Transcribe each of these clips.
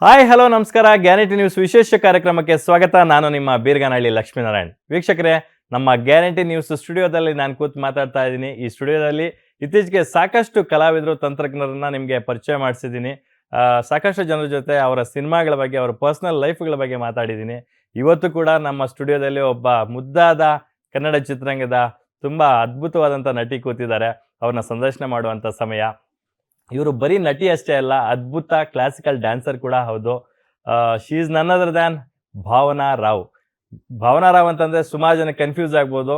Hi hello ನಮಸ್ಕಾರ. Guarantee news ವಿಶೇಷ ಕಾರ್ಯಕ್ರಮಕ್ಕೆ ಸ್ವಾಗತ. ನಾನು ನಿಮ್ಮ ಬೀರ್ಗನಹಳ್ಳಿ ಲಕ್ಷ್ಮೀನಾರಾಯಣ್. ವೀಕ್ಷಕರೇ, ನಮ್ಮ ಗ್ಯಾರಂಟಿ ನ್ಯೂಸ್ ಸ್ಟುಡಿಯೋದಲ್ಲಿ ನಾನು ಕೂತು ಮಾತಾಡ್ತಾ ಇದ್ದೀನಿ. ಈ ಸ್ಟುಡಿಯೋದಲ್ಲಿ ಇತ್ತೀಚೆಗೆ ಸಾಕಷ್ಟು ಕಲಾವಿದರು, ತಂತ್ರಜ್ಞರನ್ನ ನಿಮಗೆ ಪರಿಚಯ ಮಾಡಿಸಿದ್ದೀನಿ. ಸಾಕಷ್ಟು ಜನರ ಜೊತೆ ಅವರ ಸಿನಿಮಾಗಳ ಬಗ್ಗೆ, ಅವರ ಪರ್ಸನಲ್ ಲೈಫ್ಗಳ ಬಗ್ಗೆ ಮಾತಾಡಿದ್ದೀನಿ. ಇವತ್ತು ಕೂಡ ನಮ್ಮ ಸ್ಟುಡಿಯೋದಲ್ಲಿ ಒಬ್ಬ ಮುದ್ದಾದ ಕನ್ನಡ ಚಿತ್ರರಂಗದ ತುಂಬ ಅದ್ಭುತವಾದಂಥ ನಟಿ ಕೂತಿದ್ದಾರೆ. ಅವ್ರನ್ನ ಸಂದರ್ಶನ ಮಾಡುವಂಥ ಸಮಯ. ಇವರು ಬರೀ ನಟಿ ಅಷ್ಟೇ ಅಲ್ಲ, ಅದ್ಭುತ ಕ್ಲಾಸಿಕಲ್ ಡ್ಯಾನ್ಸರ್ ಕೂಡ ಹೌದು. ಶಿ ಈಸ್ ನನ್ ಅದರ್ ದ್ಯಾನ್ ಭಾವನಾ ರಾವ್. ಭಾವನಾ ರಾವ್ ಅಂತಂದ್ರೆ ಸುಮಾರು ಜನ ಕನ್ಫ್ಯೂಸ್ ಆಗ್ಬೋದು.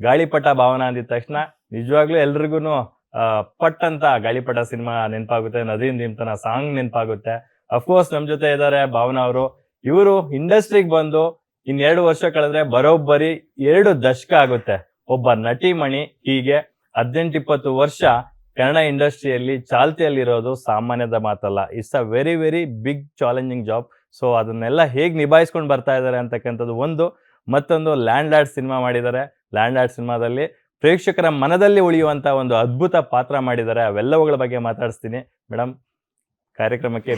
ಗಾಳಿಪಟ ಭಾವನಾ ಅಂದಿದ ತಕ್ಷಣ ನಿಜವಾಗ್ಲೂ ಎಲ್ರಿಗೂ ಪಟ್ ಅಂತ ಗಾಳಿಪಟ ಸಿನಿಮಾ ನೆನಪಾಗುತ್ತೆ, ನದೀನ್ ದಿಮ್ತನ ಸಾಂಗ್ ನೆನಪಾಗುತ್ತೆ. ಅಫ್ಕೋರ್ಸ್ ನಮ್ ಜೊತೆ ಇದ್ದಾರೆ ಭಾವನಾ ಅವರು. ಇವರು ಇಂಡಸ್ಟ್ರಿಗೆ ಬಂದು ಇನ್ನೆರಡು ವರ್ಷ ಕಳೆದ್ರೆ ಬರೋಬ್ಬರಿ 2 ದಶಕ ಆಗುತ್ತೆ. ಒಬ್ಬ ನಟಿ ಮಣಿ ಹೀಗೆ 18-20 ವರ್ಷ ಕನ್ನಡ ಇಂಡಸ್ಟ್ರಿಯಲ್ಲಿ ಚಾಲ್ತಿಯಲ್ಲಿರೋದು ಸಾಮಾನ್ಯದ ಮಾತಲ್ಲ. It's a very very big challenging job. So ಅದನ್ನೆಲ್ಲ ಹೇಗೆ ನಿಭಾಯಿಸ್ಕೊಂಡು ಬರ್ತಾ ಇದ್ದಾರೆ ಅಂತಕ್ಕಂಥದ್ದು ಒಂದು. ಮತ್ತೊಂದು, ಲ್ಯಾಂಡ್ ಲಾರ್ಡ್ ಸಿನಿಮಾ ಮಾಡಿದ್ದಾರೆ. ಲ್ಯಾಂಡ್ ಲಾರ್ಡ್ ಸಿನಿಮಾದಲ್ಲಿ ಪ್ರೇಕ್ಷಕರ ಮನದಲ್ಲಿ ಉಳಿಯುವಂತ ಒಂದು ಅದ್ಭುತ ಪಾತ್ರ ಮಾಡಿದ್ದಾರೆ. ಅವೆಲ್ಲವುಗಳ ಬಗ್ಗೆ ಮಾತಾಡಿಸ್ತೀನಿ. ಮೇಡಮ್, ಕಾರ್ಯಕ್ರಮಕ್ಕೆ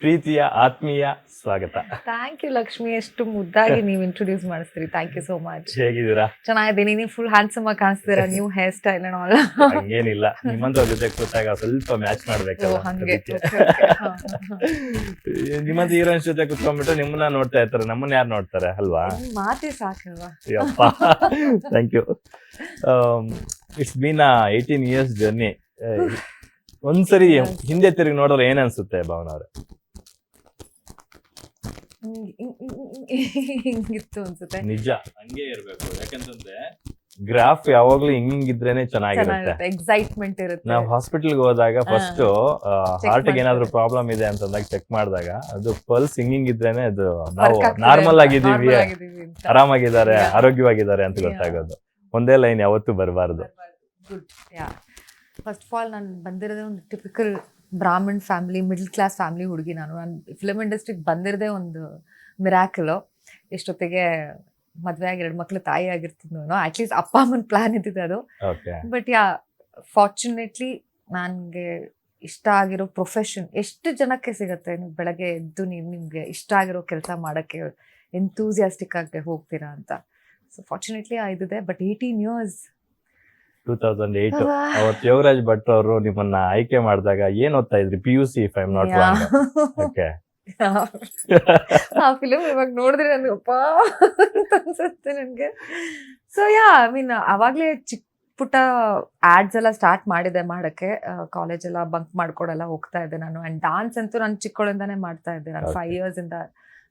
ಪ್ರೀತಿಯ ಆತ್ಮೀಯ ಸ್ವಾಗತ. ಥ್ಯಾಂಕ್ ಯು ಲಕ್ಷ್ಮಿ, ಎಷ್ಟು ಮುದ್ದಾಗಿ ನೀವು ಇಂಟ್ರೊಡ್ಯೂಸ್ ಮಾಡಿಸ್ತೀರಿ. Thank you so much. ಹೇಗಿದ್ದೀರಾ? ಚೆನ್ನಾಗಿದ್ದೀನಿ. ನೀವು ಫುಲ್ ಹ್ಯಾಂಡ್ಸಮ್ ಆಗಿ ಕಾಣಿಸ್ತೀರಾ. New hairstyle and all. ಹಂಗೇನಿಲ್ಲ, ನಿಮ್ಮಂತ ಜೊತೆ ಕೂತಾಗ ಸ್ವಲ್ಪ ಮ್ಯಾಚ್ ಮಾಡ್ಬೇಕಲ್ಲ. ನಿಮ್ಮಂತ ಹೀರೋಯಿನ್ಸ್ ಜೊತೆ ಕುತ್ಕೊಂಡ್ಬಿಟ್ಟು ನಿಮ್ಮನ್ನ ನೋಡ್ತಾ ಇರ್ತಾರೆ, ನಮ್ಮನ್ನ ಯಾರು ನೋಡ್ತಾರೆ ಅಲ್ವಾ? ಮಾತೇ ಸಾಕಲ್ವಾ. ಯಪ್ಪ, thank you. It's been 18 years journey. ಒಂದ್ಸರಿ ಹಿಂದೆ ತಿರುಗಿ ನೋಡೋರು ಏನ್ ಅನ್ಸುತ್ತೆ ಭಾವನಾ ಅವ್ರೆ? ಹಿಂಗಿತ್ತು ಅನ್ಸುತ್ತೆ. ನಿಜ, ಹಂಗೆ ಇರ್ಬೇಕು. ಯಾಕಂತಂದ್ರೆ ಗ್ರಾಫ್ ಯಾವಾಗ್ಲೂ ಹಿಂಗಿದ್ರೇನೆ ಚೆನ್ನಾಗಿರುತ್ತೆ, ಎಕ್ಸೈಟ್ಮೆಂಟ್ ಇರುತ್ತೆ. ನಾವು ಹಾಸ್ಪಿಟಲ್ಗೆ ಹೋದಾಗ ಫಸ್ಟ್ ಹಾರ್ಟ್ ಏನಾದ್ರು ಪ್ರಾಬ್ಲಮ್ ಇದೆ ಅಂತಂದಾಗ ಚೆಕ್ ಮಾಡಿದಾಗ ಅದು ಪಲ್ಸ್ ಹಿಂಗಿದ್ರೇನೆ ಅದು ನಾವು ನಾರ್ಮಲ್ ಆಗಿದ್ದೀವಿ, ಆರಾಮಾಗಿದ್ದಾರೆ, ಆರೋಗ್ಯವಾಗಿದ್ದಾರೆ ಅಂತ ಗೊತ್ತಾಗೋದು. ಒಂದೇ ಲೈನ್ ಯಾವತ್ತೂ ಬರಬಾರ್ದು. ಫಸ್ಟ್ ಆಫ್ ಆಲ್ ನಾನು ಬಂದಿರೋದೇ ಒಂದು typical ಬ್ರಾಹ್ಮಣ್ family, middle class family ಹುಡುಗಿ. ನಾನು ಫಿಲಮ್ ಇಂಡಸ್ಟ್ರಿಗೆ ಬಂದಿರೋದೇ ಒಂದು ಮಿರಾಕಲು. ಎಷ್ಟೊತ್ತಿಗೆ ಮದುವೆ ಆಗಿ 2 ಮಕ್ಳು ತಾಯಿ ಆಗಿರ್ತಿದ್ನು. ಅಟ್ಲೀಸ್ಟ್ ಅಪ್ಪ ಅಮ್ಮನ ಪ್ಲಾನ್ ಇದ್ದಿದ್ದು ಅದು. ಬಟ್ ಫಾರ್ಚುನೇಟ್ಲಿ ನನಗೆ ಇಷ್ಟ ಆಗಿರೋ ಪ್ರೊಫೆಷನ್ ಎಷ್ಟು ಜನಕ್ಕೆ ಸಿಗುತ್ತೆ? ನೀವು ಬೆಳಗ್ಗೆ ಎದ್ದು ನಿಮ್ಗೆ ಇಷ್ಟ ಆಗಿರೋ ಕೆಲಸ ಮಾಡೋಕ್ಕೆ ಎಂತೂಸಿಯಾಸ್ಟಿಕ್ ಆಗಿ ಹೋಗ್ತೀರಾ ಅಂತ. ಸೊ ಫಾರ್ಚುನೇಟ್ಲಿ ಆಯ್ದಿದೆ. ಬಟ್ 18 years 2008 ಅವತ್ತು ಯೋಗರಾಜ್ ಭಟ್ರು ಅವರು ನಿಮ್ಮನ್ನ ಆಯ್ಕೆ ಮಾಡಿದಾಗ ಏನ್ ಓದ್ತಾ ಇದ್ರಿ? PUC if I am not wrong. Okay. ಆ ಫಿಲಮ್ ಇವಾಗ ನೋಡಿದ್ರೆ ನನಗೆ ಅಪ್ಪ ಅನ್ಸುತ್ತೆ ನನಗೆ. ಸೊ ಐ ಮೀನ್ ಅವಾಗ್ಲೇ ಚಿಕ್ಕ ಪುಟ್ಟ ಆಡ್ಸ್ ಎಲ್ಲ ಸ್ಟಾರ್ಟ್ ಮಾಡಿದೆ ಮಾಡಕ್ಕೆ. ಕಾಲೇಜ್ ಎಲ್ಲ ಬಂಕ್ ಮಾಡ್ಕೊಡೆಲ್ಲ ಹೋಗ್ತಾ ಇದ್ದೆ ನಾನು. ಅಂಡ್ ಡಾನ್ಸ್ ಅಂತೂ ನಾನು ಚಿಕ್ಕವಳಿಂದಾನೇ ಮಾಡ್ತಾ ಇದ್ದೆ. ನಾನು 5 years ಇಂದ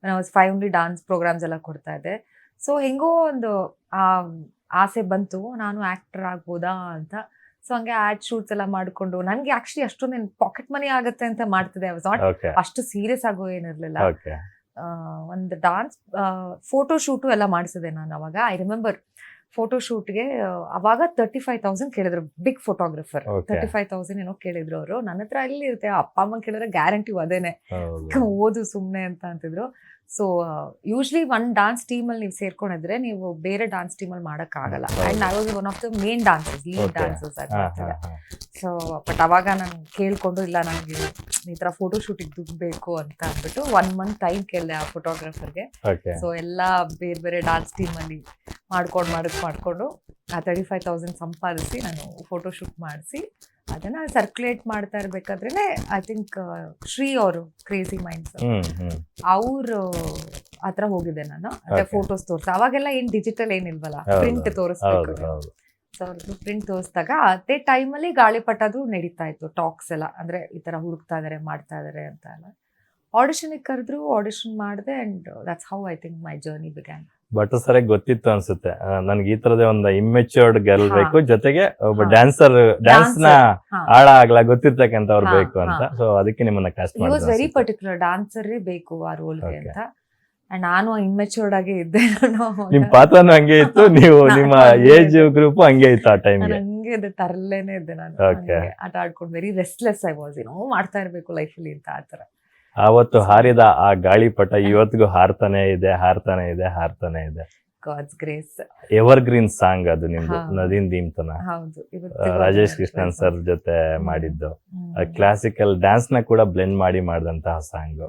ನಾನು 5 only ಡಾನ್ಸ್ ಪ್ರೋಗ್ರಾಮ್ಸ್ ಎಲ್ಲ ಕೊಡ್ತಾ ಇದ್ದೆ. ಸೊ ಹೆಂಗೋ ಒಂದು ಆಸೆ ಬಂತು, ನಾನು ಆಕ್ಟರ್ ಆಗ್ಬೋದಾ ಅಂತ. ಸೊ ಹಂಗೆ ಆಡ್ ಶೂಟ್ಸ್ ಎಲ್ಲ ಮಾಡ್ಕೊಂಡು ನನಗೆ ಆಕ್ಚುಲಿ ಅಷ್ಟೊಂದೇನು ಪಾಕೆಟ್ ಮನಿ ಆಗುತ್ತೆ ಅಂತ ಮಾಡ್ತಿದ್ದೆ. ಐ ವಾಸ್ ನಾಟ್ ಅಷ್ಟು ಸೀರಿಯಸ್ ಆಗೋ ಏನಿರ್ಲಿಲ್ಲ. ಒಂದು ಡಾನ್ಸ್ ಫೋಟೋ ಶೂಟು ಎಲ್ಲ ಮಾಡಿಸಿದೆ ನಾನು ಅವಾಗ. ಐ ರಿಮೆಂಬರ್ ಫೋಟೋ ಶೂಟ್ಗೆ ಅವಾಗ 35,000 ಕೇಳಿದ್ರು. ಬಿಗ್ ಫೋಟೋಗ್ರಫರ್ 35,000 ಏನೋ ಕೇಳಿದ್ರು ಅವರು. ನನ್ನ ಹತ್ರ ಎಲ್ಲಿ ಇರುತ್ತೆ, ಅಪ್ಪ ಅಮ್ಮ ಕೇಳಿದ್ರೆ ಗ್ಯಾರಂಟಿ ಅದೇನೆ, ಓದು ಸುಮ್ಮನೆ ಅಂತ ಅಂತಿದ್ರು. ಸೊ ಯೂಶ್ವಲಿ ಒಂದು ಡಾನ್ಸ್ ಟೀಮಲ್ಲಿ ನೀವು ಸೇರ್ಕೊಂಡಿದ್ರೆ ನೀವು ಬೇರೆ ಡಾನ್ಸ್ ಟೀಮಲ್ಲಿ ಮಾಡೋಕ್ಕಾಗಲ್ಲ. And I was one of the main dancers, lead dancers ಆಗ್ತಿದೆ. ಸೊ ಬಟ್ ಅವಾಗ ನಾನು ಕೇಳಿಕೊಂಡು, ಇಲ್ಲ ನನಗೆ ಈ ಥರ ಫೋಟೋ ಶೂಟಿಗೆ ದುಡ್ಡು ಬೇಕು ಅಂತ ಅಂದ್ಬಿಟ್ಟು 1 month ಟೈಮ್ ಕೇಳಿದೆ ಆ ಫೋಟೋಗ್ರಾಫರ್ಗೆ. ಸೊ ಎಲ್ಲ ಬೇರೆ ಬೇರೆ ಡಾನ್ಸ್ ಟೀಮಲ್ಲಿ ಮಾಡ್ಕೊಂಡು ಆ 35,000 ಸಂಪಾದಿಸಿ ನಾನು ಫೋಟೋ ಶೂಟ್ ಮಾಡಿಸಿ ಅದನ್ನ ಸರ್ಕ್ಯುಲೇಟ್ ಮಾಡ್ತಾ ಇರ್ಬೇಕಾದ್ರೆ ಐ ಥಿಂಕ್ ಶ್ರೀ ಅವರು ಕ್ರೇಜಿ ಮೈಂಡ್ಸ್ ಅವ್ರು ಹತ್ರ ಹೋಗಿದ್ದೆ ನಾನು. ಅದೇ ಫೋಟೋಸ್ ತೋರಿಸ, ಅವಾಗೆಲ್ಲ ಏನ್ ಡಿಜಿಟಲ್ ಏನಿಲ್ವಲ್ಲ, ಪ್ರಿಂಟ್ ತೋರಿಸ್ಬೇಕು. ಸೊ ಅವ್ರದ್ದು ಪ್ರಿಂಟ್ ತೋರಿಸಿದಾಗ ಅದೇ ಟೈಮಲ್ಲಿ ಗಾಳಿಪಟದು ನಡೀತಾ ಇತ್ತು, ಟಾಕ್ಸ್ ಎಲ್ಲ. ಅಂದ್ರೆ ಈ ತರ ಹುಡುಕ್ತಾ ಇದಾರೆ, ಮಾಡ್ತಾ ಇದಾರೆ ಅಂತ ಎಲ್ಲ. ಆಡಿಷನ್ಗೆ ಕರೆದ್ರು, ಆಡಿಷನ್ ಮಾಡಿದೆ. And that's how I think my journey began. But ಸರಿಯಾಗಿ ಗೊತ್ತಿತ್ತು ಅನ್ಸುತ್ತೆ ನನ್ಗೆ ಈ ತರದೇ ಒಂದು ಇಮ್ಮೆಚ್ಯೂರ್ಡ್ ಗರ್ಲ್ ಬೇಕು, ಜೊತೆಗೆ ಒಬ್ಬ ಡ್ಯಾನ್ಸರ್, ಡ್ಯಾನ್ಸ್ ನ ಆಳ ಆಗ್ಲಾ ಗೊತ್ತಿರ್ತಕ್ಕಂತ ಅವ್ರು ಬೇಕು ಅಂತ. ಸೊ ಅದಕ್ಕೆ ನಿಮ್ಮನ್ನ ಕಾಸ್ಟ್ ಮಾಡಿದ್ರು. ವಾಸ್ ವೆರಿ ಪರ್ಟಿಕ್ಯುಲರ್, ಡಾನ್ಸರ್ ಬೇಕು ಆ ರೋಲ್ಗೆ ಅಂತ. ಅಂಡ್ ನಾನು ಇಮ್ಮೆಚ್ಯೂರ್ಡ್ ಆಗಿ ಇದ್ದೆ. ನಿಮ್ ಪಾತ್ರನೂ ಹಂಗೆ ಇತ್ತು, ನೀವು ನಿಮ್ಮ ಏಜ್ ಗ್ರೂಪ್ ಹಂಗೆ ಇತ್ತು ಆ ಟೈಮ್. ಹಂಗೆ ಇದೆ, ತರಲೇನೆ ಇದ್ದೆ ನಾನು. ಆಟ ಆಡ್ಕೊಂಡು ವೆರಿ ರೆಸ್ಟ್ಲೆಸ್ ಐ ವಾಸ್, ಏನೋ ಮಾಡ್ತಾ ಇರ್ಬೇಕು ಲೈಫಲ್ಲಿ ಅಂತ. ಆತರ ಆವತ್ತು ಹಾರಿದ ಆ ಗಾಳಿಪಟ ಇವತ್ತಿಗೂ ಹಾರ್ತಾನೆ ಇದೆ. God's grace. Evergreen song ಅದು ನಿಮ್ದು, ಹಾ. ನದೀನ್ ದೀಮ್ತನ. ಹೌದು, ರಾಜೇಶ್ ಕೃಷ್ಣನ್ ಸರ್ ಜೊತೆ ಮಾಡಿದ್ದು. ಕ್ಲಾಸಿಕಲ್ ಡ್ಯಾನ್ಸ್ ನ ಕೂಡ ಬ್ಲೆಂಡ್ ಮಾಡಿ ಮಾಡಿದಂತಹ ಸಾಂಗ್.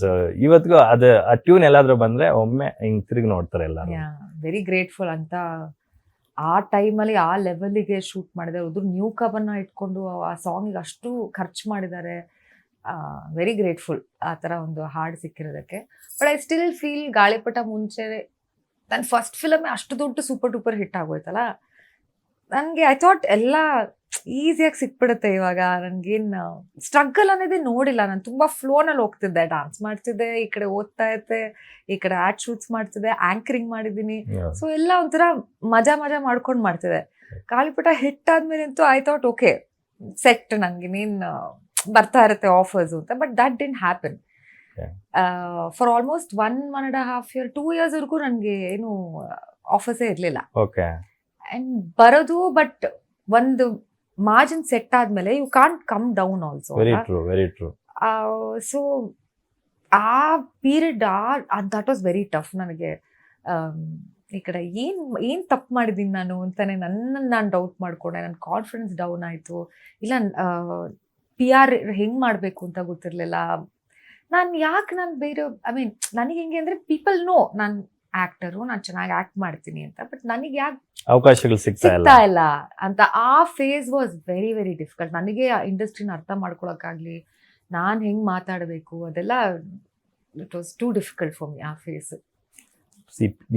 ಸೊ ಇವತ್ತಿಗೂ ಅದು ಆ ಟ್ಯೂನ್ ಎಲ್ಲಾದ್ರೂ ಬಂದ್ರೆ ಒಮ್ಮೆ ಹಿಂಗ್ ತಿರುಗಿ ನೋಡ್ತಾರೆ ಎಲ್ಲರೂ. ವೆರಿ ಗ್ರೇಟ್ಫುಲ್ ಅಂತ. ಆ ಟೈಮಲ್ಲಿ ಆ ಲೆವೆಲ್ಗೆ ಶೂಟ್ ಮಾಡಿದ್ದಾರೆ. ಅದು ನ್ಯೂ ಕವರ್ನ ಇಟ್ಕೊಂಡು ಆ ಸಾಂಗಿಗೆ ಅಷ್ಟು ಖರ್ಚು ಮಾಡಿದ್ದಾರೆ. ವೆರಿ ಗ್ರೇಟ್ಫುಲ್ ಆ ಥರ ಒಂದು ಹಾಡು ಸಿಕ್ಕಿರೋದಕ್ಕೆ. ಬಟ್ ಐ ಸ್ಟಿಲ್ ಫೀಲ್ ಗಾಳಿಪಟ ಮುಂಚೆ ನನ್ನ ಫಸ್ಟ್ ಫಿಲಮ್ ಅಷ್ಟು ದೊಡ್ಡ ಸೂಪರ್ ಡೂಪರ್ ಹಿಟ್ ಆಗೋಯ್ತಲ್ಲ, ನನಗೆ ಐ ಥಾಟ್ ಎಲ್ಲ ಈಸಿಯಾಗಿ ಸಿಕ್ಬಿಡುತ್ತೆ ಇವಾಗ. ನನಗೇನು ಸ್ಟ್ರಗಲ್ ಅನ್ನೋದೇ ನೋಡಿಲ್ಲ. ನಾನು ತುಂಬ ಫ್ಲೋನಲ್ಲಿ ಹೋಗ್ತಿದ್ದೆ, ಡಾನ್ಸ್ ಮಾಡ್ತಿದ್ದೆ, ಈ ಕಡೆ ಓದ್ತಾ ಇದ್ದೆ, ಈ ಕಡೆ ಆ್ಯಡ್ ಶೂಟ್ಸ್ ಮಾಡ್ತಿದ್ದೆ, ಆ್ಯಂಕರಿಂಗ್ ಮಾಡಿದ್ದೀನಿ. ಸೊ ಎಲ್ಲ ಒಂಥರ ಮಜಾ ಮಾಡ್ಕೊಂಡು ಮಾಡ್ತಿದ್ದೆ. ಗಾಳಿಪಟ ಹಿಟ್ ಆದ್ಮೇಲೆ ಅಂತೂ ಐ ಥಾಟ್ ಓಕೆ ಸೆಟ್, ನನಗೆ ನೀನು ಬರ್ತಾ ಇರುತ್ತೆ ಆಫರ್ಸು ಅಂತ. But that didn't happen. For almost 1.5 year 2 years ವರೆಗೂ ನನಗೆ ಏನು ಆಫರ್ಸೇ ಇರಲಿಲ್ಲ. ಓಕೆ. ಅಂಡ್ ಬರೋದು, ಬಟ್ ಒಂದು ಮಾರ್ಜಿನ್ ಸೆಟ್ ಆದ್ಮೇಲೆ you can't come down also. Very true, very true. So ಆ period that was very tough ನನಗೆ. ಈ ಕಡೆ ಏನ್ ತಪ್ಪು ಮಾಡಿದ್ದೀನಿ ನಾನು ಅಂತಾನೆ ನಾನು ಡೌಟ್ ಮಾಡ್ಕೊಂಡೆ. ನನ್ನ ಕಾನ್ಫಿಡೆನ್ಸ್ ಡೌನ್ ಆಯಿತು. ಇಲ್ಲ PR ಹೆಂಗೆ ಮಾಡಬೇಕು ಅಂತ ಗೊತ್ತಿರಲಿಲ್ಲ. ನಾನು ಬೇರೆ ನನಗೆ ಹೆಂಗೆ ಅಂದರೆ ಪೀಪಲ್ ನೋ ನಾನು ಆ್ಯಕ್ಟರು, ನಾನು ಚೆನ್ನಾಗಿ ಆ್ಯಕ್ಟ್ ಮಾಡ್ತೀನಿ ಅಂತ. ಬಟ್ ನನಗೆ ಯಾಕೆ ಅವಕಾಶಗಳು ಸಿಗ್ತಾ ಇಲ್ಲ ಅಂತ ಆ phase was very very difficult. ನನಗೆ ಆ ಇಂಡಸ್ಟ್ರಿನ ಅರ್ಥ ಮಾಡ್ಕೊಳಕ್ಕಾಗ್ಲಿ, ನಾನು ಹೆಂಗೆ ಮಾತಾಡಬೇಕು ಅದೆಲ್ಲ it was too difficult for me ಆ ಫೇಸ್.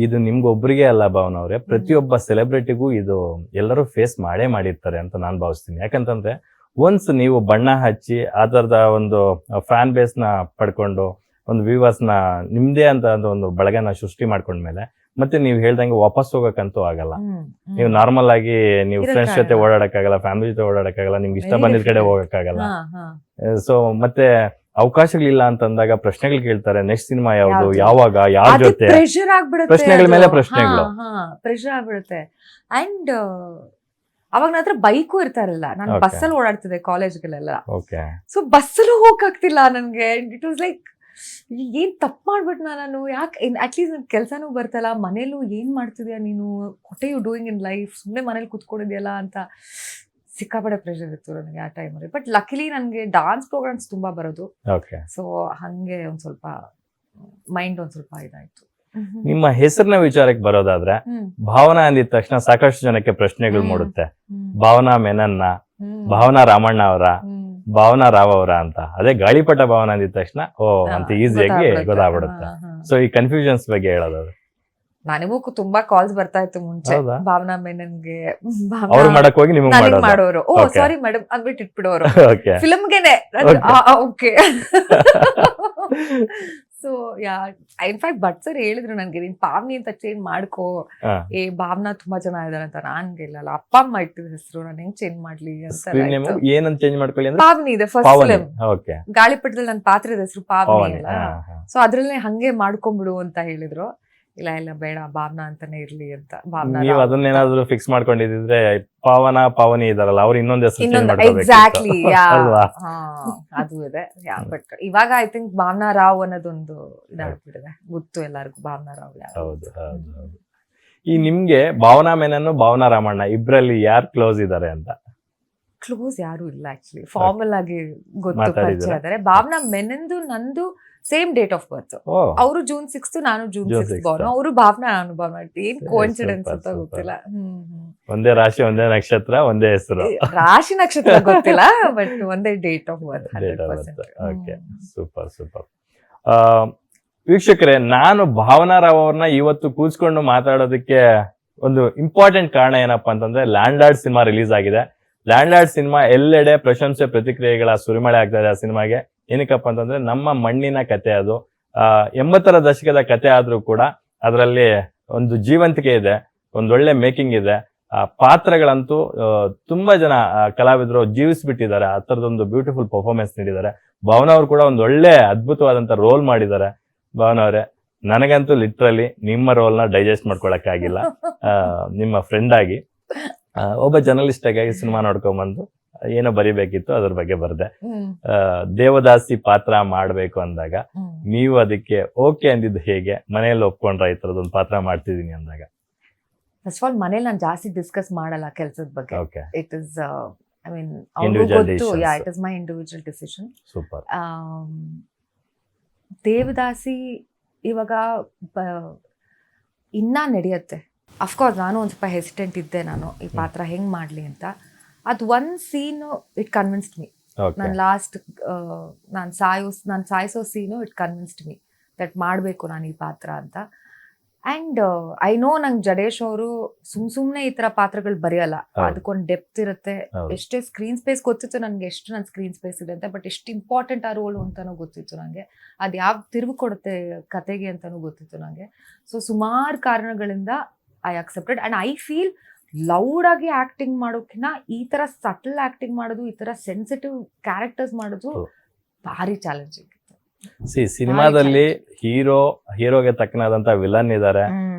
ಇದು ನಿಮ್ಗೊಬ್ರಿಗೆ ಅಲ್ಲ ಭಾವನ ಅವರೇ, ಪ್ರತಿಯೊಬ್ಬ ಸೆಲೆಬ್ರಿಟಿಗೂ ಇದು ಎಲ್ಲರೂ ಫೇಸ್ ಮಾಡಿರ್ತಾರೆ ಅಂತ ನಾನು ಭಾವಿಸ್ತೀನಿ. ಯಾಕಂತಂದ್ರೆ ಒನ್ಸ್ ನೀವು ಬಣ್ಣ ಹಚ್ಚಿ ಆ ಥರದ ಒಂದು ಫ್ಯಾನ್ ಬೇಸ್ ನ ಪಡ್ಕೊಂಡು ಒಂದು ವ್ಯೂವರ್ಸ್ ನ ನಿಮ್ದೇ ಅಂತ ಒಂದು ಬಳಗನ ಸೃಷ್ಟಿ ಮಾಡ್ಕೊಂಡ್ಮೇಲೆ ಮತ್ತೆ ನೀವು ಹೇಳ್ದಂಗೆ ವಾಪಸ್ ಹೋಗಕ್ಕಂತೂ ಆಗಲ್ಲ. ನೀವು ನಾರ್ಮಲ್ ಆಗಿ ನೀವು ಫ್ರೆಂಡ್ಸ್ ಜೊತೆ ಓಡಾಡಕ್ಕಾಗಲ್ಲ, ಫ್ಯಾಮಿಲಿ ಜೊತೆ ಓಡಾಡಕ್ಕಾಗಲ್ಲ, ನಿಮ್ಗೆ ಇಷ್ಟ ಬಂದಿದ್ ಕಡೆ ಹೋಗಕ್ಕಾಗಲ್ಲ. ಸೊ ಮತ್ತೆ ಅವಕಾಶಗಳಿಲ್ಲ ಅಂತಂದಾಗ ಪ್ರಶ್ನೆಗಳು ಕೇಳ್ತಾರೆ, ನೆಕ್ಸ್ಟ್ ಸಿನಿಮಾ ಯಾವ್ದು, ಯಾವಾಗ, ಯಾರ ಜೊತೆ, ಪ್ರೆಷರ್ ಆಗ್ಬಿಡುತ್ತೆ, ಪ್ರಶ್ನೆಗಳ ಮೇಲೆ ಪ್ರಶ್ನೆಗಳು, ಪ್ರೆಷರ್ ಆಗ್ಬಿಡುತ್ತೆ. ಅಂಡ್ ಅವಾಗ ನನ್ನ ಹತ್ರ ಬೈಕು ಇರ್ತಾ ಇರಲಿಲ್ಲ. ನಾನು ಬಸ್ಸಲ್ಲಿ ಓಡಾಡ್ತಿದ್ದೆ ಕಾಲೇಜ್ಗಳೆಲ್ಲ. ಸೊ ಬಸ್ಸಲ್ಲೂ ಹೋಗಕ್ಕಾಗ್ತಿಲ್ಲ ನನ್ಗೆ. ಇಟ್ ವಾಸ್ ಲೈಕ್ ಏನ್ ತಪ್ಪು ಮಾಡ್ಬಿಟ್ನಾ ನಾನು, ಯಾಕೆ ಅಟ್ಲೀಸ್ಟ್ ನನ್ ಕೆಲ್ಸನೂ ಬರ್ತಲ್ಲ, ಮನೇಲೂ ಏನ್ ಮಾಡ್ತಿದ್ಯಾ ನೀನು, what are you doing in life, ಸುಮ್ಮನೆ ಮನೇಲಿ ಕೂತ್ಕೊಂಡಿದ್ಯಲ್ಲ ಅಂತ ಸಿಕ್ಕಾಪಟ್ಟೆ ಪ್ರೆಷರ್ ಇತ್ತು ನನಗೆ ಆ ಟೈಮಲ್ಲಿ. ಬಟ್ ಲಕಿಲಿ ನನಗೆ ಡಾನ್ಸ್ ಪ್ರೋಗ್ರಾಮ್ಸ್ ತುಂಬಾ ಬರೋದು. ಸೊ ಹಂಗೆ ಒಂದ್ ಸ್ವಲ್ಪ ಮೈಂಡ್ ಒಂದ್ ಸ್ವಲ್ಪ ಇದಾಯ್ತು. ನಿಮ್ಮ ಹೆಸರಿನ ವಿಚಾರಕ್ಕೆ ಬರೋದಾದ್ರೆ, ಭಾವನಾ ಅಂದಿದ ತಕ್ಷಣ ಸಾಕಷ್ಟು ಜನಕ್ಕೆ ಪ್ರಶ್ನೆಗಳು ಮೂಡುತ್ತೆ. ಭಾವನಾ ಮೆನನ್ನ, ಭಾವನಾ ರಾಮಣ್ಣ ಅವರ, ಭಾವನಾ ರಾವ್ ಅವರ ಅಂತ. ಅದೇ ಗಾಳಿಪಟ ಭಾವನಾ ಅಂದಿದ ತಕ್ಷಣ ಓ ಅಂತ ಈಸಿಯಾಗಿ ಗೊತ್ತಾಗ್ಬಿಡುತ್ತೆ. ಸೊ ಈ ಕನ್ಫ್ಯೂಷನ್ಸ್ ಬಗ್ಗೆ ಹೇಳೋದಾದ್ರೆ, ನನಗೂ ತುಂಬಾ ಕಾಲ್ಸ್ ಬರ್ತಾ ಇತ್ತು ಮುಂಚೆ. ಭಾವನಾ ಮೆನನ್ಗೆ ಅವ್ರು ಮಾಡಕ್ ಹೋಗಿ ನಿಮಗೆ ಮಾಡೋರು, ಓ ಸಾರಿ ಮೇಡಮ್ ಅಂದ್ಬಿಟ್ಟು ಇಟ್ಬಿಡೋರು ಫಿಲ್ಮ್ಗೆನೆ. Okay. So in fact Bhat sir ಹೇಳಿದ್ರು ನನ್ಗೆ, ನೀನ್ ಪಾವ್ನಿ ಅಂತ ಚೇಂಜ್ ಮಾಡ್ಕೋ, ಭಾವನಾ ತುಂಬಾ ಜನ ಇದಾರೆ ಅಂತ. ನಾನ್ಗೆ ಇಲ್ಲ, ಅಪ್ಪ ಅಮ್ಮ ಇಟ್ಟಿದ ಹೆಸರು, ನಾನು ಹೆಂಗ್ ಚೇಂಜ್ ಮಾಡ್ಲಿ ಅಂತ. ಏನಂತ ಚೇಂಜ್ ಮಾಡ್ಕೊಳ್ಳಿ? ಪಾವ್ನಿ ಇದೆ ಫಸ್ಟ್ ಫಿಲ್ಮ್, ಗಾಳಿಪಟದಲ್ಲಿ ನನ್ನ ಪಾತ್ರದ ಹೆಸರು ಪಾವ್ನಿ ಅಲ್ಲ. ಸೊ ಅದ್ರಲ್ಲೇ ಹಂಗೆ ಮಾಡ್ಕೊಂಡ್ಬಿಡು ಅಂತ ಹೇಳಿದ್ರು. ಇಲ್ಲ ಬೇಡ, ಭಾವನಾ ಅಂತಾನೆ ಇರ್ಲಿ ಅಂತ. ಭಾವನಾ, ನೀವು ಅದನ್ನೇನಾದ್ರೂ ಫಿಕ್ಸ್ ಮಾಡ್ಕೊಂಡಿದ್ರೆ ಪಾವನ ಪಾವನಿ ಇದಾರಲ್ಲ, ಅವ್ರು ಇನ್ನೊಂದು ಎಕ್ಸಾಕ್ಟ್ಲಿ ಅದು ಇದೆ. ಬಟ್ ಇವಾಗ ಐ ಥಿಂಕ್ ಭಾವನಾ ರಾವ್ ಅನ್ನೋದೊಂದು ಇದಾಗ್ಬಿಟ್ಟಿದೆ, ಗೊತ್ತು ಎಲ್ಲರಿಗೂ ಭಾವನಾ ರಾವ್. ಹೌದು ಹೌದು ಹೌದು. ಈ ನಿಮ್ಗೆ ಭಾವನಾ ಮೆನನ್, ಭಾವನಾ ರಾಮಣ್ಣ ಇಬ್ರಲ್ಲಿ ಯಾರು ಕ್ಲೋಸ್ ಇದಾರೆ ಅಂತ? ಕ್ಲೋಸ್ ಯಾರು ಇಲ್ಲ ಆಕ್ಚುಲಿ, ಫಾರ್ಮಲ್ ಆಗಿ ಗೊತ್ತು, ಪರಿಚಯ ಇದಾರೆ. ಭಾವನಾ ಮೆನನ್ದು ನಂದು ಸೇಮ್ ಡೇಟ್ ಆಫ್ ಬರ್ತ್. ಅವರು June 6th, ನಾನು June 6th ಬಾರ್ನ್. ಅವರು ಭಾವನಾ, ನಾನು ಭಾವನಾ. ಏನ್ ಕೋಇನ್ಸಿಡೆನ್ಸ್ ಅಂತ ಗೊತ್ತಿಲ್ಲ. ಒಂದೇ ರಾಶಿ, ಒಂದೇ ನಕ್ಷತ್ರ, ಒಂದೇ ಹೆಸರು. ರಾಶಿ ನಕ್ಷತ್ರ ಗೊತ್ತಿಲ್ಲ, ಬಟ್ ಒಂದೇ date of birth. Okay, super super. ವೀಕ್ಷಕರೇ, ನಾನು ಭಾವನಾ ರಾವ್ ಅವ್ರನ್ನ ಇವತ್ತು ಕೂತ್ಕೊಂಡು ಮಾತಾಡೋದಕ್ಕೆ ಒಂದು ಇಂಪಾರ್ಟೆಂಟ್ ಕಾರಣ ಏನಪ್ಪಾ ಅಂತಂದ್ರೆ, ಲ್ಯಾಂಡ್ ಲಾರ್ಡ್ ಸಿನಿಮಾ ರಿಲೀಸ್ ಆಗಿದೆ. ಲ್ಯಾಂಡ್ ಲಾರ್ಡ್ ಸಿನಿಮಾ ಎಲ್ಲೆಡೆ ಪ್ರಶಂಸೆ ಪ್ರತಿಕ್ರಿಯೆಗಳ ಸುರಿಮಳೆ ಆಗ್ತಾ ಇದೆ ಆ ಸಿನಿಮಾಗೆ. ಏನಕ್ಕಪ್ಪ ಅಂತಂದ್ರೆ, ನಮ್ಮ ಮಣ್ಣಿನ ಕತೆ ಅದು. 80ರ ದಶಕದ ಕತೆ ಆದ್ರೂ ಕೂಡ ಅದರಲ್ಲಿ ಒಂದು ಜೀವಂತಿಕೆ ಇದೆ, ಒಂದೊಳ್ಳೆ ಮೇಕಿಂಗ್ ಇದೆ. ಪಾತ್ರಗಳಂತೂ ತುಂಬಾ ಜನ ಕಲಾವಿದರು ಜೀವಿಸ್ಬಿಟ್ಟಿದ್ದಾರೆ. ಆ ತರದೊಂದು ಬ್ಯೂಟಿಫುಲ್ ಪರ್ಫಾರ್ಮೆನ್ಸ್ ನೀಡಿದ್ದಾರೆ. ಭಾವನಾ ಅವರು ಕೂಡ ಒಂದು ಒಳ್ಳೆ ಅದ್ಭುತವಾದಂತ ರೋಲ್ ಮಾಡಿದ್ದಾರೆ. ಭಾವನಾ ಅವರೇ, ನನಗಂತೂ ಲಿಟ್ರಲಿ ನಿಮ್ಮ ರೋಲ್ ನ ಡೈಜೆಸ್ಟ್ ಮಾಡ್ಕೊಳಕ್ಕಾಗಿಲ್ಲ. ನಿಮ್ಮ ಫ್ರೆಂಡ್ ಆಗಿ, ಒಬ್ಬ ಜರ್ನಲಿಸ್ಟ್ ಆಗಿ ಸಿನಿಮಾ ನೋಡ್ಕೊಂಡ್ಬಂದು ಏನೋ ಬರಿಬೇಕಿತ್ತು, ಅದ್ರ ಬಗ್ಗೆ ಬರ್ದೆ. ದೇವದಾಸಿ ಪಾತ್ರ ಮಾಡ್ಬೇಕು ಅಂದಾಗ ನೀವು ಅದಕ್ಕೆ ಓಕೆ ಅಂದಿದ್ದು ಹೇಗೆ? ಮನೆಯಲ್ಲಿ ಒಪ್ಕೊಂಡ್ರ ಈ ತರದೊಂದು ಪಾತ್ರ ಮಾಡ್ತಿದೀನಿ ಅಂದಾಗ? ಫಸ್ಟ್ ಆಫ್ ಆಲ್ ಮನೇಲಿ ನಾನು ಜಾಸ್ತಿ ಡಿಸ್ಕಸ್ ಮಾಡಲ್ಲ ಕೆಲಸದ ಬಗ್ಗೆ. Okay, it is I mean Individual ಗೊತ್ತು, decisions. It is my individual decision. Super. Devadasi ಇವಾಗ ಇನ್ನ ನಡೆಯುತ್ತೆ. ಅಫ್ಕೋರ್ಸ್ ನಾನು ಒಂದು ಸ್ವಲ್ಪ ಹೆಸಿಟೆಂಟ್ ಇದ್ದೆ, ನಾನು ಈ ಪಾತ್ರ ಹೆಂಗ್ ಮಾಡ್ಲಿ ಅಂತ. ಅದು ಒಂದ್ seen it convinced me. Okay, ನಾನು ಲಾಸ್ಟ್ ನಾನು ಸಾಯಿಸೋ ಸೀನು ಇಟ್ ಕನ್ವಿನ್ಸ್ಡ್ ಮೀ ದಟ್ ಮಾಡಬೇಕು ನಾನು ಈ ಪಾತ್ರ ಅಂತ. ಆ್ಯಂಡ್ ಐ ನೋ ನಂಗೆ ಜಡೇಶ್ ಅವರು ಸುಮ್ಮನೆ ಈ ಥರ ಪಾತ್ರಗಳು ಬರೆಯಲ್ಲ, ಹೌದು. ಅದಕ್ಕೊಂದು ಡೆಪ್ತ್ ಇರುತ್ತೆ. ಹೌದು. ಎಷ್ಟೇ ಸ್ಕ್ರೀನ್ ಸ್ಪೇಸ್ ಗೊತ್ತಿತ್ತು ನನಗೆ, ಎಷ್ಟು ನನ್ನ ಸ್ಕ್ರೀನ್ ಸ್ಪೇಸ್ ಇದೆ ಅಂತ, ಬಟ್ ಎಷ್ಟು ಇಂಪಾರ್ಟೆಂಟ್ ಆ ರೋಲು ಅಂತಲೂ ಗೊತ್ತಿತ್ತು ನನಗೆ, ಅದು ಯಾವ ತಿರುವು ಕೊಡುತ್ತೆ ಕತೆಗೆ ಅಂತಲೂ ಗೊತ್ತಿತ್ತು ನನಗೆ. ಸೊ ಸುಮಾರು ಕಾರಣಗಳಿಂದ I accepted. And I feel ಲೌಡಾಗಿ ಆ್ಯಕ್ಟಿಂಗ್ ಮಾಡೋಕ್ಕಿಂತ ಈ ಥರ ಸಟಲ್ ಆ್ಯಕ್ಟಿಂಗ್ ಮಾಡೋದು, ಈ ಥರ ಸೆನ್ಸಿಟಿವ್ ಕ್ಯಾರೆಕ್ಟರ್ಸ್ ಮಾಡೋದು ಹೌದು. ಭಾರಿ ಚಾಲೆಂಜಿಂಗ್. ಸಿನಿಮಾದಲ್ಲಿ ಹೀರೋಗೆ ತಕ್ಕನಾದಂತ ವಿಲನ್ ಇದ್ದಾರೆ.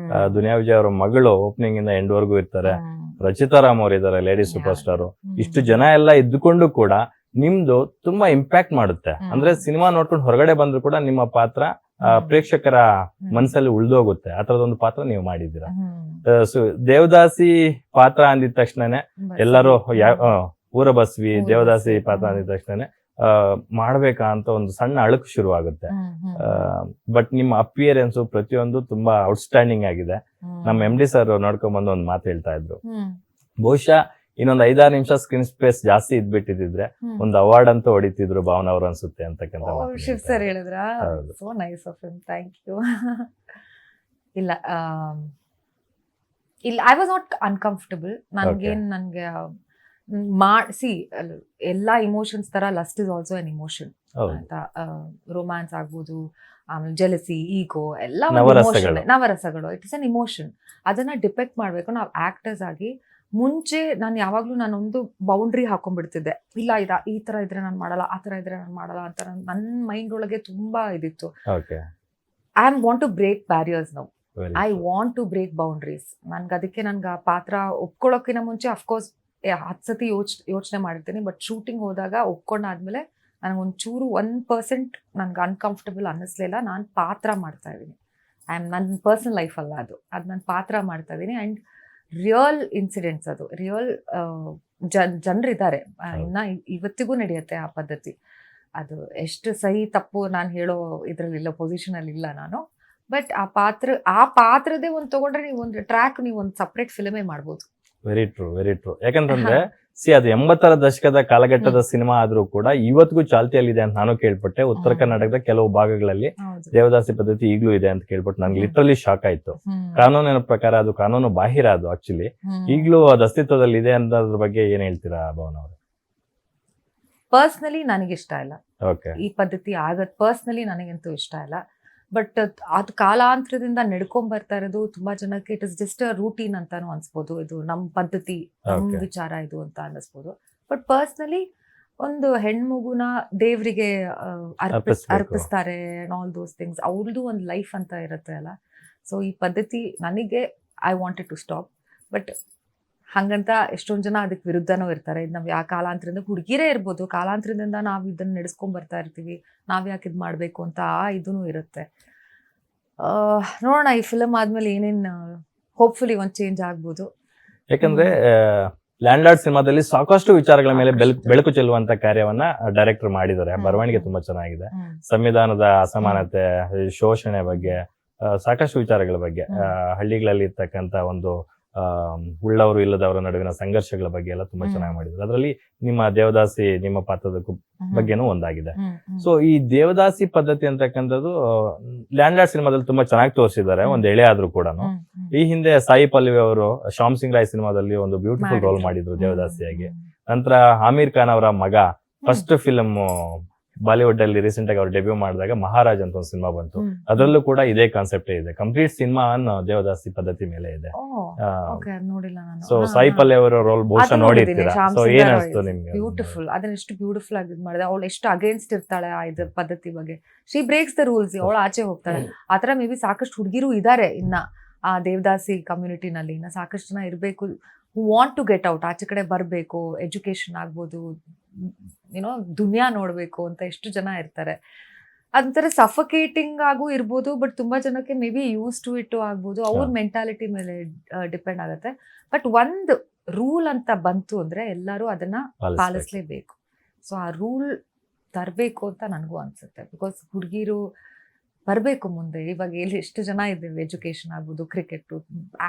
ದುನಿಯಾ ವಿಜಯ್ ಅವರ ಮಗಳು ಓಪನಿಂಗ್ ಇಂದ ಎಂಡ್ ವರ್ಗೂ ಇರ್ತಾರೆ. ರಚಿತಾ ರಾಮ್ ಅವರು ಇದ್ದಾರೆ, ಲೇಡಿ ಸೂಪರ್ ಸ್ಟಾರ್. ಇಷ್ಟು ಜನ ಎಲ್ಲ ಇದ್ದುಕೊಂಡು ಕೂಡ ನಿಮ್ದು ತುಂಬಾ ಇಂಪ್ಯಾಕ್ಟ್ ಮಾಡುತ್ತೆ. ಅಂದ್ರೆ ಸಿನಿಮಾ ನೋಡ್ಕೊಂಡು ಹೊರಗಡೆ ಬಂದ್ರು ಕೂಡ ನಿಮ್ಮ ಪಾತ್ರ ಪ್ರೇಕ್ಷಕರ ಮನಸ್ಸಲ್ಲಿ ಉಳ್ದೋಗುತ್ತೆ. ಆ ತರದೊಂದು ಪಾತ್ರ ನೀವು ಮಾಡಿದ್ದೀರಾ. ದೇವದಾಸಿ ಪಾತ್ರ ಅಂದಿದ ತಕ್ಷಣನೇ ಎಲ್ಲರೂ ಊರ ಬಸ್ವಿ ದೇವದಾಸಿ ಪಾತ್ರ ಅಂದಿದ ತಕ್ಷಣನೇ ಮಾಡ್ಬೇಕಾ ಅಂತ ಒಂದು ಸಣ್ಣ ಅಳುಕು ಶುರು ಆಗುತ್ತೆ. ಬಟ್ ನಿಮ್ಮ ಅಪಿಯರೆನ್ಸ್ ಪ್ರತಿಯೊಂದು ತುಂಬಾ ಔಟ್ಸ್ಟ್ಯಾಂಡಿಂಗ್ ಆಗಿದೆ. ನಮ್ಮ MD ಸರ್ ನೋಡ್ಕೊಂಡ್ ಬಂದು ಒಂದು ಮಾತು ಹೇಳ್ತಾ ಇದ್ರು, ಬಹುಶಃ ಇನ್ನೊಂದು 5-6 ನಿಮಿಷ ಸ್ಕ್ರೀನ್ ಸ್ಪೇಸ್ ಜಾಸ್ತಿ ಇದ್ಬಿಟ್ಟಿದ್ರೆ ಒಂದು ಅವಾರ್ಡ್ ಅಂತ ಹೊಡಿತಿದ್ರು ಭಾವನಾ ಅವ್ರು ಅನ್ಸುತ್ತೆ ಅಂತಕ್ಕಂಥ ಶಿವ್ ಸರ್ ಹೇಳಿದ್ರ. So nice of him, thank you. ಇಲ್ಲ ಐ ವಾಸ್ ನಾಟ್ ಅನ್ಕಂಫರ್ಟಬಲ್. ನನ್ಗೆ ಸಿ ಎಲ್ಲಾ ಇಮೋಷನ್ಸ್ ತರ lust is also an emotion ಅಂತ. ರೊಮ್ಯಾನ್ಸ್ ಆಗ್ಬೋದು, ಆಮೇಲೆ ಜೆಲಸಿ, ಈಗೋ ಎಲ್ಲ ನವರಸಗಳು. It is an emotion. ಅದನ್ನ ಡಿಪೆಕ್ಟ್ ಮಾಡ್ಬೇಕು ನಾವು ಆಕ್ಟರ್ಸ್ ಆಗಿ. ಮುಂಚೆ ನಾನು ಯಾವಾಗ್ಲೂ ನಾನೊಂದು ಬೌಂಡ್ರಿ ಹಾಕೊಂಡ್ಬಿಡ್ತಿದ್ದೆ, ಇಲ್ಲ ಈ ತರ ಇದ್ರೆ ನಾನು ಮಾಡಲ್ಲ, ಆ ತರ ಇದ್ರೆ ನಾನು ಮಾಡಲ್ಲ ಅಂತ ನನ್ನ ಮೈಂಡ್ ಒಳಗೆ ತುಂಬಾ ಇದಿತ್ತು. I want to break barriers now. I want to break boundaries. ಅದಕ್ಕೆ ನನ್ಗೆ ಆ ಪಾತ್ರ ಒಪ್ಕೊಳ್ಳೋಕ್ಕಿಂತ ಮುಂಚೆ ಅಫ್ಕೋರ್ಸ್ 10 ಸತಿ ಯೋಚನೆ ಮಾಡಿರ್ತೀನಿ. ಬಟ್ ಶೂಟಿಂಗ್ ಹೋದಾಗ ಒಪ್ಕೊಂಡಾದ್ಮೇಲೆ ನನಗೊಂಚೂರು 1% ನನ್ಗೆ ಅನ್ಕಂಫರ್ಟಬಲ್ ಅನ್ನಿಸ್ಲಿಲ್ಲ. ನಾನು ಪಾತ್ರ ಮಾಡ್ತಾ ಇದ್ದೀನಿ. ನನ್ನ ಪರ್ಸನಲ್ ಲೈಫ್ ಅಲ್ಲ ಅದು ನನ್ನ ಪಾತ್ರ ಮಾಡ್ತಾ ಇದ್ದೀನಿ. ಆ್ಯಂಡ್ ರಿಯಲ್ ಇನ್ಸಿಡೆಂಟ್ಸ್, ಅದು ರಿಯಲ್ ಜನರಿದ್ದಾರೆ. ಇನ್ನ ಇವತ್ತಿಗೂ ನಡೆಯುತ್ತೆ ಆ ಪದ್ಧತಿ. ಅದು ಎಷ್ಟು ಸಹಿ ತಪ್ಪು ನಾನು ಹೇಳೋ ಇದ್ರಲ್ಲಿಲ್ಲ, ಪೊಸಿಷನಲ್ಲಿ ಇಲ್ಲ ನಾನು. ಬಟ್ ಆ ಪಾತ್ರದೇ ಒಂದು ತಗೊಂಡ್ರೆ ನೀವು ಒಂದು ಟ್ರ್ಯಾಕ್, ನೀವು ಒಂದು ಸಪ್ರೇಟ್ ಫಿಲ್ಮೇ ಮಾಡ್ಬೋದು. Very true, very true. ಯಾಕಂತಂದ್ರೆ ಅದು 80ರ ದಶಕದ ಕಾಲಘಟ್ಟದ ಸಿನಿಮಾ ಆದ್ರೂ ಕೂಡ ಇವತ್ತಿಗೂ ಚಾಲ್ತಿಯಲ್ಲಿದೆ ಅಂತ ನಾನು ಕೇಳ್ಪಟ್ಟೆ. ಉತ್ತರ ಕರ್ನಾಟಕದ ಕೆಲವು ಭಾಗಗಳಲ್ಲಿ ದೇವದಾಸಿ ಪದ್ಧತಿ ಈಗಲೂ ಇದೆ ಅಂತ ಕೇಳ್ಪಟ್ಟು ನನ್ಗೆ ಲಿಟ್ರಲಿ ಶಾಕ್ ಆಯ್ತು. ಕಾನೂನಿನ ಪ್ರಕಾರ ಅದು ಕಾನೂನು ಬಾಹಿರ, ಅದು ಆಕ್ಚುಲಿ ಈಗಲೂ ಅದು ಅಸ್ತಿತ್ವದಲ್ಲಿ ಇದೆ ಅನ್ನೋದ್ರ ಬಗ್ಗೆ ಏನ್ ಹೇಳ್ತೀರಾ ಭಾವನಾ ಅವರು? ಪರ್ಸನಲಿ ನನಗಿಷ್ಟ ಇಲ್ಲ ಓಕೆ, ಈ ಪದ್ಧತಿ ಆಗದ್. ಪರ್ಸನಲಿ ನನಗಂತೂ ಇಷ್ಟ ಇಲ್ಲ. ಬಟ್ ಅದು ಕಾಲಾಂತರದಿಂದ ನಡ್ಕೊಂಡ್ ಬರ್ತಾ ಇರೋದು ತುಂಬಾ ಜನಕ್ಕೆ ಇಟ್ ಇಸ್ ಜಸ್ಟ್ ರೂಟೀನ್ ಅಂತಾನು ಅನ್ಸ್ಬೋದು. ಇದು ನಮ್ ಪದ್ಧತಿ, ನಮ್ ವಿಚಾರ ಇದು ಅಂತ ಅನ್ನಿಸ್ಬೋದು. ಬಟ್ ಪರ್ಸನಲಿ ಒಂದು ಹೆಣ್ಮಗುನ ದೇವ್ರಿಗೆ ಅರ್ಪಿಸ್ತಾರೆ, ಆಲ್ ದೋಸ್ ಥಿಂಗ್ಸ್. ಅವ್ರದ್ದು ಒಂದು ಲೈಫ್ ಅಂತ ಇರುತ್ತೆ ಅಲ್ಲ. ಸೊ ಈ ಪದ್ಧತಿ ನನಗೆ I wanted to stop. But ಹಂಗಂತ ಎಷ್ಟೊಂದು ಜನ ಅದಕ್ಕೆ ವಿರುದ್ಧನೂ ಇರ್ತಾರೆ. ಇದು ನಾವು ಯಾವ ಕಾಲಾಂತರದಿಂದ, ಹುಡುಗಿರೇ ಇರ್ಬೋದು, ಕಾಲಾಂತರದಿಂದ ನಾವು ಇದನ್ನ ನಡೆಸ್ಕೊಂಡ್ ಬರ್ತಾ ಇರ್ತೀವಿ, ನಾವ್ ಯಾಕೆ ಇದು ಮಾಡ್ಬೇಕು ಅಂತ ಇದೂ ಇರುತ್ತೆ. ನೋಡೋಣ ಈ ಫಿಲಮ್ ಆದ್ಮೇಲೆ ಏನೇನ್ ಹೋಪ್ಫುಲಿ ಒಂದ್ ಚೇಂಜ್ ಆಗ್ಬೋದು. ಯಾಕಂದ್ರೆ ಲ್ಯಾಂಡ್ ಲಾರ್ಡ್ ಸಿನಿಮಾದಲ್ಲಿ ಸಾಕಷ್ಟು ವಿಚಾರಗಳ ಮೇಲೆ ಬೆಳಕು ಚೆಲ್ಲುವಂತ ಕಾರ್ಯವನ್ನ ಡೈರೆಕ್ಟರ್ ಮಾಡಿದ್ದಾರೆ. ಬರವಣಿಗೆ ತುಂಬಾ ಚೆನ್ನಾಗಿದೆ. ಸಂವಿಧಾನದ ಅಸಮಾನತೆ, ಶೋಷಣೆ ಬಗ್ಗೆ, ಸಾಕಷ್ಟು ವಿಚಾರಗಳ ಬಗ್ಗೆ, ಹಳ್ಳಿಗಳಲ್ಲಿ ಇರ್ತಕ್ಕಂತ ಒಂದು ಉಳ್ಳವರು ಇಲ್ಲದವರ ನಡುವಿನ ಸಂಘರ್ಷಗಳ ಬಗ್ಗೆ ಎಲ್ಲ ತುಂಬಾ ಚೆನ್ನಾಗಿ ಮಾಡಿದ್ರು. ಅದರಲ್ಲಿ ನಿಮ್ಮ ದೇವದಾಸಿ, ನಿಮ್ಮ ಪಾತ್ರದ ಬಗ್ಗೆನೂ ಒಂದಾಗಿದೆ. ಸೊ ಈ ದೇವದಾಸಿ ಪದ್ಧತಿ ಅಂತಕ್ಕಂಥದ್ದು ಲ್ಯಾಂಡ್ ಲಾರ್ಡ್ ಸಿನಿಮಾದಲ್ಲಿ ತುಂಬಾ ಚೆನ್ನಾಗಿ ತೋರಿಸಿದ್ದಾರೆ, ಒಂದ್ ಎಳೆ ಆದ್ರೂ ಕೂಡ. ಈ ಹಿಂದೆ ಸಾಯಿ ಪಲ್ಲವಿ ಅವರು ಶ್ಯಾಮ್ ಸಿಂಗ್ ರಾಯ್ ಸಿನಿಮಾದಲ್ಲಿ ಒಂದು ಬ್ಯೂಟಿಫುಲ್ ರೋಲ್ ಮಾಡಿದ್ರು ದೇವದಾಸಿಯಾಗಿ. ನಂತರ ಆಮೀರ್ ಖಾನ್ ಅವರ ಮಗ ಫಸ್ಟ್ ಫಿಲ್ಮ್ ಬಾಲಿವುಡ್ ಅಲ್ಲಿ ರೀಸೆಂಟ್ ಆಗಿ ಅವ್ರು ಡೆಬ್ಯೂ ಮಾಡಿದಾಗ ಮಹಾರಾಜ್ ಅಂತ ಒಂದು ಸಿನಿಮಾ ಬಂತು. ಅದರಲ್ಲೂ ಕೂಡ ಇದೇ ಕಾನ್ಸೆಪ್ಟ್ ಇದೆ. ಕಂಪ್ಲೀಟ್ ಸಿನಿಮಾ ದೇವದಾಸಿ ಪದ್ಧತಿ ಮೇಲೆ ಇದೆ. ಸೊ ಸಾಯಿ ಪಲ್ಲವಿ ಅವರ ರೋಲ್ ಬಹುಶಃ ನೋಡಿರ್ತೀರಾ. ಸೊ ಏನ್ ಅನಿಸ್ತು ನಿಮ್ಗೆ? ಬ್ಯೂಟಿಫುಲ್. ಅದನ್ನ ಎಷ್ಟು ಬ್ಯೂಟಿಫುಲ್ ಆಗಿ ಮಾಡಿದೆ. ಅವಳು ಎಷ್ಟು ಅಗೇನ್ಸ್ಟ್ ಇರ್ತಾಳೆ ಇದು ಪದ್ಧತಿ ಬಗ್ಗೆ. She breaks the rules. ಅವಳು ಆಚೆ ಹೋಗ್ತಾಳೆ. ಆತರ ಮೇ ಬಿ ಸಾಕಷ್ಟು ಹುಡುಗಿರು ಇದಾರೆ ಇನ್ನ ಆ ದೇವದಾಸಿ ಕಮ್ಯುನಿಟಿನಲ್ಲಿ. ಇನ್ನ ಸಾಕಷ್ಟು ಜನ ಇರ್ಬೇಕು, who want to get out, ಆಚೆ ಕಡೆ ಬರ್ಬೇಕು, ಎಜುಕೇಶನ್ ಆಗ್ಬೋದು, ದುನಿಯಾ ನೋಡ್ಬೇಕು ಅಂತ ಎಷ್ಟು ಜನ ಇರ್ತಾರೆ. ಅದೊಂಥರ ಸಫಕೇಟಿಂಗ್ ಆಗೂ ಇರ್ಬೋದು, ಬಟ್ ತುಂಬಾ ಜನಕ್ಕೆ maybe use to it ಆಗ್ಬೋದು, ಅವ್ರ ಮೆಂಟಾಲಿಟಿ ಮೇಲೆ ಡಿಪೆಂಡ್ ಆಗುತ್ತೆ. ಬಟ್ ಒಂದು ರೂಲ್ ಅಂತ ಬಂತು ಅಂದ್ರೆ ಎಲ್ಲರೂ ಅದನ್ನ ಪಾಲಿಸ್ಲೇಬೇಕು. ಸೊ ಆ ರೂಲ್ ತರಬೇಕು ಅಂತ ನನಗೂ ಅನ್ಸುತ್ತೆ. ಬಿಕಾಸ್ ಹುಡುಗಿರು ಬರಬೇಕು ಮುಂದೆ. ಇವಾಗ ಎಲ್ಲಿ ಎಷ್ಟು ಜನ ಇದ್ದೇವೆ, ಎಜುಕೇಶನ್ ಆಗ್ಬೋದು, ಕ್ರಿಕೆಟ್,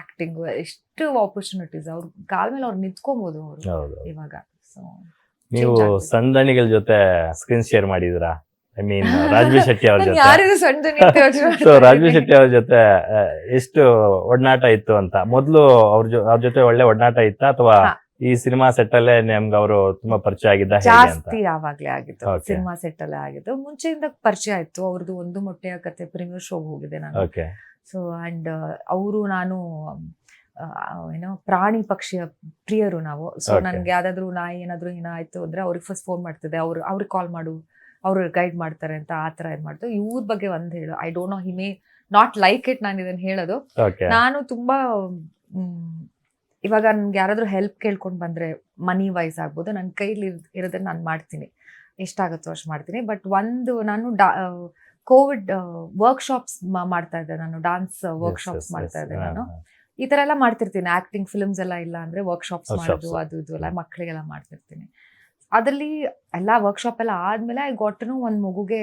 ಆಕ್ಟಿಂಗ್, ಎಷ್ಟು ಆಪರ್ಚುನಿಟೀಸ್, ಅವ್ರ ಕಾಲ ಮೇಲೆ ಅವ್ರು ನಿಂತ್ಕೊಬಹುದು ಅವರು ಇವಾಗ. ಸೊ ನೀವು ಸಂದಣಿಗಳ ಜೊತೆ ಸ್ಕ್ರೀನ್ ಶೇರ್ ಮಾಡಿದಿರಾ? ಐ ಮೀನ್ ರಾಜ್ಬಿ ಶೆಟ್ಟಿ ಅವ್ರ ಜೊತೆ. ಸೊ ರಾಜ್ಬಿ ಶೆಟ್ಟಿ ಅವ್ರ ಜೊತೆ ಎಷ್ಟು ಒಡನಾಟ ಇತ್ತು ಅಂತ, ಮೊದ್ಲು ಅವ್ರ ಜೊತೆ ಒಳ್ಳೆ ಒಡನಾಟ ಇತ್ತ ಅಥವಾ ಈ ಸಿನಿಮಾ ಸೆಟ್ ಅಲ್ಲೇ ನಮ್ಗೆ ಅವರು ತುಂಬಾ ಪರಿಚಯ ಆಗಿದ್ದ? ಜಾಸ್ತಿ ಯಾವಾಗ್ಲೇ ಆಗಿತ್ತು, ಸಿನಿಮಾ ಸೆಟ್ ಅಲ್ಲೇ ಆಗಿತ್ತು. ಮುಂಚೆಯಿಂದ ಪರಿಚಯ ಆಯ್ತು. ಅವ್ರದ್ದು ಒಂದು ಮೊಟ್ಟೆಯ ಕತೆ ಪ್ರೀಮಿಯರ್ ಶೋಗ್ ಹೋಗಿದೆ ನಾನು. ಸೊ ಅಂಡ್ ಅವರು ನಾನು ಏನೋ ಪ್ರಾಣಿ ಪಕ್ಷಿಯ ಪ್ರಿಯರು ನಾವು. ಸೊ ನನ್ಗೆ ಯಾವ್ದಾದ್ರು ನಾಯಿ ಏನಾದ್ರು ಏನಾಯ್ತು ಅಂದ್ರೆ ಅವ್ರಿಗೆ ಫಸ್ಟ್ ಫೋನ್ ಮಾಡ್ತಿದ್ದೆ, ಅವ್ರಿಗೆ ಕಾಲ್ ಮಾಡು, ಅವ್ರು ಗೈಡ್ ಮಾಡ್ತಾರೆ ಅಂತ. ಆ ತರ ಏನ್ ಮಾಡ್ತು. ಇವ್ರ ಬಗ್ಗೆ ಒಂದ್ ಹೇಳು, I don't know, he may not like it ನಾನು ಇದನ್ನ ಹೇಳೋದು. ನಾನು ತುಂಬಾ ಇವಾಗ ನನ್ಗೆ ಯಾರಾದ್ರೂ ಹೆಲ್ಪ್ ಕೇಳ್ಕೊಂಡ್ ಬಂದ್ರೆ ಮನಿ ವೈಸ್ ಆಗ್ಬೋದು, ನನ್ನ ಕೈಲಿ ಇರೋದನ್ನ ನಾನು ಮಾಡ್ತೀನಿ, ಎಷ್ಟಾಗುತ್ತೋ ಅಷ್ಟು ಮಾಡ್ತೀನಿ. ಬಟ್ ನಾನು ಕೋವಿಡ್ ವರ್ಕ್ಶಾಪ್ಸ್ ಮಾಡ್ತಾ ಇದ್ದೆ, ನಾನು ಡಾನ್ಸ್ ವರ್ಕ್ಶಾಪ್ಸ್ ಮಾಡ್ತಾ ಇದ್ದೆ. ನಾನು ಈ ತರ ಎಲ್ಲ ಮಾಡ್ತಿರ್ತೀನಿ. ಆಕ್ಟಿಂಗ್ ಫಿಲ್ಮ್ಸ್ ಎಲ್ಲ ಇಲ್ಲ ಅಂದ್ರೆ ವರ್ಕ್ಶಾಪ್ಸ್ ಮಾಡೋದು ಅದು ಇದು ಎಲ್ಲ ಮಕ್ಳಿಗೆಲ್ಲ ಮಾಡ್ತಿರ್ತೀನಿ. ಅದ್ರಲ್ಲಿ ಎಲ್ಲಾ ವರ್ಕ್ಶಾಪ್ ಎಲ್ಲ ಆದ್ಮೇಲೆ ಗೊಟ್ಟನು ಒಂದ್ ಮಗುಗೆ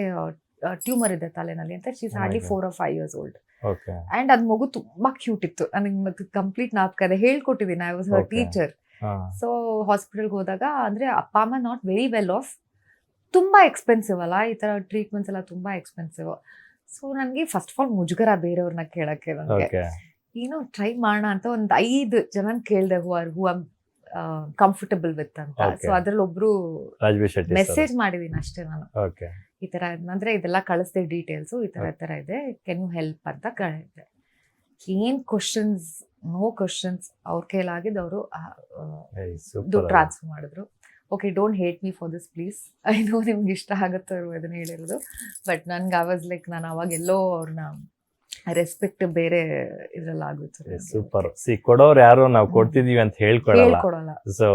ಟ್ಯೂಮರ್ ಇದೆ ತಲೆನಲ್ಲಿ ಅಂತ. She's hardly 4 or 5 years old. And ಅದ್ ಮಗು ತುಂಬಾ ಕ್ಯೂಟ್ ಇತ್ತು. ನನಗೆ ಕಂಪ್ಲೀಟ್ ನಾಪ್ಕ ಇದೆ, ಹೇಳ್ಕೊಟ್ಟಿದ್ದೀನಿ. I was her teacher. So ಹಾಸ್ಪಿಟಲ್ಗೆ ಹೋದಾಗ ಅಂದ್ರೆ ಅಪ್ಪ ಅಮ್ಮ ನಾಟ್ ವೆರಿ ವೆಲ್ ಆಫ್, ತುಂಬಾ ಎಕ್ಸ್ಪೆನ್ಸಿವ್ ಅಲ್ಲ ಈ ತರ ಟ್ರೀಟ್ಮೆಂಟ್ಸ್ ಎಲ್ಲ, ತುಂಬಾ ಎಕ್ಸ್ಪೆನ್ಸಿವ್. ಸೊ ನನ್ಗೆ ಫಸ್ಟ್ ಆಫ್ ಆಲ್ ಮುಜುಗರ ಬೇರೆಯವ್ರನ್ನ ಕೇಳಕ್ಕೆ. ನನಗೆ ಏನೋ ಟ್ರೈ ಮಾಡೋಣ ಅಂತ ಒಂದ್ 5 ಜನ ಕೇಳ್ದೆ ಹೂ ಕಂಫರ್ಟಬಲ್ ವಿತ್ ಅಂತ. ಸೊ ಅದ್ರಲ್ಲಿ ಒಬ್ರು ಮೆಸೇಜ್ ಮಾಡಿದೀನಿ ಅಷ್ಟೇ ನಾನು, ಈ ತರ ಅಂದ್ರೆ ಇದೆಲ್ಲ ಕಳಿಸ್ದೆ ಡೀಟೇಲ್ಸ್, ಈ ತರ ಇದೆ, ಕ್ಯಾನ್ ಯು ಹೆಲ್ಪ್ ಅಂತ ಕೇಳಿದ್ದೆ. ಏನ್ ಕ್ವಶನ್ಸ್, ನೋ ಕ್ವಶನ್ಸ್. ಅವ್ರ ಕೈಲಾಗಿದ್ದು ಅವರು ದುಡ್ಡು ಟ್ರಾನ್ಸ್ಫರ್ ಮಾಡಿದ್ರು. Okay, don't hate me for this please, I know ನಿಮ್ಗೆ ಇಷ್ಟ ಆಗುತ್ತೋ ಅದನ್ನ ಹೇಳಿರೋದು. ಬಟ್ ನನ್ಗೆ ಆವಾಜ್ ಲೈಕ್ ನಾನು ಅವಾಗ ಎಲ್ಲೋ ಅವ್ರನ್ನ ರೆಸ್ಪೆಕ್ಟ್ ಬೇರೆ ಇದ್ರಲ್ಲಾಗುತ್ತೆ. ಸೂಪರ್. ಕೊಡೋರು ಯಾರು ನಾವು ಕೊಡ್ತಿದೀವಿ ಅಂತ ಹೇಳ್ಕೊಡಲ್ಲ. ಸೊ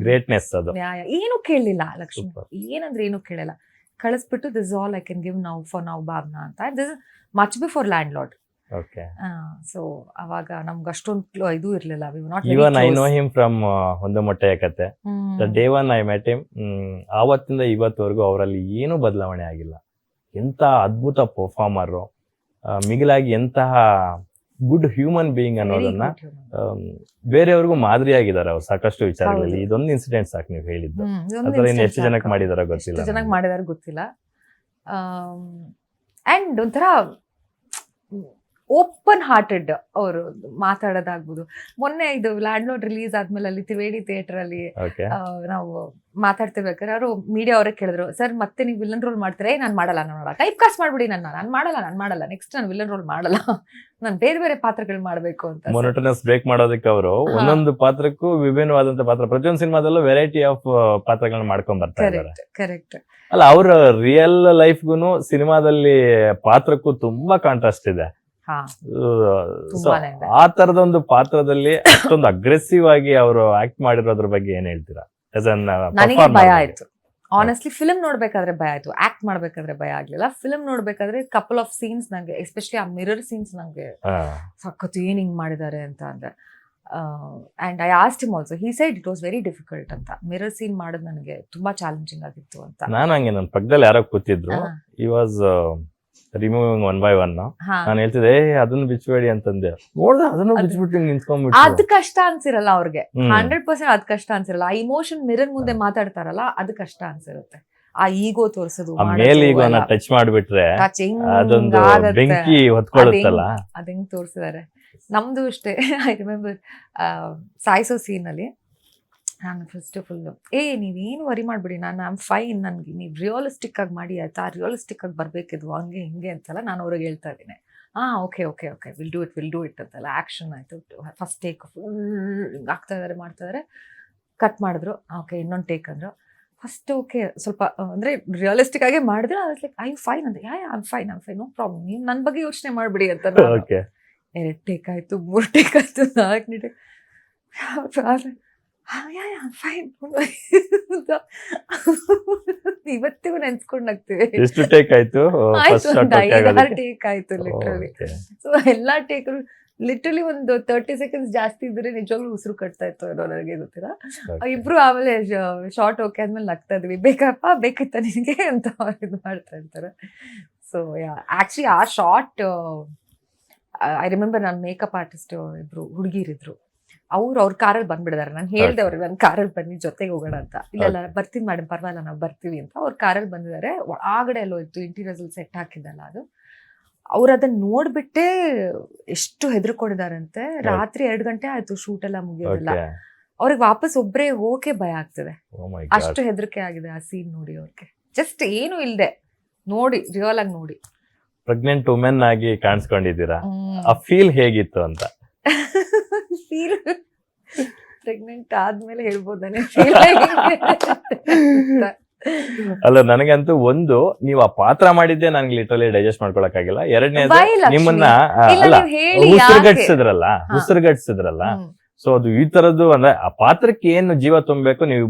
ಗ್ರೇಟ್ನೆಸ್ ಅದು. ಏನು ಕೇಳಲಿಲ್ಲ ಲಕ್ಷ್ಮಿ, ಏನಂದ್ರೆ ಏನು ಕೇಳಲ್ಲ, ಕಳಿಸ್ಬಿಟ್ಟು this all I can give now for now Bhavana ಅಂತ. This much before landlord. So ಅವಾಗ ನಮ್ಗೆ ಅಷ್ಟೊಂದು ಇದು ಇರ್ಲಿಲ್ಲ. Even I know him from ಒಂದು ಮೊಟ್ಟೆಯ ಕತೆ. Day one I met him. ಆವತ್ತಿಂದ ಇವತ್ತವರೆಗೂ ಅವರಲ್ಲಿ ಏನು ಬದಲಾವಣೆ ಆಗಿಲ್ಲ. ಎಂತ ಅದ್ಭುತ ಪರ್ಫಾರ್ಮರ್, ಮಿಗಿಲಾಗಿ ಎಂತಹ ಗುಡ್ ಹ್ಯೂಮನ್ ಬೀಯಿಂಗ್ ಅನ್ನೋದನ್ನ ಬೇರೆಯವ್ರಿಗೂ ಮಾದರಿಯಾಗಿದ್ದಾರೆ ಅವ್ರು ಸಾಕಷ್ಟು ವಿಚಾರಗಳಲ್ಲಿ. ಇದೊಂದು ಇನ್ಸಿಡೆಂಟ್ ಸಾಕು ನೀವು ಹೇಳಿದ್ದು. ಎಷ್ಟು ಜನಕ್ಕೆ ಮಾಡಿದಾರ ಗೊತ್ತಿಲ್ಲ. ಅಂಡ್ ಒಂಥರ ಓಪನ್ ಹಾರ್ಟೆಡ್ ಅವರು ಮಾತಾಡೋದಾಗ್ಬೋದು. ಮೊನ್ನೆ ಇದು ಲ್ಯಾಂಡ್ ಲಾರ್ಡ್ ರಿಲೀಸ್ ಆದ್ಮೇಲೆ ಅಲ್ಲಿ ತ್ರಿವೇಣಿ ಥಿಯೇಟರ್ ಅಲ್ಲಿ ನಾವು ಮಾತಾಡ್ತಿರ್ಬೇಕಾದ್ರೆ ಅವರು ಮೀಡಿಯಾ ಅವರೇ ಕೇಳಿದ್ರು, ಸರ್ ಮತ್ತೆ ನೀವು ವಿಲನ್ ರೋಲ್ ಮಾಡ್ತಾರೆ? ನಾನು ಮಾಡಲ್ಲ, ಟೈಪ್ ಕಾಸ್ಟ್ ಮಾಡ್ಬಿಡಿ, ನಾನು ಮಾಡಲ್ಲ, ನೆಕ್ಸ್ಟ್ ನಾನು ವಿಲನ್ ರೋಲ್ ಮಾಡಲ್ಲ, ನಾನು ಬೇರೆ ಪಾತ್ರಗಳು ಮಾಡ್ಬೇಕು ಅಂತ. ಮೊನೋಟನಸ್ ಬ್ರೇಕ್ ಮಾಡೋದಕ್ಕೆ ಅವರು ಒಂದೊಂದು ಪಾತ್ರಕ್ಕೂ ವಿಭಿನ್ನವಾದಂತ ಪಾತ್ರ, ಪ್ರತಿಯೊಂದು ಸಿನಿಮಾದಲ್ಲೂ ವೆರೈಟಿ ಆಫ್ ಪಾತ್ರಗಳನ್ನ ಮಾಡ್ಕೊಂಡ್ ಬರ್ತಾ ಇದ್ದಾರೆ. ಕರೆಕ್ಟ್ ಅಲ್ಲ, ಅವ್ರ ರಿಯಲ್ ಲೈಫ್ಗೂ ಸಿನಿಮಾದಲ್ಲಿ ಪಾತ್ರಕ್ಕೂ ತುಂಬಾ ಕಾಂಟ್ರಾಸ್ಟ್ ಇದೆ. ಆ ತರದೊಂದು ಪಾತ್ರದಲ್ಲಿ ಅಷ್ಟೊಂದು ಅಗ್ರೆಸಿವ್ ಆಗಿ ಅವರು ಆಕ್ಟ್ ಮಾಡಿರೋದ್ರ ಬಗ್ಗೆ ಏನ್ ಹೇಳ್ತೀರಾ? ನನಗೆ ಭಯ ಆಯ್ತು ಆನೆಸ್ಟ್ಲಿ. ಫಿಲ್ಮ್ ನೋಡ್ಬೇಕಾದ್ರೆ ಭಯ ಆಯ್ತು, ಆಕ್ಟ್ ಮಾಡ್ಬೇಕಾದ್ರೆ ಭಯ ಆಗ್ಲಿಲ್ಲ. ಫಿಲ್ಮ್ ನೋಡ್ಬೇಕಾದ್ರೆ ಕಪಲ್ ಆಫ್ ಸೀನ್ಸ್ ನಂಗೆ, ಎಸ್ಪೆಷಲಿ ಆ ಮಿರರ್ ಸೀನ್ಸ್ ನಂಗೆ ಸಖತ್ ಏನ್ ಹಿಂಗ್ ಮಾಡಿದ್ದಾರೆ ಅಂತ ಅಂದ್ರೆ. And I asked him also, he said it was very difficult ಅಂತ. ಮಿರರ್ ಸೀನ್ ಮಾಡೋದು ನನಗೆ ತುಂಬಾ ಚಾಲೆಂಜಿಂಗ್ ಆಗಿತ್ತು ಅಂತ. ನಾನು ಹಂಗೆ ನನ್ನ ಪಕ್ಕದಲ್ಲಿ ಯಾರೋ ಕೂತಿದ್ರು, ಈ ವಾಸ್ ರಿಮೂವಿಂಗ್ 1 by 1. ನಾನು ಹೇಳ್ತಿದ್ದೆ ಅದನ್ನು ಬಿಚ್ಚಬೇಡಿ ಅಂತಂದೆ. ನೋಡ್ದೆ ಅದನ್ನು ಬಿಚ್ಬಿಟ್ಟು ನಿಂತ್ಕೊಂಡ್ಬಿಟ್ಟು. ಅದ್ ಕಷ್ಟ ಅನ್ಸಿರಲ್ಲ ಅವ್ರಿಗೆ, 100% ಅದ್ ಕಷ್ಟ ಅನ್ಸಿರಲ್ಲ. ಆ ಇಮೋಷನ್ ಮಿರರ್ ಮುಂದೆ ಮಾತಾಡ್ತಾರಲ್ಲ, ಅದು ಕಷ್ಟ ಅನ್ಸಿರುತ್ತೆ. ಆ ಈಗೋ ತೋರ್ಸೋದು, ಮೇಲ್ ಈಗೋನ ಟಚ್ ಮಾಡ್ಬಿಟ್ರೆ ಅದೊಂದು ಬೆಂಕಿ ಹೊತ್ಕೊಳ್ಳುತ್ತಲ್ಲ, ಅದ್ ಹೆಂಗ್ ತೋರ್ಸಿದಾರೆ. ನಮ್ದು ಅಷ್ಟೇ. ಐ ರಿಮೆಂಬರ್ ಸಾಯಿಸೋ ಸೀನ್ ಅಲ್ಲಿ ನಾನು ಫಸ್ಟ್ ಫುಲ್ ನೀವೇನು ವರಿ ಮಾಡ್ಬಿಡಿ, ನಾನು ಐ ಆಮ್ ಫೈನ್, ನನ್ಗೆ ನೀವು ರಿಯಲಿಸ್ಟಿಕ್ ಆಗಿ ಮಾಡಿ ಆಯ್ತಾ, ರಿಯಲಿಸ್ಟಿಕ್ ಆಗಿ ಬರ್ಬೇಕಿದ್ವು ಹಂಗೆ ಹಿಂಗೆ ಅಂತಲ್ಲ ನಾನು ಅವ್ರಿಗೆ ಹೇಳ್ತಾ ಇದ್ದೀನಿ. ಓಕೆ ವಿಲ್ ಡೂ ಇಟ್ ಅಂತಲ್ಲ. ಆಕ್ಷನ್ ಆಯ್ತು, ಫಸ್ಟ್ ಟೇಕ್ ಫುಲ್ ಆಗ್ತಾ ಇದಾರೆ, ಮಾಡ್ತಾ ಇದಾರೆ, ಕಟ್ ಮಾಡಿದ್ರು. ಓಕೆ ಇನ್ನೊಂದು ಟೇಕ್ ಅಂದ್ರು. ಫಸ್ಟ್ ಓಕೆ ಸ್ವಲ್ಪ ಅಂದ್ರೆ ರಿಯಲಿಸ್ಟಿಕ್ ಆಗಿ ಮಾಡಿದ್ರೆ ಲೈಕ್ ಐ ಫೈನ್ ಅಂತ. ಐ ಫೈನ್ ನೋ ಪ್ರಾಬ್ಲಮ್, ನೀವು ನನ್ನ ಬಗ್ಗೆ ಯೋಚನೆ ಮಾಡ್ಬಿಡಿ ಅಂತ. 2 ಟೇಕ್ ಆಯ್ತು, 3 ಟೇಕ್ ಆಯ್ತು, 4ನೇ ಟೇಕ್ ಫೈನ್ ಇವತ್ತಿಗೂ ನೆನ್ಸ್ಕೊಂಡ್ ನಗ್ತೀವಿ. ಎಷ್ಟು ಟೇಕ್ ಆಯ್ತು ಆಯ್ತು, ಫಸ್ಟ್ ಶಾಟ್ ಒಂದು ಓಕೆ 5-6 ಆಗೋದಕ್ಕೆ? ಟೇಕ್ ಆಯ್ತು ಲಿಟ್ರಲಿ. Okay. ಸೊ ಎಲ್ಲಾ ಟೇಕ್ ಲಿಟ್ರಲಿ ಒಂದು 30 seconds ಜಾಸ್ತಿ ಇದ್ರೆ ನಿಜವಾಗ್ಲೂ ಉಸಿರು ಕಟ್ತಾ ಇತ್ತು ಏನೋ, ನನಗೆ ಗೊತ್ತಿಲ್ಲ. Okay. ಇಬ್ರು ಆಮೇಲೆ ಶಾರ್ಟ್ ಓಕೆ ಆದ್ಮೇಲೆ ನಗ್ತಾ ಇದ್ವಿ, ಬೇಕಪ್ಪ ಬೇಕಿತ್ತ ನಿನಗೆ ಅಂತ ಇದು ಮಾಡ್ತಾ ಇರ್ತಾರೆ. ಸೊ ಆಕ್ಚುಲಿ ಆ ಶಾರ್ಟ್ ಐ ರಿಮೆಂಬರ್, ನಾನು ಮೇಕಪ್ ಆರ್ಟಿಸ್ಟ್ ಇಬ್ರು ಹುಡುಗಿರಿದ್ರು, ಅವ್ರ ಕಾರಲ್ಲಿ ಬಂದ್ಬಿಡಿದಾರೆ. ನಾನು ಹೇಳ್ದೆ ಅವ್ರಿಗೆ ನನ್ನ ಕಾರಲ್ಲಿ ಬನ್ನಿ ಜೊತೆಗೆ ಹೋಗೋಣ ಅಂತ. ಇಲ್ಲ ಬರ್ತೀನಿ ಮೇಡಮ್ ಪರವಾಗಿಲ್ಲ ನಾವು ಬರ್ತೀವಿ ಅಂತ ಅವ್ರ ಕಾರಲ್ಲಿ ಬಂದಿದ್ದಾರೆ. ಒಳಗಡೆ ಎಲ್ಲೋ ಇತ್ತು ಇಂಟೀರಿಯರ್ಸ್ ಸೆಟ್ ಹಾಕಿದ್ದಲ್ಲ ಅದು. ಅವ್ರು ಅದನ್ನ ನೋಡ್ಬಿಟ್ಟೆ ಎಷ್ಟು ಹೆದರ್ಕೊಂಡಿದಾರಂತೆ. ರಾತ್ರಿ 2 ಗಂಟೆ ಆಯ್ತು ಶೂಟ್ ಎಲ್ಲ ಮುಗಿಯೋದಿಲ್ಲ. Okay. ಅವ್ರಿಗೆ ವಾಪಸ್ ಒಬ್ರೇ ಹೋಗಕ್ಕೆ ಭಯ ಆಗ್ತದೆ, Oh my God. ಅಷ್ಟು ಹೆದರಿಕೆ ಆಗಿದೆ ಆ ಸೀನ್ ನೋಡಿ ಅವ್ರಿಗೆ. ಜಸ್ಟ್ ಏನು ಇಲ್ದೆ ನೋಡಿ, ರಿಯಲ್ ಆಗಿ ನೋಡಿ. ಪ್ರೆಗ್ನೆಂಟ್ ವುಮೆನ್ ಆಗಿ ಕಾಣಿಸ್ಕೊಂಡಿದ್ದೀರಾ, ಆ ಫೀಲ್ ಹೇಗಿತ್ತು ಅಂತ? ಫೀಲ್ ಪ್ರೆಗ್ನೆಂಟ್ ಆದ್ಮೇಲೆ ಹೇಳ್ಬೋದಾನೆ. ಅಲ್ಲ, ನನಗಂತೂ ಒಂದು, ನೀವು ಆ ಪಾತ್ರ ಮಾಡಿದ್ದೆ ನನ್ಗೆ ಲಿಟ್ರಲಿ ಡೈಜೆಸ್ಟ್ ಮಾಡ್ಕೊಳಕ್ಕಾಗಿಲ್ಲ. ಎರಡನೇದು Why, ಲಕ್ಷ್ಮಿ? ನಿಮ್ಮನ್ನ ಇಲ್ಲ, ಅಲ್ಲ ನೀವ್ ಹೇಳಿ ಉಸಿರುಗಟ್ಸಿದ್ರಲ್ಲ. ಸೊ ಅದು ಈ ತರದ್ದು ಅಂದ್ರೆ ಆ ಪಾತ್ರಕ್ಕೆ ಏನು ಜೀವ ತುಂಬಬೇಕು, ನೀವು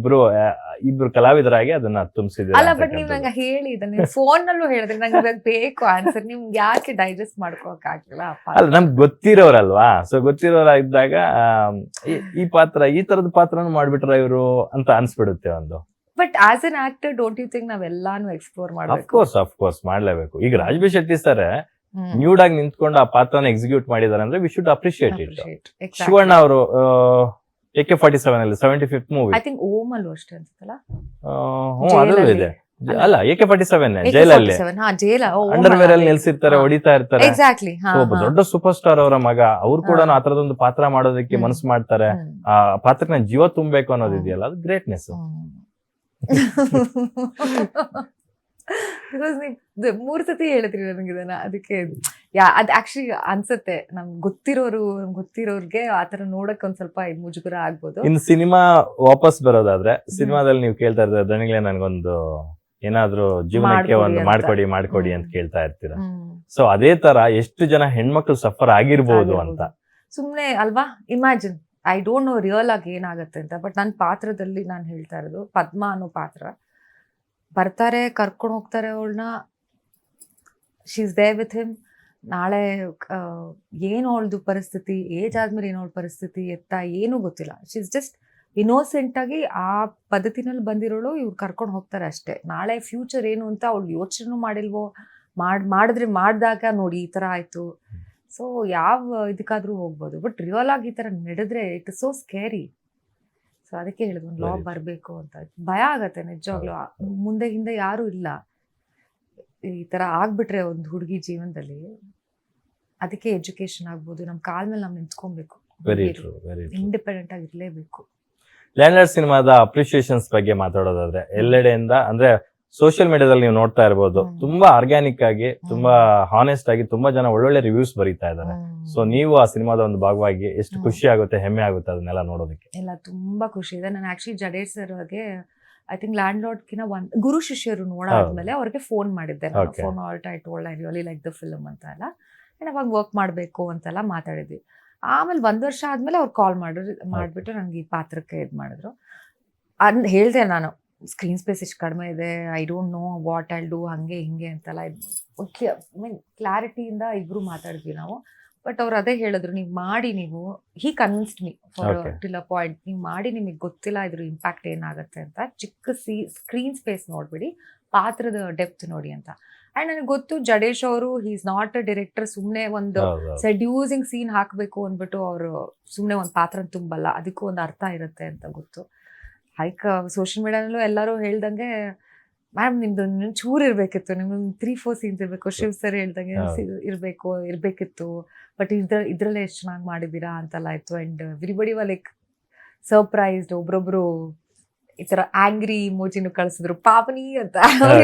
ಇಬ್ರು ಕಲಾವಿದರಾಗಿ ಅದನ್ನ ತುಂಬಿಸಿದ್ದೀರಾ. ಅಲ್ಲ, ಬಟ್ ನೀವ್ ನಂಗೆ ಹೇಳಿ ಇದನ್ನ ಫೋನ್ ನಲ್ಲೂ ಹೇಳಿದ್ರಿ, ನಂಗೆ ಇವಾಗ ಬೇಕು ಆನ್ಸರ್. ನಿಮ್ಗೆ ಯಾಕೆ ಡೈಜೆಸ್ಟ್ ಮಾಡ್ಕೋಕ್ ಆಗಿಲ್ಲ? ಅಲ್ಲ, ನಮ್ಗೆ ಗೊತ್ತಿರೋರಲ್ವಾ. ಸೊ ಗೊತ್ತಿರೋರ ಇದ್ದಾಗ ಈ ಪಾತ್ರ, ಈ ತರದ ಪಾತ್ರನೂ ಮಾಡ್ಬಿಟ್ರ ಇವ್ರು ಅಂತ ಅನ್ಸ್ಬಿಡುತ್ತೆ ಒಂದು. But as an actor don't you think ನಾವೆಲ್ಲಾನು ಎಕ್ಸ್ಪ್ಲೋರ್ ಮಾಡ್ಬೇಕು? ಅಫ್ ಕೋರ್ಸ್ ಮಾಡ್ಲೇಬೇಕು. ಈಗ ರಾಜ್ಬಿ ಶೆಟ್ಟಿ ಸರ್ ನ್ಯೂಡ್ ಆಗಿ ನಿಂತ್ಕೊಂಡು ಆ ಪಾತ್ರನ ಎಕ್ಸಿಕ್ಯೂಟ್ ಮಾಡಿದಾರೆ ಅಂದ್ರೆ we should appreciate it. Shivanna ಅವರು AK-47 ಅಲ್ಲಿ 75th movie, I think ohm ಅಲ್ಲೂ ಅಷ್ಟೇ ಅನ್ಸುತ್ತಲ್ಲ. ಅದು ಇದೆ. ಅಲ್ಲ, AK-47 ಜೈಲಲ್ಲಿ ಅಂಡರ್ವೇರ್ ಅಲ್ಲಿ ನಿಲ್ಸಿರ್ತಾರೆ, ಹೊಡಿತಾ ಇರ್ತಾರೆ. ಎಕ್ಸಾಕ್ಟ್ಲಿ. ಒಬ್ಬ ದೊಡ್ಡ ಸೂಪರ್ ಸ್ಟಾರ್ ಅವರ ಮಗ, ಅವ್ರು ಕೂಡ ಆ ತರದೊಂದು ಪಾತ್ರ ಮಾಡೋದಕ್ಕೆ ಮನಸ್ಸು ಮಾಡ್ತಾರೆ. ಆ ಪಾತ್ರಕ್ಕೆ ಜೀವ ತುಂಬಬೇಕು ಅನ್ನೋದಿದೆಯಲ್ಲ, ಅದು ಗ್ರೇಟ್ನೆಸ್. ಬಿಕಾಸ್ ನೀವು 3 ಸತಿ ಹೇಳಿದ್ರಿ ನನಗೆ ಇದನ್ನ, ಅದಕ್ಕೆ ಅದ್ ಆಕ್ಚುಲಿ ಅನ್ಸುತ್ತೆ ನಮ್ಗೆ ಗೊತ್ತಿರೋರ್ಗೆ ಆತರ ನೋಡಕ್ ಒಂದ್ ಸ್ವಲ್ಪ ಮುಜುಗರ ಆಗ್ಬೋದು. ಇನ್ನು ಸಿನಿಮಾ ವಾಪಸ್ ಬರೋದಾದ್ರೆ, ಸಿನಿಮಾದಲ್ಲಿ ನೀವು ಕೇಳ್ತಾ ಇರ್ತಾರೆ ದಣಿಗ್ಲೆ ನನ್ಗೊಂದು ಏನಾದ್ರೂ ಜೀವನಕ್ಕೆ ಒಂದು ಮಾಡ್ಕೊಡಿ ಅಂತ ಕೇಳ್ತಾ ಇರ್ತೀರಾ. ಸೊ ಅದೇ ತರ ಎಷ್ಟು ಜನ ಹೆಣ್ಮಕ್ಳು ಸಫರ್ ಆಗಿರ್ಬೋದು ಅಂತ. ಸುಮ್ನೆ ಅಲ್ವಾ, imagine. I don't know real ಆಗಿ ಏನಾಗತ್ತೆ ಅಂತ, ಬಟ್ ನನ್ನ ಪಾತ್ರದಲ್ಲಿ ನಾನು ಹೇಳ್ತಾ ಇರೋದು, ಪದ್ಮ ಅನ್ನೋ ಪಾತ್ರ. ಬರ್ತಾರೆ, ಕರ್ಕೊಂಡು ಹೋಗ್ತಾರೆ ಅವಳನ್ನ, she is there with him. ನಾಳೆ ಏನು ಅವಳದು ಪರಿಸ್ಥಿತಿ, ಏಜ್ ಆದ್ಮೇಲೆ ಏನೋ ಅವಳ ಪರಿಸ್ಥಿತಿ ಎತ್ತ ಏನೂ ಗೊತ್ತಿಲ್ಲ. ಶಿ ಇಸ್ ಜಸ್ಟ್ ಇನ್ನೋಸೆಂಟ್ ಆಗಿ ಆ ಪದ್ಧತಿನಲ್ಲಿ ಬಂದಿರೋಳು. ಇವ್ರು ಕರ್ಕೊಂಡು ಹೋಗ್ತಾರೆ ಅಷ್ಟೇ. ನಾಳೆ ಫ್ಯೂಚರ್ ಏನು ಅಂತ ಅವಳು ಯೋಚನೆ ಮಾಡಿಲ್ವೋ, ಮಾಡಿದಾಗ ನೋಡಿ ಈ ಥರ ಆಯಿತು. ಸೊ ಯಾವ ಇದಕ್ಕಾದ್ರೂ ಹೋಗ್ಬೋದು, ಬಟ್ ರಿಯಲ್ ಆಗಿ ಈ ಥರ ನಡೆದ್ರೆ it is so scary. So ಅದಕ್ಕೆ ಹೇಳಿದ್ರು ಒಂದು ಲಾ ಬರಬೇಕು ಅಂತ. ಭಯ ಆಗತ್ತೆ ನಿಜವಾಗ್ಲೂ. ಮುಂದೆ ಹಿಂದೆ ಯಾರೂ ಇಲ್ಲ, ಈ ಥರ ಆಗ್ಬಿಟ್ರೆ ಒಂದು ಹುಡುಗಿ ಜೀವನದಲ್ಲಿ. ಅದಕ್ಕೆ ಎಜುಕೇಶನ್ ಆಗ್ಬೋದು, ನಮ್ಮ ಕಾಲ ಮೇಲೆ ನಾವು ನಿಂತ್ಕೊಬೇಕು, ಇಂಡಿಪೆಂಡೆಂಟ್ ಆಗಿರ್ಲೇಬೇಕು. ಲ್ಯಾಂಡ್ಲಾರ್ಡ್ ಸಿನಿಮಾದ ಅಪ್ರಿಶಿಯೇಷನ್ಸ್ ಬಗ್ಗೆ ಮಾತಾಡೋದಾದ್ರೆ, ಎಲ್ಲೆಡೆಯಿಂದ ಅಂದ್ರೆ ಸೋಷಿಯಲ್ ಮೀಡಿಯಾದಲ್ಲಿ ನೀವು ನೋಡ್ತಾ ಇರ್ಬೋದು, ತುಂಬಾ ಆರ್ಗ್ಯಾನಿಕ್ ಆಗಿ, ತುಂಬಾ ಹಾನೆಸ್ಟ್ ಆಗಿ ತುಂಬಾ ಜನ ಒಳ್ಳೊಳ್ಳೆ ರಿವ್ಯೂಸ್ ಬರೀತಾ ಇದ್ದಾರೆ. ಸೊ ನೀವು ಆ ಸಿನಿಮಾದ ಒಂದು ಭಾಗವಾಗಿ ಎಷ್ಟು ಖುಷಿ ಆಗುತ್ತೆ, ಹೆಮ್ಮೆ ಆಗುತ್ತೆ ಅದನ್ನೆಲ್ಲ ನೋಡೋದಕ್ಕೆ? ಎಲ್ಲ ತುಂಬಾ ಖುಷಿ ಇದೆ. ನಾನು ಆಕ್ಚುಲಿ ಜಡೇಶ್ ಸರ್ ಅವ್ರಿಗೆ ಐ ಥಿಂಕ್ ಲ್ಯಾಂಡ್ಲಾರ್ಡ್ಕಿನ ಗುರು ಶಿಷ್ಯರು ನೋಡಾದ್ಮೇಲೆ ಅವ್ರಿಗೆ ಫೋನ್ ಮಾಡಿದ್ದೆ. ಫೋನ್ ಆಲ್ಟ್ I told I really like the film ಅಂತೆಲ್ಲ, ಅಂಡ್ ಅವಾಗ ವರ್ಕ್ ಮಾಡಬೇಕು ಅಂತೆಲ್ಲ ಮಾತಾಡಿದ್ವಿ. ಆಮೇಲೆ 1 ವರ್ಷ ಆದ್ಮೇಲೆ ಅವ್ರು ಕಾಲ್ ಮಾಡ್ಬಿಟ್ಟು ನನಗೆ ಈ ಪಾತ್ರಕ್ಕೆ ಇದು ಮಾಡಿದ್ರು. ಹೇಳ್ದೆ ನಾನು, ಸ್ಕ್ರೀನ್ ಸ್ಪೇಸ್ ಇಷ್ಟು ಕಡಿಮೆ ಇದೆ, I don't know what I'll do, ಹಂಗೆ ಹಿಂಗೆ ಅಂತೆಲ್ಲ. ಕ್ಲಾರಿಟಿಯಿಂದ ಇಬ್ರು ಮಾತಾಡಿದ್ವಿ ನಾವು. ಬಟ್ ಅವ್ರು ಅದೇ ಹೇಳಿದ್ರು, ನೀವು ಮಾಡಿ, ನೀವು he convinced me for till a point. ನೀವು ಮಾಡಿ, ನಿಮಗೆ ಗೊತ್ತಿಲ್ಲ ಇದ್ರ ಇಂಪ್ಯಾಕ್ಟ್ ಏನಾಗುತ್ತೆ ಅಂತ. ಚಿಕ್ಕ ಸ್ಕ್ರೀನ್ ಸ್ಪೇಸ್ ನೋಡ್ಬಿಡಿ, ಪಾತ್ರದ ಡೆಪ್ತ್ ನೋಡಿ ಅಂತ. ಅಂಡ್ ನನಗೆ ಗೊತ್ತು ಜಡೇಶ್ ಅವರು he is not a director. ಸುಮ್ಮನೆ ಒಂದು ಸೆಡ್ಯೂಸಿಂಗ್ ಸೀನ್ ಹಾಕಬೇಕು ಅಂದ್ಬಿಟ್ಟು ಅವರು ಸುಮ್ಮನೆ ಒಂದು ಪಾತ್ರ ತುಂಬಲ್ಲ, ಅದಕ್ಕೂ ಒಂದು ಅರ್ಥ ಇರುತ್ತೆ ಅಂತ ಗೊತ್ತು. ಲೈಕ್ ಸೋಷಿಯಲ್ ಮೀಡಿಯಾನಲ್ಲೂ ಎಲ್ಲರೂ ಹೇಳ್ದಂಗೆ, ಮ್ಯಾಮ್ ನಿಮ್ದು ಚೂರು ಇರಬೇಕಿತ್ತು, ನಿಮ್ದು 3-4 ಸೀನ್ಸ್ ಇರಬೇಕು, ಶಿವ್ ಸರ್ ಹೇಳ್ದಂಗೆ ಇರಬೇಕಿತ್ತು, ಬಟ್ ಇದ್ರಲ್ಲೇ ಎಷ್ಟು ಚೆನ್ನಾಗಿ ಮಾಡಿದ್ದೀರಾ ಅಂತೆಲ್ಲ ಇತ್ತು. And everybody were like surprised. ಒಬ್ರೊಬ್ರು ಈ ಥರ ಆಂಗ್ರಿ ಇಮೋಜಿನೂ ಕಳಿಸಿದ್ರು, ಪಾಪನಿ ಅಂತ,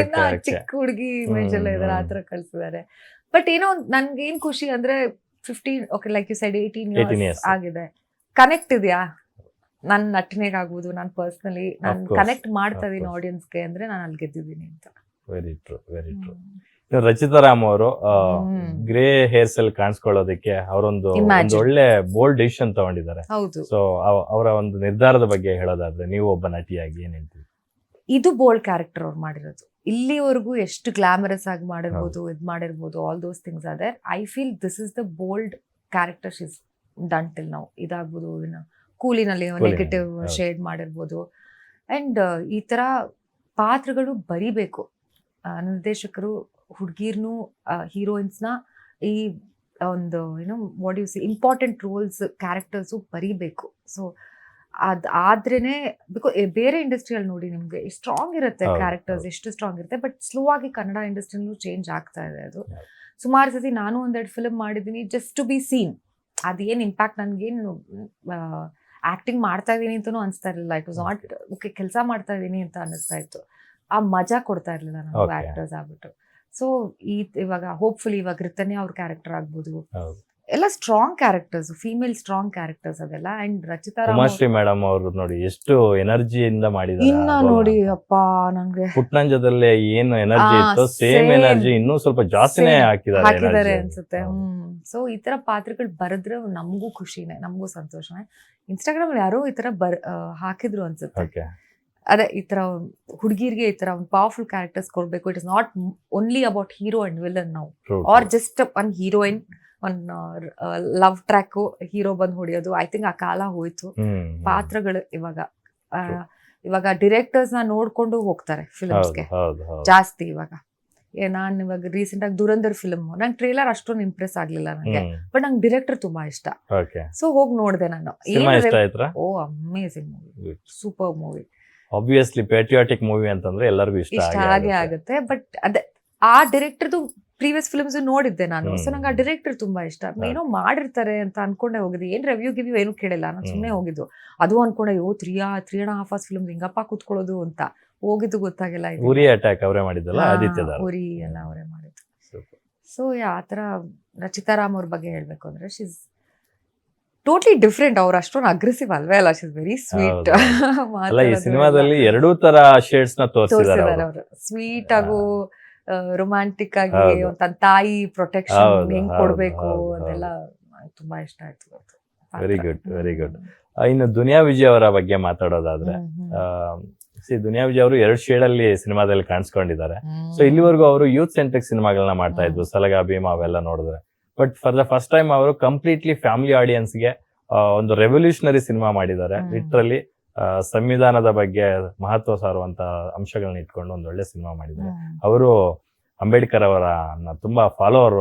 ಚಿಕ್ಕ ಹುಡುಗಿ ಇಮೇಜ್ ಎಲ್ಲ ಇದಾರೆ ಆ ಥರ ಕಳಿಸಿದ್ದಾರೆ. ಬಟ್ ಏನೋ ನನ್ಗೇನು ಖುಷಿ ಅಂದರೆ 15 okay like you said 18 years ಆಗಿದೆ. ಕನೆಕ್ಟ್ ಇದೆಯಾ ನನ್ನ ನಟನೆಗೆ ಆಗ್ಬೋದು, ನಾನು ಪರ್ಸ್ನಲಿ ನಾನು ಕನೆಕ್ಟ್ ಮಾಡ್ತಾ ಇದೀನಿ ಆಡಿಯನ್ಸ್ಗೆ, ಅಂದ್ರೆ ನಾನು ಅಲ್ಲಿ ಗೆದ್ದಿದ್ದೀನಿ ಅಂತ. Very true, very true. Rachita Ram ಅವರು ಹ್ಮ್. ಗ್ರೇ ಹೇರ್ಸ್ ಅಲ್ಲಿ ಕಾಣಿಸ್ಕೊಳ್ಳೋದಕ್ಕೆ ಅವರೊಂದು Imagine. ಒಳ್ಳೆ ಬೋಲ್ಡ್ ಡಿಸಿಷನ್ ತಗೊಂಡಿದ್ದಾರೆ. ಹೌದು, ಸೊ ಅವರ ಒಂದು ನಿರ್ಧಾರದ ಬಗ್ಗೆ ಹೇಳೋದಾದ್ರೆ ನೀವು ಒಬ್ಬ ನಟಿಯಾಗಿ ಏನ್ ಹೇಳ್ತೀವಿ? ಇದು ಬೋಲ್ಡ್ ಕ್ಯಾರೆಕ್ಟರ್ ಅವ್ರು ಮಾಡಿರೋದು. ಇಲ್ಲಿವರೆಗೂ ಎಷ್ಟು ಗ್ಲಾಮರಸ್ ಆಗಿ ಮಾಡಿರ್ಬೋದು, ಇದ್ ಮಾಡಿರ್ಬೋದು, all those things are there. I feel this is the bold character she's done till ನಾವು. ಇದಾಗ್ಬೋದು, ಇನ್ನು ಕೂಲಿನಲ್ಲಿ ನೆಗೆಟಿವ್ ಹೌದು. ಶೇಡ್ ಮಾಡಿರ್ಬೋದು. ಅಂಡ್ ಈ ತರ ಪಾತ್ರಗಳು ಬರಿಬೇಕು. ನಿರ್ದೇಶಕರು ಹುಡುಗಿರ್ನು ಹೀರೋಯಿನ್ಸ್ನ ಈ ಒಂದು ಏನೋ what you see important roles characters ಬರಿಬೇಕು. ಸೊ ಆದ್ರೇನೆ ಬಿಕಾಸ್ ಬೇರೆ ಇಂಡಸ್ಟ್ರಿಯಲ್ಲಿ ನೋಡಿ ನಿಮ್ಗೆ ಸ್ಟ್ರಾಂಗ್ ಇರುತ್ತೆ ಹೌದು, ಕ್ಯಾರೆಕ್ಟರ್ಸ್, ಹೌದು. ಎಷ್ಟು ಸ್ಟ್ರಾಂಗ್ ಇರುತ್ತೆ. ಬಟ್ ಸ್ಲೋ ಆಗಿ ಕನ್ನಡ ಇಂಡಸ್ಟ್ರಿನೂ ಚೇಂಜ್ ಆಗ್ತಾ ಇದೆ ಅದು. ಹೌದು. ಸುಮಾರು ಸತಿ ನಾನು ಒಂದೆರಡು ಫಿಲ್ಮ್ ಮಾಡಿದ್ದೀನಿ ಜಸ್ಟ್ ಟು ಬಿ ಸೀನ್. ಅದೇನು ಇಂಪ್ಯಾಕ್ಟ್ ನನ್ಗೇನು ಆಕ್ಟಿಂಗ್ ಮಾಡ್ತಾ ಇದೀನಿ ಅಂತನೂ ಅನಿಸ್ತಾ ಇರಲಿಲ್ಲ. ಇಟ್ ವಾಸ್ ನಾಟ್ ಓಕೆ, ಕೆಲಸ ಮಾಡ್ತಾ ಇದೀನಿ ಅಂತ ಅನಿಸ್ತಾ ಇತ್ತು. ಆ ಮಜಾ ಕೊಡ್ತಾ ಇರ್ಲಿಲ್ಲ ನನಗೆ Okay. ಆಕ್ಟರ್ಸ್ ಆಗ್ಬಿಟ್ಟು. ಸೊ ಇವಾಗ ಹೋಪ್ಫುಲಿ ಇವಾಗ ರಿತನ್ಯ ಅವ್ರ ಕ್ಯಾರೆಕ್ಟರ್ ಆಗ್ಬೋದು, ಹೌದು. ಎಲ್ಲ strong characters, female strong characters ಅದೆಲ್ಲ. ಅಂಡ್ ರಚಿತಾ ರಾಮ್ ಉಮಾಶ್ರೀ ಮೇಡಮ್ ಅವರು ನೋಡಿ ಎಷ್ಟು ಎನರ್ಜಿಯಿಂದ ಮಾಡಿದ್ದಾರೆ. ಇನ್ನ ನೋಡಿ ಅಪ್ಪ ನನ್ಗೆ ಪುಟ್ನಂಜದಲ್ಲೇ ಏನು ಎನರ್ಜಿ ಇತ್ತು ಸೇಮ್ same. ಎನರ್ಜಿ ಇನ್ನೂ ಸ್ವಲ್ಪ ಜಾಸ್ತಿನೇ Same. ಹಾಕಿದ್ದಾರೆ ಹಾಕಿದ್ದಾರೆ energy. ಅನ್ಸುತ್ತೆ. ಹೌದು. ಸೊ ಈ ತರ ಪಾತ್ರಗಳು ಬರೆದ್ರೆ ನಮಗೂ ಖುಷಿನೇ, ನಮಗೂ ಸಂತೋಷನೇ. ಇನ್ಸ್ಟಾಗ್ರಾಮ್ ಅಲ್ಲಿ ಯಾರೋ ಈ ತರ ಹಾಕಿದ್ರು ಅನ್ಸುತ್ತೆ. Okay. ಅದೇ ಈ ತರ ಹುಡುಗಿರ್ಗೆ ಈ ತರ ಒಂದು ಪವರ್ಫುಲ್ ಕ್ಯಾರೆಕ್ಟರ್ಸ್ ಕೊಡ್ಬೇಕು. It is not only about hero and villain ನಾವು, True, are true. Just one heroine, one love track, hero ಬಂದು ಹೊಡಿಯೋದು. ಐ ಥಿಂಕ್ ಆ ಕಾಲ ಹೋಯ್ತು. ಪಾತ್ರಗಳು ಇವಾಗ ಡಿರೆಕ್ಟರ್ಸ್ ನ ನೋಡ್ಕೊಂಡು ಹೋಗ್ತಾರೆ ಫಿಲ್ಮ್ಸ್ಗೆ ಜಾಸ್ತಿ. ಇವಾಗ ನಾನು ಇವಾಗ ರೀಸೆಂಟ್ ಆಗಿ ದುರಂಧರ್ ಫಿಲ್ಮ್, ನಂಗೆ ಟ್ರೇಲರ್ ಅಷ್ಟೊಂದು ಇಂಪ್ರೆಸ್ ಆಗ್ಲಿಲ್ಲ ನನಗೆ, ಬಟ್ ನಂಗೆ ಡಿರೆಕ್ಟರ್ ತುಂಬಾ ಇಷ್ಟ. ಸೊ ಹೋಗಿ ನೋಡಿದೆ ನಾನು. Oh amazing movie, super movie. Obviously patriotic movie ಅಂತಂದ್ರೆ ಎಲ್ಲರಿಗೂ ಇಷ್ಟ ಹಾಗೆ ಆಗುತ್ತೆ. ಬಟ್ ಅದೇ ಆ ಡೈರೆಕ್ಟರ್ದು ಪ್ರೀವಿಯಸ್ ಫಿಲ್ಮ್ಸ್ ನೋಡಿದ್ದೆ ನಾನು. ಸೊ ನಂಗೆ ಆ ಡೈರೆಕ್ಟರ್ ತುಂಬಾ ಇಷ್ಟ. ಏನೋ ಮಾಡಿರ್ತಾರೆ ಅಂತ ಅನ್ಕೊಂಡೆ ಹೋಗಿದ್ದೆ. ಏನ್ ರಿವ್ಯೂ ಏನು ಕೇಳಿಲ್ಲ, ನಾನು ಸುಮ್ಮನೆ ಹೋಗಿದ್ದು. ಅದು ಅನ್ಕೊಂಡೆ 3.5 hours ಫಿಲ್ಮ್ ಹಿಂಗಪ್ಪ ಕೂತ್ಕೊಳ್ಳೋದು ಅಂತ ಹೋಗಿದ್ದು ಗೊತ್ತಾಗಿಲ್ಲ. ಉರಿ ಅಟ್ಯಾಕ್ ಅವರೇ ಮಾಡಿದ್ದಲ್ಲ, ಆದಿತ್ಯದ ಉರಿ ಎಲ್ಲ ಅವರೇ ಮಾಡಿದ್ದು. ಸೊ ಆತರ ರಚಿತಾ ರಾಮ್ ಅವ್ರ ಬಗ್ಗೆ ಹೇಳ್ಬೇಕು ಅಂದ್ರೆ ಶೀಸ್ ಟೋಟ್ಲಿ ಡಿಫ್ರೆಂಟ್. ಅವ್ರು ಅಷ್ಟೊಂದು ಅಗ್ರೆಸಿವ್ ಅಲ್ವೇ ಅಲ್ಲ, ಶೀಸ್ ವೆರಿ ಸ್ವೀಟ್. ಅಲ್ಲ ಈ ಸಿನಿಮಾದಲ್ಲಿ ಎರಡೂ ತರ ಶೇಡ್ಸ್ ನ ತೋರಿಸಿದ್ದಾರೆ ಅವರು. ಸ್ವೀಟ್ ಆಗು ರೊಮ್ಯಾಂಟಿಕ್ ಆಗಿ ತನ್ನ ತಾಯಿ ಪ್ರೊಟೆಕ್ಷನ್ ಹೆಂಗ್ ಕೊಡ್ಬೇಕು ಅದೆಲ್ಲ ತುಂಬಾ ಇಷ್ಟ ಆಯ್ತು. Very good, very good. ಇನ್ನು ದುನಿಯಾ ವಿಜಯ್ ಅವರ ಬಗ್ಗೆ ಮಾತಾಡೋದಾದ್ರೆ, ದುನಿಯಾ ವಿಜಯ್ ಅವರು 2 ಶೇಡ್ ಅಲ್ಲಿ ಸಿನಿಮಾದಲ್ಲಿ ಕಾಣಿಸ್ಕೊಂಡಿದ್ದಾರೆ. ಸೊ ಇಲ್ಲಿವರೆಗೂ ಅವರು ಯೂತ್ ಸೆಂಟ್ರಿಕ್ ಸಿನಿಮಾಗಳನ್ನ ಮಾಡ್ತಾ ಇದ್ರು, ಸಲಗ ಭೀಮ ಅವೆಲ್ಲ ನೋಡಿದ್ರೆ. But for the first time ಅವರು ಕಂಪ್ಲೀಟ್ಲಿ ಫ್ಯಾಮಿಲಿ ಆಡಿಯನ್ಸ್ಗೆ ಒಂದು ರೆವಲ್ಯೂಷನರಿ ಸಿನಿಮಾ ಮಾಡಿದ್ದಾರೆ. ಲಿಟ್ರಲಿ ಸಂವಿಧಾನದ ಬಗ್ಗೆ ಮಹತ್ವ ಸಾರುವಂತ ಅಂಶಗಳನ್ನ ಇಟ್ಕೊಂಡು ಒಂದು ಒಳ್ಳೆ ಸಿನಿಮಾ ಮಾಡಿದ್ದಾರೆ. ಅವರು ಅಂಬೇಡ್ಕರ್ ಅವರ ತುಂಬಾ ಫಾಲೋವರ್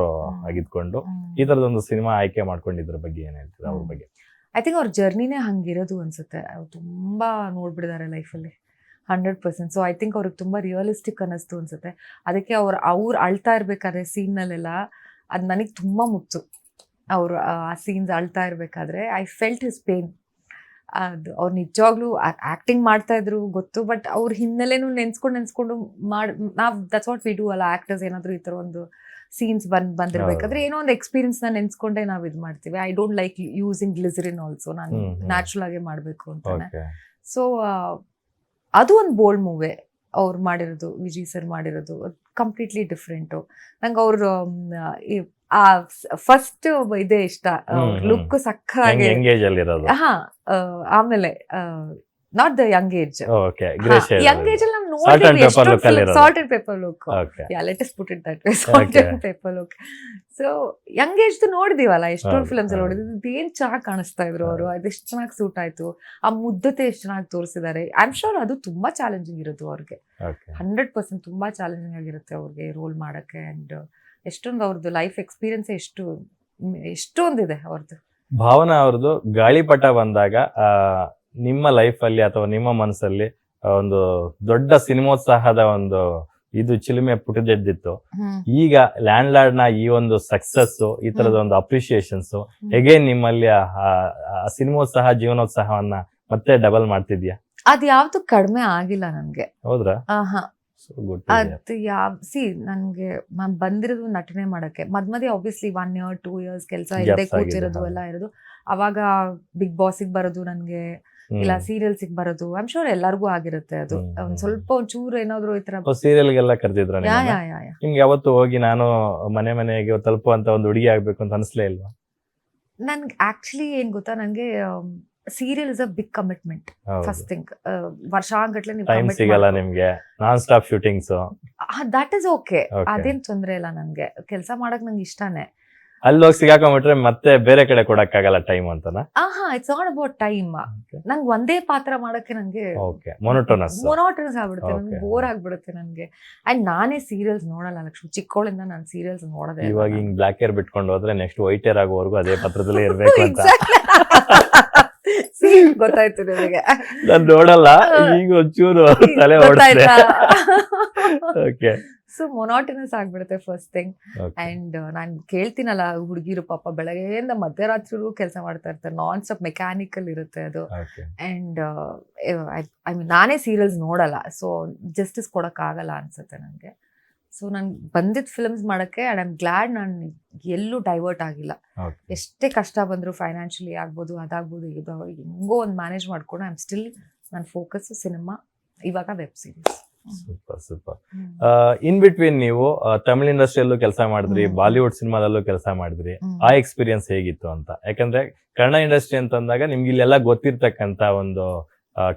ಆಗಿದ್ಕೊಂಡು ಈ ತರದೊಂದು ಸಿನಿಮಾ ಆಯ್ಕೆ ಮಾಡ್ಕೊಂಡಿದ್ರ ಬಗ್ಗೆ ಏನ್ ಹೇಳ್ತೀರಾ ಅವ್ರ ಬಗ್ಗೆ? ಐ ಥಿಂಕ್ ಅವ್ರ ಜರ್ನಿನೇ ಹಂಗಿರೋದು ಅನ್ಸುತ್ತೆ. ಅವ್ರು ತುಂಬಾ ನೋಡ್ಬಿಟ್ಟಿದ್ದಾರೆ ಲೈಫಲ್ಲಿ 100%. ಸೊ ಐ ಥಿಂಕ್ ಅವ್ರಿಗೆ ತುಂಬಾ ರಿಯಲಿಸ್ಟಿಕ್ ಅನ್ನಿಸ್ತು ಅನ್ಸುತ್ತೆ. ಅದಕ್ಕೆ ಅವ್ರು ಅಳ್ತಾ ಇರ್ಬೇಕಾದ್ರೆ ಸೀನ್ನಲ್ಲೆಲ್ಲ ಅದು ನನಗೆ ತುಂಬಾ ಮುಟ್ತು. ಅವರು ಆ ಸೀನ್ಸ್ ಅಳ್ತಾ ಇರ್ಬೇಕಾದ್ರೆ ಐ ಫೆಲ್ಟ್ ಹಿಸ್ ಪೇನ್. ಅದು ಅವ್ರು ನಿಜವಾಗ್ಲೂ ಆಕ್ಟಿಂಗ್ ಮಾಡ್ತಾ ಇದ್ರು ಗೊತ್ತು, ಬಟ್ ಅವ್ರ ಹಿನ್ನೆಲೆನೂ ನೆನ್ಸ್ಕೊಂಡು ನಾವ್ ದಟ್ಸ್ ವಾಟ್ ವಿ ಡೂ ಅಲ್ಲ ಆಕ್ಟರ್ಸ್. ಏನಾದ್ರು ಈ ತರ ಒಂದು ಸೀನ್ಸ್ ಬಂದಿರ್ಬೇಕಾದ್ರೆ ಏನೋ ಒಂದು ಎಕ್ಸ್ಪೀರಿಯನ್ಸ್ ನ ನೆನ್ಸ್ಕೊಂಡೆ ನಾವ್ ಇದ್ ಮಾಡ್ತೀವಿ. I don't like using glycerine also. ನಾನು ನ್ಯಾಚುರಲ್ ಆಗಿ ಮಾಡ್ಬೇಕು ಅಂತಾನೆ. ಸೊ ಅದು ಒಂದು ಬೋಲ್ಡ್ ಮೂವಿ ಅವ್ರು ಮಾಡಿರೋದು, ವಿಜಯ್ ಸರ್ ಮಾಡಿರೋದು ಕಂಪ್ಲೀಟ್ಲಿ ಡಿಫ್ರೆಂಟು. ನಂಗೆ ಅವ್ರ ಆ ಫಸ್ಟ್ ಇದೇ ಇಷ್ಟ, ಲುಕ್ ಸಕ್ಕಾಗಿ. ಆಮೇಲೆ not the young age, young age ಅಲ್ಲಿ ನಾವು ನೋಡಿದ್ವಿ salt and pepper look. Let's put it that way, salt and pepper look. So young age ನೋಡಿದೀವಲ್ಲ ಎಷ್ಟೊಂದು ಫಿಲ್ಮ್ಸ್ ಅಲ್ಲಿ ನೋಡಿದ್ವಿ. ಏನ್ ಚೆನ್ನಾಗಿ ಕಾಣಿಸ್ತಾ ಇದ್ರು ಅವರು, ಅದೆಷ್ಟು ಚೆನ್ನಾಗಿ ಸೂಟ್ ಆಯ್ತು. ಆ ಮುದ್ದತೆ ಎಷ್ಟು ಚೆನ್ನಾಗಿ ತೋರಿಸಿದ್ದಾರೆ. ಐ ಆಮ್ ಶೋರ್ ಅದು ತುಂಬಾ ಚಾಲೆಂಜಿಂಗ್ ಇರುತ್ತೆ ಅವ್ರಿಗೆ. 100% ತುಂಬಾ ಚಾಲೆಂಜಿಂಗ್ ಆಗಿರುತ್ತೆ ಅವ್ರಿಗೆ ರೋಲ್ ಮಾಡಕ್ಕೆ. ಅಂಡ್ ಎಷ್ಟೊಂದು ಅವ್ರದ್ದು ಲೈಫ್ ಎಕ್ಸ್ಪೀರಿಯನ್ಸ್ ಎಷ್ಟೊಂದಿದೆ ಅವ್ರದ್ದು. ಭಾವನಾ ಅವ್ರದ್ದು ಗಾಳಿಪಟ ಬಂದಾಗ ನಿಮ್ಮ ಲೈಫ್ ಅಲ್ಲಿ ಅಥವಾ ನಿಮ್ಮ ಮನಸ್ಸಲ್ಲಿ ಒಂದು ದೊಡ್ಡ ಸಿನಿಮೋತ್ಸಾಹದ ಒಂದು ಇದು ಚಿಲುಮೆ ಪುಟಿದೆದ್ದಿತ್ತು. ಈಗ ಲ್ಯಾಂಡ್ ಲಾರ್ಡ್ ನ ಈ ಒಂದು ಸಕ್ಸಸ್, ಈ ತರದ ಒಂದು ಅಪ್ರಿಶಿಯೇಷನ್ಸ್ ಹೇಗೆ ನಿಮ್ಮಲ್ಲಿ ಆ ಸಿನಿಮೋತ್ಸಾಹ ಜೀವನೋತ್ಸಾಹವನ್ನ ಮತ್ತೆ ಡಬಲ್ ಮಾಡ್ತಿದ್ಯಾ? ಅದ್ ಯಾವ್ದು ಕಡಿಮೆ ಆಗಿಲ್ಲ ನನ್ಗೆ. ಹೌದ್ರಾ? ಅದು ನನ್ಗೆ ಬಂದಿರೋದು ನಟನೆ ಮಾಡಕ್ಕೆ. ಮಧ್ಯ ಆಬ್ವಿಯಸ್ಲಿ 1 year 2 years ಕೆಲಸ ಇಲ್ಲದೆ ಕೂತಿರೋದು ಎಲ್ಲ ಇರೋದು. ಅವಾಗ ಬಿಗ್ ಬಾಸಿಗೆ ಬರೋದು, ನನ್ಗೆ ಇಲ್ಲ ಸೀರಿಯಲ್ಸ್ ಬರೋದು. ಐ ಆಮ್ ಶೋರ್ ಎಲ್ಲರಿಗೂ ಆಗಿರುತ್ತೆ ಅದು. ಒಂದ್ ಸ್ವಲ್ಪ ಒಂಚೂರು ಏನಾದ್ರು ಈ ತರ ಸೀರಿಯಲ್ಗೆಲ್ಲ ಕರೆದಿದ್ರ ಯಾ ಯಾ ಯಾ ಯಾ ನಿಮ್ಗೆ ಯಾವತ್ತು ಹೋಗಿ ನಾನು ಮನೆಗೆ ತಲುಪುವಂತ ಒಂದು ಹುಡುಗಿ ಆಗ್ಬೇಕು ಅಂತ ಅನ್ಸ್ಲೇ ಇಲ್ವಾ? ನನ್ಗೆ ಆಕ್ಚುಲಿ ಏನ್ ಗೊತ್ತಾ, ನಂಗೆ serial is a big commitment. First thing, ವರ್ಷಾಂಗಟ್ಲೆ ನೀವು ಟೈಮ್ ಸಿಗಲ್ಲ ನಿಮ್ಗೆ, non stop shootings. That is okay, ಅದೇನ್ ತೊಂದ್ರೆ ಇಲ್ಲ. ನನ್ಗೆ ಕೆಲಸ ಮಾಡಕ್ ನಂಗೆ ಇಷ್ಟನೇ. ಅಲ್ಲಿ ಹೋಗಿ ಸಿಗಾಕೊಂಡ್ಬಿಟ್ರೆ ಮತ್ತೆ ಬೇರೆ ಕಡೆ ಕೊಡಕ್ಕಾಗಲ್ಲ ಟೈಮ್ ಅಂತನಾ? It's not about time. ನಂಗೆ ಒಂದೇ ಪಾತ್ರ ಮಾಡಕ್ಕೆ ನಂಗೆ ಮೊನೋಟೋನಸ್ ಆಗ್ಬಿಡುತ್ತೆ, ನನ್ಗೆ ಬೋರ್ ಆಗ್ಬಿಡುತ್ತೆ ನನ್ಗೆ. ಅಂಡ್ ನಾನೇ ಸೀರಿಯಲ್ಸ್ ನೋಡಲ್ಲ ಲಕ್ಷ್ಮಿ, ಚಿಕ್ಕವಳಿಂದ ನಾನು ಸೀರಿಯಲ್ಸ್ ನೋಡೋದೇ. ಇವಾಗ ಹಿಂಗ್ ಬ್ಲಾಕ್ ಹೇರ್ ಬಿಟ್ಕೊಂಡು ಹೋದ್ರೆ ನೆಕ್ಸ್ಟ್ ವೈಟ್ ಹೇರ್ ಆಗೋವರೆಗೂ ಅದೇ ಪತ್ರದಲ್ಲೇ ಇರ್ಬೇಕು ಅಂತ ಗೊತ್ತಾಯ್ತು ನಿಮಗೆ. ನಾನು ನೋಡಲ್ಲ, ಈಗ ಒಂಚೂರು ತಲೆ ಗೊತ್ತಾಯ್ತಾ? ಓಕೆ. ಸೊ ಮೊನಾಟನಸ್ ಆಗ್ಬಿಡುತ್ತೆ ಫಸ್ಟ್ ಥಿಂಗ್. ಅಂಡ್ ನಾನ್ ಕೇಳ್ತೀನಲ್ಲ, ಹುಡುಗಿರು ಪಾಪ ಬೆಳಗ್ಗೆಯಿಂದ ಮಧ್ಯರಾತ್ರಿಗೂ ಕೆಲಸ ಮಾಡ್ತಾ ಇರ್ತಾರೆ, ನಾನ್ ಸ್ಟಾಪ್ ಮೆಕ್ಯಾನಿಕಲ್ ಇರುತ್ತೆ ಅದು. ಅಂಡ್ ಐ ಮೀನ್ ನಾನೇ ಸೀರಿಯಲ್ಸ್ ನೋಡಲ್ಲ, ಸೊ ಜಸ್ಟಿಸ್ ಕೊಡಕ್ ಆಗಲ್ಲ ಅನ್ಸುತ್ತೆ ನನಗೆ. ಸೊ ನನ್ ಬಂದಿದ್ ಫಿಲ್ಮ್ಸ್ ಮಾಡಕ್ಕೆ ಅಂಡ್ ಐ ಆಮ್ ಗ್ಲಾಡ್ ನಾನು ಎಲ್ಲೂ ಡೈವರ್ಟ್ ಆಗಿಲ್ಲ. ಎಷ್ಟೇ ಕಷ್ಟ ಬಂದ್ರು ಫೈನಾನ್ಷಿಯಲಿ ಆಗ್ಬೋದು, ಅದಾಗ್ಬೋದು, ಇದು ಹೆಂಗೋ ಒಂದು ಮ್ಯಾನೇಜ್ ಮಾಡ್ಕೊಂಡು ಐ ಆಮ್ ಸ್ಟಿಲ್ ನನ್ನ ಫೋಕಸ್ ಸಿನಿಮಾ, ಇವಾಗ web series. Super. In between ನೀವು ತಮಿಳ್ ಇಂಡಸ್ಟ್ರಿಯಲ್ಲೂ ಕೆಲಸ ಮಾಡಿದ್ರಿ, ಬಾಲಿವುಡ್ ಸಿನಿಮಾದಲ್ಲೂ ಕೆಲಸ ಮಾಡಿದ್ರಿ. ಆ ಎಕ್ಸ್ಪೀರಿಯನ್ಸ್ ಹೇಗಿತ್ತು ಅಂತ? ಯಾಕಂದ್ರೆ ಕನ್ನಡ ಇಂಡಸ್ಟ್ರಿ ಅಂತಂದಾಗ ನಿಮ್ಗೆ ಇಲ್ಲೆಲ್ಲ ಗೊತ್ತಿರ್ತಕ್ಕಂತ ಒಂದು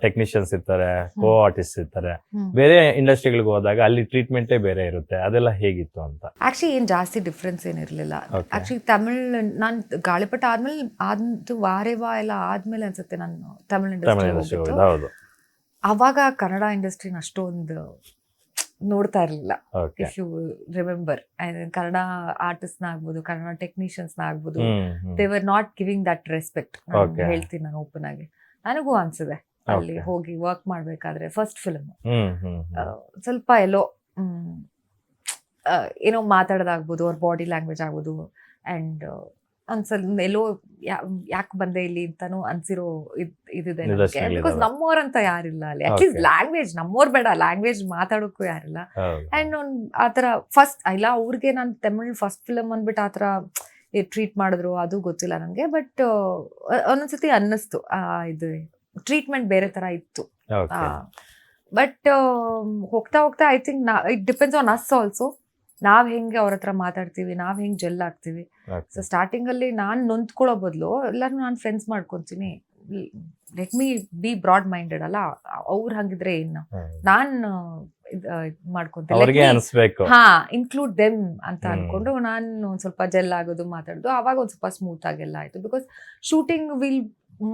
ಟೆಕ್ನಿಷಿಯನ್ಸ್ ಇರ್ತಾರೆ, ಕೋ ಆರ್ಟಿಸ್ಟ್ ಇರ್ತಾರೆ. ಬೇರೆ ಇಂಡಸ್ಟ್ರಿಗಳಿಗೆ ಹೋದಾಗ ಅಲ್ಲಿ ಟ್ರೀಟ್ಮೆಂಟೇ ಬೇರೆ ಇರುತ್ತೆ. ಅದೆಲ್ಲ ಹೇಗಿತ್ತು ಅಂತ? ಆಕ್ಚುಲಿ ಏನ್ ಜಾಸ್ತಿ ಡಿಫ್ರೆನ್ಸ್ ಏನಿರ್ಲಿಲ್ಲ. ಆಕ್ಚುಲಿ ತಮಿಳ್ ನಾನ್ ಗಾಳಿಪಟ ಆದ್ಮೇಲೆ ವಾರೇವಾ ಎಲ್ಲ ಆದ್ಮೇಲೆ ಅನ್ಸುತ್ತೆ ನಾನು ತಮಿಳ್ ಇಂಡಸ್ಟ್ರಿ. ಅವಾಗ ಕನ್ನಡ ಇಂಡಸ್ಟ್ರಿನ ಅಷ್ಟೊಂದು ನೋಡ್ತಾ ಇರ್ಲಿಲ್ಲ. If you remember, Kannada artist ನ ಆಗ್ಬೋದು, ಕನ್ನಡ ಟೆಕ್ನಿಷಿಯನ್ಸ್ ನ ಆಗ್ಬೋದು, they were not giving that respect. ಹೇಳ್ತೀನಿ ನಾನು ಓಪನ್ ಆಗಿ. ನನಗೂ ಅನ್ಸಿದೆ ಅಲ್ಲಿ ಹೋಗಿ ವರ್ಕ್ ಮಾಡ್ಬೇಕಾದ್ರೆ ಫಸ್ಟ್ ಫಿಲ್ಮ್ ಸ್ವಲ್ಪ ಎಲ್ಲೋ ಏನೋ ಮಾತಾಡೋದಾಗ್ಬೋದು, ಅವ್ರ ಬಾಡಿ ಲ್ಯಾಂಗ್ವೇಜ್ ಆಗ್ಬೋದು, ಅಂಡ್ ಒಂದ್ಸಲ ಎಲ್ಲೋ ಯಾಕೆ ಬಂದೆ ಇಲ್ಲಿ ಅಂತಾನು ಅನ್ಸಿರೋ ಇದಿದೆ ನನಗೆ. ಬಿಕಾಸ್ ನಮ್ಮೋರಂತ ಯಾರಿಲ್ಲ ಅಲ್ಲಿ. ಅಟ್ಲೀಸ್ಟ್ ಲ್ಯಾಂಗ್ವೇಜ್ ನಮ್ಮೋರ್ ಬೇಡ, ಲ್ಯಾಂಗ್ವೇಜ್ ಮಾತಾಡೋಕ್ಕೂ ಯಾರಿಲ್ಲ. ಅಂಡ್ ಆತರ ಫಸ್ಟ್ ಇಲ್ಲ ಅವ್ರಿಗೆ ನಾನು ತಮಿಳ್ ಫಸ್ಟ್ ಫಿಲಮ್ ಅಂದ್ಬಿಟ್ಟು ಆತರ ಟ್ರೀಟ್ ಮಾಡಿದ್ರು ಅದು ಗೊತ್ತಿಲ್ಲ ನನಗೆ. ಬಟ್ ಒಂದೊಂದ್ಸತಿ ಅನ್ನಿಸ್ತು ಇದು ಟ್ರೀಟ್ಮೆಂಟ್ ಬೇರೆ ತರ ಇತ್ತು. ಬಟ್ ಹೋಗ್ತಾ ಹೋಗ್ತಾ I think it depends on us also. ನಾವ್ ಹೆಂಗೆ ಅವ್ರ ಹತ್ರ ಮಾತಾಡ್ತೀವಿ, ನಾವ್ ಹೆಂಗ್ ಜೆಲ್ ಆಗ್ತೀವಿ. ಸೊ ಸ್ಟಾರ್ಟಿಂಗ್ ಅಲ್ಲಿ ನಾನ್ ನೊಂದ್ಕೊಳ್ಳೋ ಬದಲು ಎಲ್ಲರೂ ನಾನು ಫ್ರೆಂಡ್ಸ್ ಮಾಡ್ಕೊಂತೀನಿ. Let me be broad minded ಅಲ್ಲ, ಅವ್ರು ಹಂಗಿದ್ರೆ ಏನು, ನಾನ್ ಮಾಡ್ಕೊಂತೀನಿ, ಇನ್ಕ್ಲೂಡ್ ದೆಮ್ ಅಂತ ಅನ್ಕೊಂಡು ನಾನು ಒಂದ್ ಸ್ವಲ್ಪ ಜೆಲ್ ಆಗೋದು, ಮಾತಾಡೋದು. ಅವಾಗ ಒಂದ್ ಸ್ವಲ್ಪ ಸ್ಮೂತ್ ಆಗೆಲ್ಲ ಆಯ್ತು. Because shooting will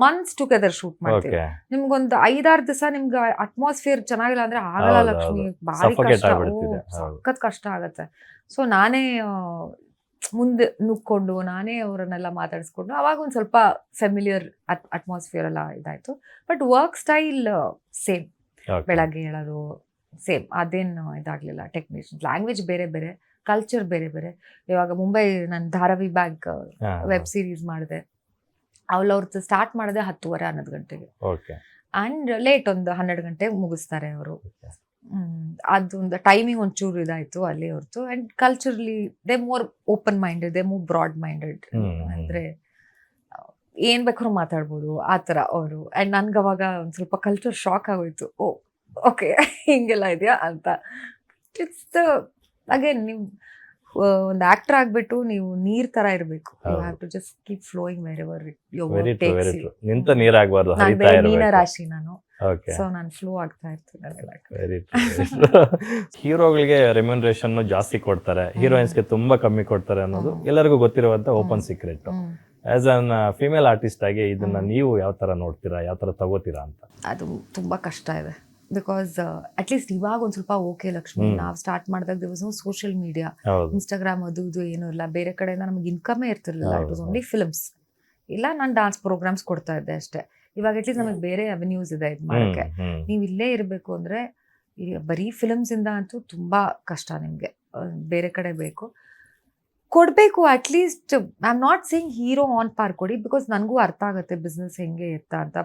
months together shoot ಮಾಡ್ತೀವಿ. ನಿಮ್ಗೊಂದು 5-6 ದಿವಸ ನಿಮ್ಗೆ ಅಟ್ಮಾಸ್ಫಿಯರ್ ಚೆನ್ನಾಗಿಲ್ಲ ಅಂದ್ರೆ ಆಗಲ್ಲ ಲಕ್ಷ್ಮಿ, ಭಾರಿ ಕಷ್ಟ, ಸಖತ್ ಕಷ್ಟ ಆಗತ್ತೆ. ಸೊ ನಾನೇ ಮುಂದೆ ನುಕ್ಕೊಂಡು ನಾನೇ ಅವರನ್ನೆಲ್ಲ ಮಾತಾಡಿಸ್ಕೊಂಡು ಅವಾಗ ಒಂದ್ ಸ್ವಲ್ಪ ಫೆಮಿಲಿಯರ್ ಅಟ್ಮಾಸ್ಫಿಯರ್ ಎಲ್ಲ ಇದಾಯ್ತು. ಬಟ್ ವರ್ಕ್ ಸ್ಟೈಲ್ ಸೇಮ್, ಬೆಳಗ್ಗೆ ಹೇಳೋದು ಸೇಮ್, ಅದೇನು ಇದಾಗ್ಲಿಲ್ಲ. ಟೆಕ್ನಿಷಿಯನ್ಸ್ ಲ್ಯಾಂಗ್ವೇಜ್ ಬೇರೆ ಬೇರೆ, ಕಲ್ಚರ್ ಬೇರೆ ಬೇರೆ. ಇವಾಗ ಮುಂಬೈ ನಾನು ಧಾರಾವಿ ಬ್ಯಾಗ್ ವೆಬ್ ಸೀರೀಸ್ ಮಾಡಿದೆ, ಅವ್ರದ್ದು ಸ್ಟಾರ್ಟ್ ಮಾಡಿದೆ 10:30-11 ಗಂಟೆಗೆ, ಅಂಡ್ ಲೇಟ್ ಒಂದು 12 ಗಂಟೆಗೆ ಮುಗಿಸ್ತಾರೆ ಅವರು. ಅದೊಂದು ಟೈಮಿಂಗ್ ಒಂಚೂರು ಇದಾಯ್ತು ಅಲ್ಲಿ ಹೊರತು. And culturally they more open minded, they more broad minded. ಅಂದ್ರೆ ಏನ್ ಬೇಕಾದ್ರೂ ಮಾತಾಡ್ಬೋದು ಆ ಥರ ಅವರು. ಅಂಡ್ ನನ್ಗೆ ಅವಾಗ ಒಂದು ಸ್ವಲ್ಪ ಕಲ್ಚರ್ ಶಾಕ್ ಆಗೋಯ್ತು. ಓ ಓಕೆ ಹಿಂಗೆಲ್ಲ ಇದೆಯಾ ಅಂತ. ಇಟ್ಸ್ ಅಗೇನ್ ನೀವು ಒಂದು ಆಕ್ಟರ್ ಆಗ್ಬಿಟ್ಟು ನೀವು ನೀರ್ ತರ ಇರಬೇಕು. You have to just keep flowing wherever your work takes you. ನಿಂತ ನೀರಾಗಬಾರದು, ಹರಿತಾ ಇರಬೇಕು. ಮೀನ ರಾಶಿ ನಾನು, ಸೊ ನಾನು ಫ್ಲೋ ಆಗ್ತಾ ಇರ್ತೀನಿ. ಹೀರೋಗಳಿಗೆ ರೆಮ್ಯುನರೇಷನ್ ಜಾಸ್ತಿ ಕೊಡ್ತಾರೆ, ಹೀರೋಯಿನ್ಸ್ಗೆ ತುಂಬಾ ಕಮ್ಮಿ ಕೊಡ್ತಾರೆ ಅನ್ನೋದು ಎಲ್ಲರಿಗೂ ಗೊತ್ತಿರುವಂತ open secret. As an female artist ಆಗಿ ಇದನ್ನ ನೀವು ಯಾವ ತರ ನೋಡ್ತೀರಾ, ಯಾವ ತರ ತಗೋತೀರಾ ಅಂತ? ಅದು ತುಂಬಾ ಕಷ್ಟ ಇದೆ. ಬಿಕಾಸ್ ಅಟ್ಲೀಸ್ಟ್ ಇವಾಗ ಒಂದ್ ಸ್ವಲ್ಪ ಓಕೆ ಲಕ್ಷ್ಮಿ, ನಾವು ಸ್ಟಾರ್ಟ್ ಮಾಡಿದಾಗ ದಿವಸ ಸೋಷಿಯಲ್ ಮೀಡಿಯಾ, ಇನ್ಸ್ಟಾಗ್ರಾಮ್ ಅದು ಇದು ಏನೂ ಇಲ್ಲ, ಬೇರೆ ಕಡೆಯಿಂದ ನಮ್ಗೆ ಇನ್ಕಮೇ ಇರ್ತಿರ್ಲಿಲ್ಲ. ಇಟ್ ವಾಸ್ ಓನ್ಲಿ ಫಿಲ್ಮ್ಸ್, ಇಲ್ಲ ನಾನು ಡಾನ್ಸ್ ಪ್ರೋಗ್ರಾಮ್ಸ್ ಕೊಡ್ತಾ ಇದ್ದೆ ಅಷ್ಟೇ. ಇವಾಗ ಅಟ್ಲೀಸ್ಟ್ ನಮಗೆ ಬೇರೆ ಅವೆನ್ಯೂಸ್ ಇದೆ ಇದು ಮಾಡಕ್ಕೆ. ನೀವು ಇಲ್ಲೇ ಇರಬೇಕು ಅಂದ್ರೆ ಬರೀ ಫಿಲ್ಮ್ಸ್ ಇಂದ ಅಂತೂ ತುಂಬಾ ಕಷ್ಟ. ನಿಮ್ಗೆ ಬೇರೆ ಕಡೆ ಬೇಕು, ಕೊಡ್ಬೇಕು. At least I am not saying hero on ಪಾರ್ ಕೊಡಿ, ಬಿಕಾಸ್ ನನಗೂ ಅರ್ಥ ಆಗುತ್ತೆ ಬಿಸ್ನೆಸ್ ಹೆಂಗೆ ಎತ್ತ ಅಂತ.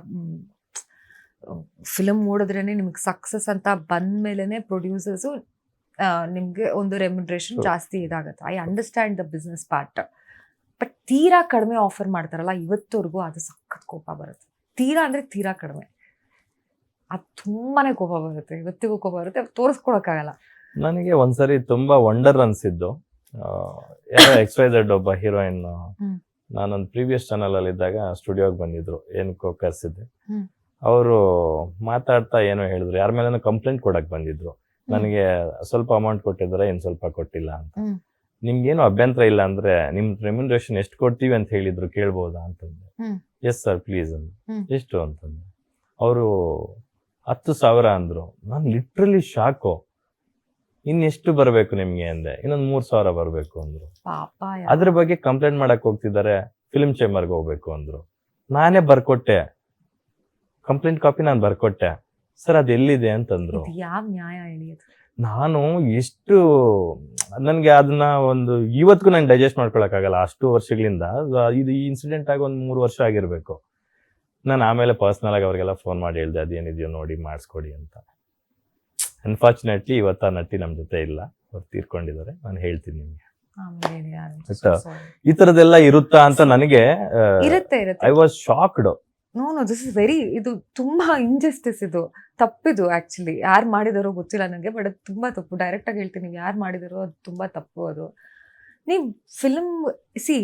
ಫಿಲಮ್ ನೋಡಿದ್ರೇನೆ ನಿಮ್ಗೆ ಸಕ್ಸಸ್ ಅಂತ ಬಂದ್ಮೇಲೆ ಪ್ರೊಡ್ಯೂಸರ್ಸು ನಿಮ್ಗೆ ಒಂದು ರೆಮ್ಯುನರೇಷನ್ ಜಾಸ್ತಿ ಇದಾಗತ್ತೆ. I understand the business part. But ತೀರಾ ಕಡಿಮೆ ಆಫರ್ ಮಾಡ್ತಾರಲ್ಲ ಇವತ್ತವರೆಗೂ, ಅದು ಸಖತ್ ಕೋಪ ಬರುತ್ತೆ. ತೀರಾ ಅಂದ್ರೆ ತೀರಾ ಕಡಿಮೆ. ಅದು ತುಂಬಾನೇ ಕೋಪ ಬರುತ್ತೆ, ಇವತ್ತಿಗೂ ಕೋಪ ಬರುತ್ತೆ, ತೋರಿಸ್ಕೊಳಕ್ಕಾಗಲ್ಲ. ನನಗೆ ಒಂದ್ಸರಿ ತುಂಬಾ ವಂಡರ್ ಅನ್ಸಿದ್ದು, ಯಾರೋ XYZ ಒಬ್ಬ ಹೀರೋಯಿನ್ ನಾನೊಂದು ಪ್ರೀವಿಯಸ್ ಚಾನಲ್ ಅಲ್ಲಿ ಇದ್ದಾಗ ಸ್ಟುಡಿಯೋಗೆ ಬಂದಿದ್ರು, ಏನಕ್ಕೋ ಕರ್ಸಿದ್ದೆ. ಅವರು ಮಾತಾಡ್ತಾ ಏನೋ ಹೇಳಿದ್ರು, ಯಾರ ಮೇಲೇನೋ ಕಂಪ್ಲೇಂಟ್ ಕೊಡಕ್ ಬಂದಿದ್ರು. ನನಗೆ ಸ್ವಲ್ಪ ಅಮೌಂಟ್ ಕೊಟ್ಟಿದ್ದಾರೆ, ಇನ್ ಸ್ವಲ್ಪ ಕೊಟ್ಟಿಲ್ಲ ಅಂತ. ನಿಮ್ಗೇನು ಅಭ್ಯಂತರ ಇಲ್ಲ ಅಂದ್ರೆ ನಿಮ್ ರೆಮ್ಯುನರೇಷನ್ ಎಷ್ಟು ಕೊಡ್ತೀವಿ ಅಂತ ಹೇಳಿದ್ರು, ಕೇಳ್ಬೋದಾ ಅಂತಂದೆ. ಎಸ್ ಸರ್ ಪ್ಲೀಸ್ ಅಂದ್ರು. ಎಷ್ಟು ಅಂತಂದ್ರೆ ಅವರು 10,000 ಅಂದ್ರು. ನಾನು ಲಿಟ್ರಲಿ ಶಾಕು. ಇನ್ನೆಷ್ಟು ಬರಬೇಕು ನಿಮ್ಗೆ ಅಂದೆ. ಇನ್ನೊಂದು 3,000 ಬರಬೇಕು ಅಂದ್ರು. ಅದ್ರ ಬಗ್ಗೆ ಕಂಪ್ಲೇಂಟ್ ಮಾಡಕ್ ಹೋಗ್ತಿದ್ದಾರೆ, ಫಿಲ್ಮ್ ಚೇಂಬರ್ಗೆ ಹೋಗ್ಬೇಕು ಅಂದ್ರು. ನಾನೇ ಬರ್ಕೊಟ್ಟೆ, ಕಂಪ್ಲೇಂಟ್ ಕಾಪಿ ನಾನು ಬರ್ಕೊಟ್ಟೆ. ಸರ್ ಅದು ಎಲ್ಲಿದೆ ಅಂತಂದ್ರು. ಯಾವ ನ್ಯಾಯ ಹೇಳಿ? ನಾನು ಎಷ್ಟು ನನ್ಗೆ ಅದನ್ನ ಒಂದು ಇವತ್ತಿಗೂ ನಾನು ಡೈಜೆಸ್ಟ್ ಮಾಡ್ಕೊಳಕ್ ಆಗಲ್ಲ. ಅಷ್ಟು ವರ್ಷಗಳಿಂದ ಇದು ಈ ಇನ್ಸಿಡೆಂಟ್ ಆಗಿ ಒಂದು 3 ವರ್ಷ ಆಗಿರ್ಬೇಕು. ನಾನು ಆಮೇಲೆ ಪರ್ಸನಲ್ ಆಗಿ ಅವ್ರಿಗೆಲ್ಲ ಫೋನ್ ಮಾಡಿ ಹೇಳ್ದೆ, ಅದೇನಿದೆಯೋ ನೋಡಿ ಮಾಡಿಸ್ಕೊಡಿ ಅಂತ. ಅನ್ಫಾರ್ಚುನೇಟ್ಲಿ ಇವತ್ತ ನಟಿ ನಮ್ ಜೊತೆ ಇಲ್ಲ, ಅವ್ರು ತೀರ್ಕೊಂಡಿದ್ದಾರೆ. ನಾನು ಹೇಳ್ತೀನಿ ನಿಮ್ಗೆ ಈ ತರದೆಲ್ಲ ಇರುತ್ತಾ ಅಂತ. ನನಗೆ I was shocked. No this is very, ಇದು ತುಂಬಾ ಇಂಜಸ್ಟಿಸ್, ಇದು ತಪ್ಪಿದು. ಆಕ್ಚುಲಿ ಯಾರು ಮಾಡಿದಾರೋ ಗೊತ್ತಿಲ್ಲ ನನಗೆ, ಬಟ್ ಅದು ತುಂಬಾ ತಪ್ಪು. ಡೈರೆಕ್ಟ್ ಆಗಿ ಹೇಳ್ತೀನಿ, ನೀವು ಯಾರು ಮಾಡಿದಾರೋ ಅದು ತುಂಬಾ ತಪ್ಪು. ಅದು ನೀವು ಫಿಲ್ಮ್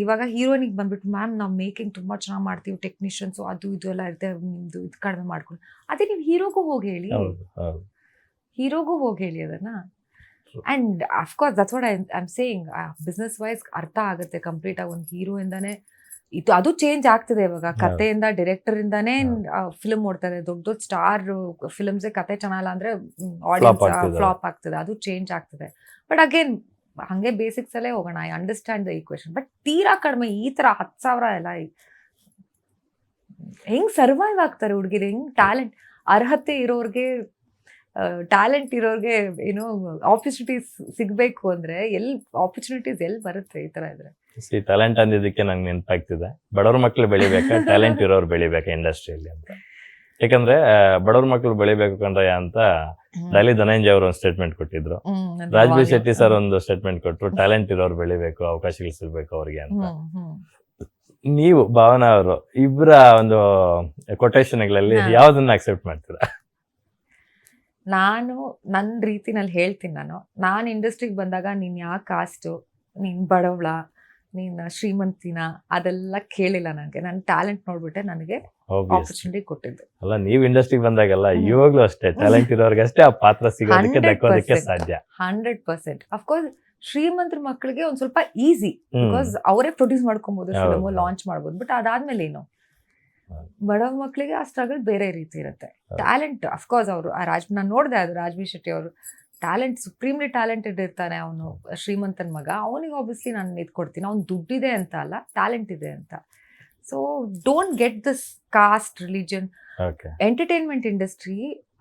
ಇವಾಗ ಹೀರೋಯಿನಿಗೆ ಬಂದ್ಬಿಟ್ಟು, ಮ್ಯಾಮ್ ನಾವು ಮೇಕಿಂಗ್ ತುಂಬಾ ಚೆನ್ನಾಗಿ ಮಾಡ್ತೀವಿ, ಟೆಕ್ನಿಷಿಯನ್ಸು ಅದು ಇದು ಎಲ್ಲ ಇರುತ್ತೆ, ನಿಮ್ದು ಇದು ಕಡಿಮೆ ಮಾಡ್ಕೊಂಡು, ಅದೇ ನೀವು ಹೀರೋಗೂ ಹೋಗಿ ಹೇಳಿ, ಹೀರೋಗೂ ಹೋಗಿ ಹೇಳಿ ಅದನ್ನ. And of course that's what I am saying. Business wise ಅರ್ಥ ಆಗುತ್ತೆ ಕಂಪ್ಲೀಟ್ ಆಗಿ. ಒಂದು ಹೀರೋ ಇಂದಾನೆ ಇದು ಅದು ಚೇಂಜ್ ಆಗ್ತಿದೆ ಇವಾಗ. ಕಥೆಯಿಂದ, ಡೈರೆಕ್ಟರ್ ಇಂದಾನೇ ಫಿಲ್ಮ್ ಓಡ್ತಾರೆ. ದೊಡ್ಡ ದೊಡ್ಡ ಸ್ಟಾರ್ ಫಿಲ್ಮ್ಸ್ ಕತೆ ಚೆನ್ನಾಗಿಲ್ಲ ಅಂದ್ರೆ ಆಡಿಯನ್ಸ್ ಫ್ಲಾಪ್ ಆಗ್ತದೆ, ಅದು ಚೇಂಜ್ ಆಗ್ತದೆ. ಬಟ್ ಅಗೇನ್ ಹಂಗೆ ಬೇಸಿಕ್ಸ್ ಅಲ್ಲೇ ಹೋಗೋಣ. I understand the equation. But ತೀರಾ ಕಡಿಮೆ ಈ ತರ 10,000 ಎಲ್ಲ ಹೆಂಗ್ ಸರ್ವೈವ್ ಆಗ್ತಾರೆ ಹುಡುಗಿರು? ಹೆಂಗ್ ಟ್ಯಾಲೆಂಟ್, ಅರ್ಹತೆ ಇರೋರ್ಗೆ, ಟ್ಯಾಲೆಂಟ್ ಇರೋರ್ಗೆ ಏನೋ ಆಪರ್ಚುನಿಟೀಸ್ ಸಿಗ್ಬೇಕು ಅಂದ್ರೆ ಆಪರ್ಚುನಿಟೀಸ್ ಎಲ್ಲಿ ಬರುತ್ತೆ ಈ ತರ ಇದ್ರೆ? ಟ್ಯಾಲೆಂಟ್ ಅಂದಿದ್ದಕ್ಕೆ ನಂಗೆ ನೆನಪಾಗ್ತಿದೆ, ಬಡವ್ರ ಮಕ್ಳು ಬೆಳಿಬೇಕಾ ಟ್ಯಾಲೆಂಟ್ ಇರೋರು ಬೆಳಿಬೇಕಾ ಇಂಡಸ್ಟ್ರಿಯಲ್ಲಿ ಅಂತ. ಯಾಕಂದ್ರೆ ಬಡವ್ರ ಮಕ್ಳು ಬೆಳಿಬೇಕು ಕಂಡ್ರೆ ಅಂತ ಡೈಲಿ ಧನಂಜಯ ಅವರು ಒಂದು ಸ್ಟೇಟ್ಮೆಂಟ್ ಕೊಟ್ಟಿದ್ರು. ರಾಜ್ಬಿ ಶೆಟ್ಟಿ ಸರ್ ಒಂದು ಸ್ಟೇಟ್ಮೆಂಟ್ ಕೊಟ್ರು, ಟ್ಯಾಲೆಂಟ್ ಇರೋರು ಬೆಳಿಬೇಕು, ಅವಕಾಶಗಳು ಸಿಗ್ಬೇಕು ಅವ್ರಿಗೆ ಅಂತ. ನೀವು ಭಾವನಾ ಅವರು ಇಬ್ಬರ ಒಂದು ಕೊಟೇಶನ್ಗಳಲ್ಲಿ ಯಾವ್ದನ್ನ ಅಕ್ಸೆಪ್ಟ್ ಮಾಡ್ತೀರಾ? ನಾನು ನನ್ನ ರೀತಿನಲ್ಲಿ ಹೇಳ್ತೀನಿ. ನಾನು ಇಂಡಸ್ಟ್ರಿಗೆ ಬಂದಾಗ ನೀನ್ ಯಾವ ಕಾಸ್ಟು, ನೀನ್ ಬಡವಳ, ನೀನ್ ಶ್ರೀಮಂತಿನ, ಅದೆಲ್ಲ ಕೇಳಿಲ್ಲ ನನಗೆ. ನನ್ನ ಟ್ಯಾಲೆಂಟ್ ನೋಡ್ಬಿಟ್ಟೆ ನನಗೆ ಆಪರ್ಚುನಿಟಿ ಕೊಟ್ಟಿದ್ದು. ಅಲ್ಲ, ನೀವು ಇಂಡಸ್ಟ್ರಿಗೆ ಬಂದಾಗೆಲ್ಲ ಇವಾಗ್ಲೂ ಅಷ್ಟೇ ಟ್ಯಾಲೆಂಟ್ ಇರೋರ್ಗೆ ಅಷ್ಟೇ ಆ ಪಾತ್ರ ಸಿಗೋದಕ್ಕೆ ದಕ್ಕೋದಕ್ಕೆ ಸಾಧ್ಯ. 100%. ಅಫ್ಕೋರ್ಸ್ ಶ್ರೀಮಂತರ ಮಕ್ಕಳಿಗೆ ಒಂದ್ ಸ್ವಲ್ಪ ಈಸಿ, ಬಿಕಾಸ್ ಅವರೇ ಪ್ರೊಡ್ಯೂಸ್ ಮಾಡ್ಕೊಬಹುದು, ಫಿಲ್ಮ್ ಲಾಂಚ್ ಮಾಡ್ಬೋದು. ಬಟ್ ಅದಾದ್ಮೇಲೆ ಏನು, ಬಡವ ಮಕ್ಕಳಿಗೆ ಆ ಸ್ಟ್ರಗಲ್ ಬೇರೆ ರೀತಿ ಇರುತ್ತೆ. ಟ್ಯಾಲೆಂಟ್ ಅಫ್ಕೋರ್ಸ್ ಅವರು ನಾನು ನೋಡಿದೆ, ಅದು ರಾಜ್ಬಿ ಶೆಟ್ಟಿ ಅವರು ಟ್ಯಾಲೆಂಟ್, ಸುಪ್ರೀಮ್ಲಿ ಟ್ಯಾಲೆಂಟೆಡ್ ಇರ್ತಾನೆ ಅವನು, ಶ್ರೀಮಂತನ ಮಗ. ಅವನಿಗೆ ಆಬ್ವಿಯಸ್ಲಿ ನಾನು ಇದು ಕೊಡ್ತೀನಿ, ಅವ್ನು ದುಡ್ಡಿದೆ ಅಂತ ಅಲ್ಲ, ಟ್ಯಾಲೆಂಟ್ ಇದೆ ಅಂತ. So don't get this cost, religion. Entertainment industry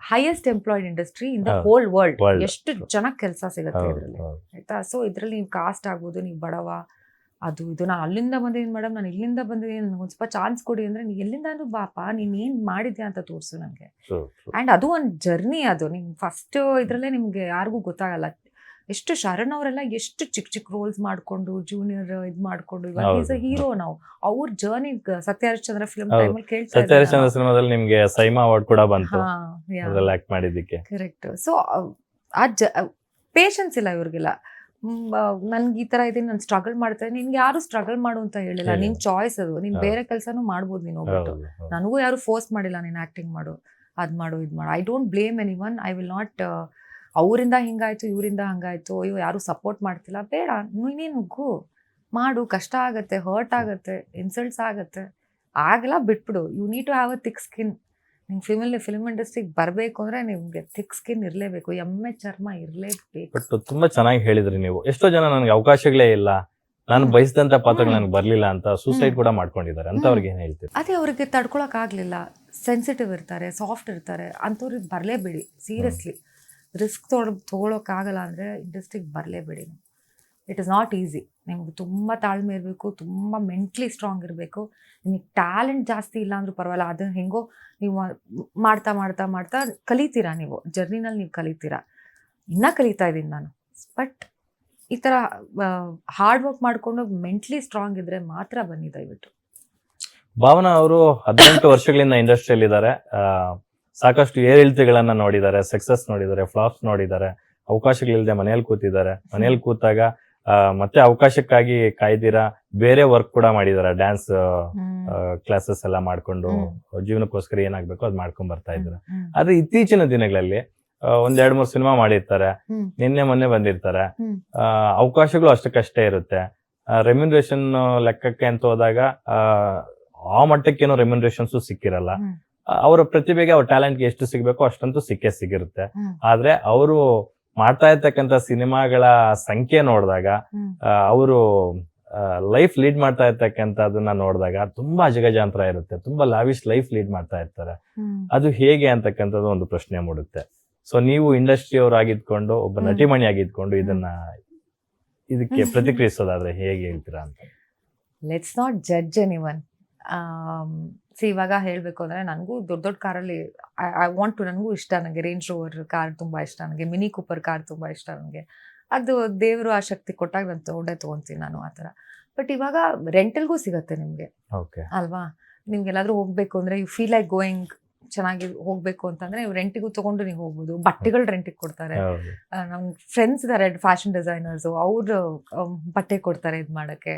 highest employed industry in the whole world. ಎಷ್ಟು ಜನಕ್ಕೆ ಕೆಲಸ ಸಿಗುತ್ತೆ ಇದರಲ್ಲಿ, ಆಯ್ತಾ? ಸೊ ಇದರಲ್ಲಿ ನೀವು ಕಾಸ್ಟ್ ಆಗ್ಬೋದು, ನೀವು ಬಡವ, ಅದು ಇದು. ನಾನು ಅಲ್ಲಿಂದ ಬಂದಿದ್ದೀನಿ ಮೇಡಮ್, ನಾನು ಇಲ್ಲಿಂದ ಬಂದಿದ್ದೀನಿ, ನನಗೆ ಒಂದು ಸ್ವಲ್ಪ ಚಾನ್ಸ್ ಕೊಡಿ ಅಂದ್ರೆ, ನೀ ಎಲ್ಲಿಂದಾನು ಬಾಪ, ನೀನ್ ಏನ್ ಮಾಡಿದ್ಯಾ ಅಂತ ತೋರಿಸು ನನಗೆ. ಅಂಡ್ ಅದು ಒಂದು ಜರ್ನಿ. ಅದು ನಿಮ್ ಫಸ್ಟ್ ಇದ್ರಲ್ಲೇ ನಿಮ್ಗೆ ಯಾರಿಗೂ ಗೊತ್ತಾಗಲ್ಲ. ಎಷ್ಟು ಶರಣ್ ಅವರೆಲ್ಲ ಎಷ್ಟು ಚಿಕ್ಕ ಚಿಕ್ಕ ರೋಲ್ಸ್ ಮಾಡ್ಕೊಂಡು, ಜೂನಿಯರ್ ಇದ್ ಮಾಡ್ಕೊಂಡು, ಇವಾಗ ಈಸ್ ಅ ಹೀರೋ. ನಾವು ಅವ್ರ ಜರ್ನಿ ಸತ್ಯ ಹರಿಶ್ಚಂದ್ರ ಫಿಲ್ಮ್ ಟೈಮಲ್ಲಿ ಕೇಳ್ತಾ ಸತ್ಯ ಹರಿಶ್ಚಂದ್ರ ಸಿನಿಮಾದಲ್ಲಿ ನಿಮ್ಗೆ ಸೈಮಾ ಅವಾರ್ಡ್ ಕೂಡ ಬಂತು ಆಕ್ಟ್ ಮಾಡಿದ್ದಕ್ಕೆ. ಕರೆಕ್ಟ್. ಸೊ ಪೇಷನ್ಸ್ ಇಲ್ಲ ಇವ್ರಿಗೆಲ್ಲ. ನನ್ಗೆ ಈ ತರ ಇದೀನಿ, ನಾನು ಸ್ಟ್ರಗಲ್ ಮಾಡ್ತಾ ಇದ್ದೀನಿ. ನಿನ್ಗೆ ಯಾರು ಸ್ಟ್ರಗಲ್ ಮಾಡು ಅಂತ ಹೇಳಿಲ್ಲ, ನಿನ್ ಚಾಯ್ಸ್ ಅದು. ನೀನ್ ಬೇರೆ ಕೆಲಸನೂ ಮಾಡ್ಬೋದು ನೀನು ಹೋಗ್ಬಿಟ್ಟು. ನನಗೂ ಯಾರು ಫೋರ್ಸ್ ಮಾಡಿಲ್ಲ ನೀನ್ ಆಕ್ಟಿಂಗ್ ಮಾಡು, ಅದ್ ಮಾಡು, ಇದ್ ಮಾಡು. I don't blame any one. I will not ಅವರಿಂದ ಹಿಂಗಾಯ್ತು, ಇವರಿಂದ ಹಂಗಾಯ್ತು, ಅಯ್ಯೋ ಯಾರು ಸಪೋರ್ಟ್ ಮಾಡ್ತಿಲ್ಲ, ಬೇಡ, ನೀನೇನು ಗೋ ಮಾಡು. ಕಷ್ಟ ಆಗತ್ತೆ, ಹರ್ಟ್ ಆಗತ್ತೆ, ಇನ್ಸಲ್ಟ್ಸ್ ಆಗತ್ತೆ, ಆಗಲ್ಲ ಬಿಟ್ಬಿಡು. You need to have a thick skin. ನಿಮ್ಗೆ ಫಿಲ್ಮ್ ಇಂಡಸ್ಟ್ರಿಗೆ ಬರಬೇಕು ಅಂದ್ರೆ ನಿಮ್ಗೆ ಥಿಕ್ ಸ್ಕಿನ್ ಇರಲೇಬೇಕು, ಎಮ್ಮೆ ಚರ್ಮ ಇರಲೇಬೇಕು. ಬಟ್ ತುಂಬಾ ಚೆನ್ನಾಗಿ ಹೇಳಿದ್ರಿ ನೀವು. ಎಷ್ಟೋ ಜನ ನನಗೆ ಅವಕಾಶಗಳೇ ಇಲ್ಲ, ನಾನು ಬಯಸಿದಂತ ಪಾತ್ರಗಳು ನನಗೆ ಬರ್ಲಿಲ್ಲ ಅಂತ ಸೂಸೈಡ್ ಕೂಡ ಮಾಡ್ಕೊಂಡಿದ್ದಾರೆ. ಅಂತ ಅವ್ರಿಗೆ ಏನ್ ಹೇಳ್ತೀರಿ? ಅದೇ, ಅವ್ರಿಗೆ ತಡ್ಕೊಳಕ್ ಆಗ್ಲಿಲ್ಲ, ಸೆನ್ಸಿಟಿವ್ ಇರ್ತಾರೆ, ಸಾಫ್ಟ್ ಇರ್ತಾರೆ, ಅಂಥವ್ರಿಗೆ ಬರಲೇಬೇಡಿ. ಸೀರಿಯಸ್ಲಿ ರಿಸ್ಕ್ ತಗೊಳಕ್ಕಾಗಲ್ಲ ಅಂದ್ರೆ ಇಂಡಸ್ಟ್ರಿಗೆ ಬರಲೇಬೇಡಿ. It is not easy. ನಿಮ್ಗೆ ತುಂಬ ತಾಳ್ಮೆ ಇರಬೇಕು, ತುಂಬ ಮೆಂಟ್ಲಿ ಸ್ಟ್ರಾಂಗ್ ಇರಬೇಕು. ನಿಮಗೆ ಟ್ಯಾಲೆಂಟ್ ಜಾಸ್ತಿ ಇಲ್ಲ ಅಂದ್ರೂ ಪರವಾಗಿಲ್ಲ, ಅದನ್ನ ಹೆಂಗೋ ನೀವು ಮಾಡ್ತಾ ಮಾಡ್ತಾ ಮಾಡ್ತಾ ಕಲಿತೀರಾ. ನೀವು ಜರ್ನಿನಲ್ಲಿ ನೀವು ಕಲಿತೀರಾ. ಇನ್ನೂ ಕಲಿತಾ ಇದ್ದೀನಿ ನಾನು. ಬಟ್ ಈ ಥರ ಹಾರ್ಡ್ ವರ್ಕ್ ಮಾಡಿಕೊಂಡು ಮೆಂಟ್ಲಿ ಸ್ಟ್ರಾಂಗ್ ಇದ್ರೆ ಮಾತ್ರ ಬನ್ನಿ ದಯವಿಟ್ಟು. ಭಾವನಾ ಅವರು 18 ವರ್ಷಗಳಿಂದ ಇಂಡಸ್ಟ್ರಿಯಲ್ಲಿ ಇದ್ದಾರೆ. ಸಾಕಷ್ಟು ಏರಿಳಿತಗಳನ್ನ ನೋಡಿದ್ದಾರೆ, ಸಕ್ಸಸ್ ನೋಡಿದ್ದಾರೆ, ಫ್ಲಾಪ್ಸ್ ನೋಡಿದ್ದಾರೆ, ಅವಕಾಶಗಳಿಲ್ಲದೆ ಮನೆಯಲ್ಲಿ ಕೂತಿದ್ದಾರೆ. ಮನೆಯಲ್ಲಿ ಕೂತಾಗ ಮತ್ತೆ ಅವಕಾಶಕ್ಕಾಗಿ ಕಾಯ್ದಿರಾ ಬೇರೆ ವರ್ಕ್ ಕೂಡ ಮಾಡಿದ್ದಾರೆ. ಡ್ಯಾನ್ಸ್ ಕ್ಲಾಸಸ್ ಎಲ್ಲ ಮಾಡ್ಕೊಂಡು ಜೀವನಕ್ಕೋಸ್ಕರ ಏನಾಗ್ಬೇಕು ಅದ್ ಮಾಡ್ಕೊಂಡ್ ಬರ್ತಾ ಇದ್ದಾರೆ. ಆದ್ರೆ ಇತ್ತೀಚಿನ ದಿನಗಳಲ್ಲಿ ಒಂದ್ 2-3 ಸಿನಿಮಾ ಮಾಡಿರ್ತಾರೆ, ನಿನ್ನೆ ಮೊನ್ನೆ ಬಂದಿರ್ತಾರೆ. ಅವಕಾಶಗಳು ಅಷ್ಟಕ್ಕಷ್ಟೇ ಇರುತ್ತೆ. ರೆಮ್ಯುನರೇಷನ್ ಲೆಕ್ಕಕ್ಕೆ ಅಂತ ಹೋದಾಗ ಆ ಮಟ್ಟಕ್ಕೇನೋ ರೆಮ್ಯುನರೇಷನ್ಸ್ ಸಿಕ್ಕಿರಲ್ಲ. ಅವರ ಪ್ರತಿಭೆಗೆ ಅವ್ರ ಟ್ಯಾಲೆಂಟ್ಗೆ ಎಷ್ಟು ಸಿಗ್ಬೇಕೋ ಅಷ್ಟಂತೂ ಸಿಗಿರುತ್ತೆ. ಆದ್ರೆ ಅವರು ಮಾಡ್ತಾ ಇರ್ತಕ್ಕಂಥ ಸಿನಿಮಾಗಳ ಸಂಖ್ಯೆ ನೋಡಿದಾಗ, ಅವರು ಲೈಫ್ ಲೀಡ್ ಮಾಡ್ತಾ ಇರ್ತಕ್ಕಂಥದನ್ನ ನೋಡಿದಾಗ ತುಂಬಾ ಅಜಗಜಾಂತರ ಇರುತ್ತೆ. ತುಂಬಾ ಲಾವಿಶ್ ಲೈಫ್ ಲೀಡ್ ಮಾಡ್ತಾ ಇರ್ತಾರೆ. ಅದು ಹೇಗೆ ಅಂತಕ್ಕಂಥದ್ದು ಒಂದು ಪ್ರಶ್ನೆ ಮೂಡುತ್ತೆ. ಸೊ ನೀವು ಇಂಡಸ್ಟ್ರಿ ಅವರಾಗಿದ್ಕೊಂಡು, ಒಬ್ಬ ನಟಿಮಣಿ ಆಗಿದ್ಕೊಂಡು ಇದಕ್ಕೆ ಪ್ರತಿಕ್ರಿಯಿಸೋದಾದ್ರೆ ಹೇಗೆ ಹೇಳ್ತೀರಾ ಅಂತ? Let's not judge anyone. ಇವಾಗ ಹೇಳ್ಬೇಕು ಅಂದ್ರೆ ನನಗೂ ದೊಡ್ಡ ಕಾರಲ್ಲಿ ಐ ವಾಂಟ್ ಟು, ನನಗೂ ಇಷ್ಟ. ನನಗೆ ರೇಂಜ್ ರೋವರ್ ಕಾರ್ ತುಂಬಾ ಇಷ್ಟ, ನನಗೆ ಮಿನಿ ಕೂಪರ್ ಕಾರ್ ತುಂಬಾ ಇಷ್ಟ. ನನಗೆ ಅದು ದೇವರು ಆ ಶಕ್ತಿ ಕೊಟ್ಟಾಗ ನಾನು ತಗೊಂತೀನಿ ನಾನು ಆ ಥರ. ಬಟ್ ಇವಾಗ ರೆಂಟಲ್ಗೂ ಸಿಗತ್ತೆ ನಿಮ್ಗೆ ಅಲ್ವಾ? ನಿಮ್ಗೆ ಎಲ್ಲಾದ್ರೂ ಹೋಗ್ಬೇಕು ಅಂದ್ರೆ ಯು ಫೀಲ್ ಲೈಕ್ ಗೋಯಿಂಗ್, ಚೆನ್ನಾಗಿ ಹೋಗ್ಬೇಕು ಅಂತಂದ್ರೆ ನೀವು ರೆಂಟಿಗೂ ತಗೊಂಡು ನೀವು ಹೋಗ್ಬೋದು. ಬಟ್ಟೆಗಳು ರೆಂಟಿಗೆ ಕೊಡ್ತಾರೆ. ನಮ್ ಫ್ರೆಂಡ್ಸ್ ಇದಾರೆ ಫ್ಯಾಷನ್ ಡಿಸೈನರ್ಸ್, ಅವ್ರು ಬಟ್ಟೆ ಕೊಡ್ತಾರೆ ಇದ್ ಮಾಡಕ್ಕೆ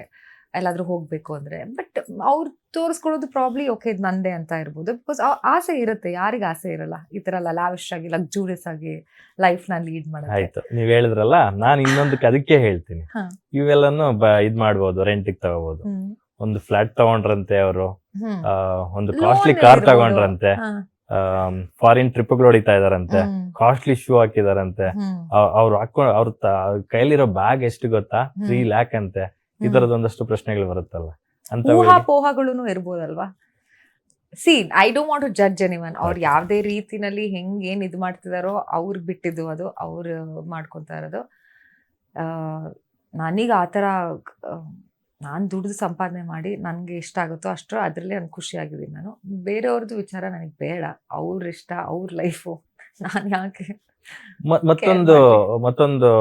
ಎಲ್ಲಾದ್ರೂ ಹೋಗ್ಬೇಕು ಅಂದ್ರೆ. ಬಟ್ ಅವ್ರು ತೋರಿಸ್ಕೊಡೋದು ಪ್ರಾಬ್ಲಿ ಓಕೆ ಇದು ನಂದೇ ಅಂತ ಇರ್ಬೋದು. ಬಿಕಾಸ್ ಆಸೆ ಇರುತ್ತೆ, ಯಾರಿಗೆ ಆಸೆ ಇರಲ್ಲ ಈ ತರ ಲಾವಿಶ್ ಆಗಿ ಲಕ್ಸುರಿಯಸ್ ಆಗಿ ಲೈಫ್ ನ ಲೀಡ್ ಮಾಡೋದು. ಆಯ್ತು, ನೀವ್ ಹೇಳಿದ್ರಲ್ಲ, ನಾನು ಇನ್ನೊಂದಕ್ಕೆ ಅದಕ್ಕೆ ಹೇಳ್ತೀನಿ. ಇವೆಲ್ಲನು ಇದ್ ಮಾಡ್ಬೋದು, ರೆಂಟಿಗೆ ತಗೋಬಹುದು. ಒಂದು ಫ್ಲಾಟ್ ತಗೊಂಡ್ರಂತೆ ಅವರು, ಒಂದು ಕಾಸ್ಟ್ಲಿ ಕಾರ್ ತಗೊಂಡ್ರಂತೆ, ಫಾರಿನ್ ಟ್ರಿಪ್ಗಳು ಹೊಡಿತಾ ಇದಾರಂತೆ, ಕಾಸ್ಟ್ಲಿ ಶೂ ಹಾಕಿದಾರಂತೆ. ಅವ್ರು ಹಾಕೊಂಡು ಅವ್ರ ಕೈಲಿರೋ ಬ್ಯಾಗ್ ಎಷ್ಟು ಗೊತ್ತಾ? 3 lakh ಅಂತೆ. ಈ ತರದೊಂದಷ್ಟು ಪ್ರಶ್ನೆಗಳು ಬರುತ್ತಲ್ಲ, ಅಂತ ಊಹಾಪೋಹಗಳು ಇರ್ಬೋದಲ್ವಾ? I don't want to judge anyone. ಅವ್ರು ಯಾವ್ದೇ ರೀತಿನಲ್ಲಿ ಏನ್ ಇದು ಮಾಡ್ತಿದಾರೋ ಅವ್ರಿಗೆ ಬಿಟ್ಟಿದ್ದು, ಅದು ಅವ್ರು ಮಾಡ್ಕೊತಾ ಇರೋದು. ನನಗ ಆತರ ನಾನು ದುಡ್ದು ಸಂಪಾದನೆ ಮಾಡಿ ನನ್ಗೆ ಇಷ್ಟ ಆಗುತ್ತೋ ಅಷ್ಟು ಅದ್ರಲ್ಲೇ ನಾನು ಖುಷಿಯಾಗಿದ್ದೀನಿ. ನಾನು ಬೇರೆಯವ್ರದ್ದು ವಿಚಾರ ನನಗೆ ಬೇಡ. ಅವ್ರ ಇಷ್ಟ, ಅವ್ರ ಲೈಫು, ನಾನು ಯಾಕೆ. ಮತ್ತೊಂದು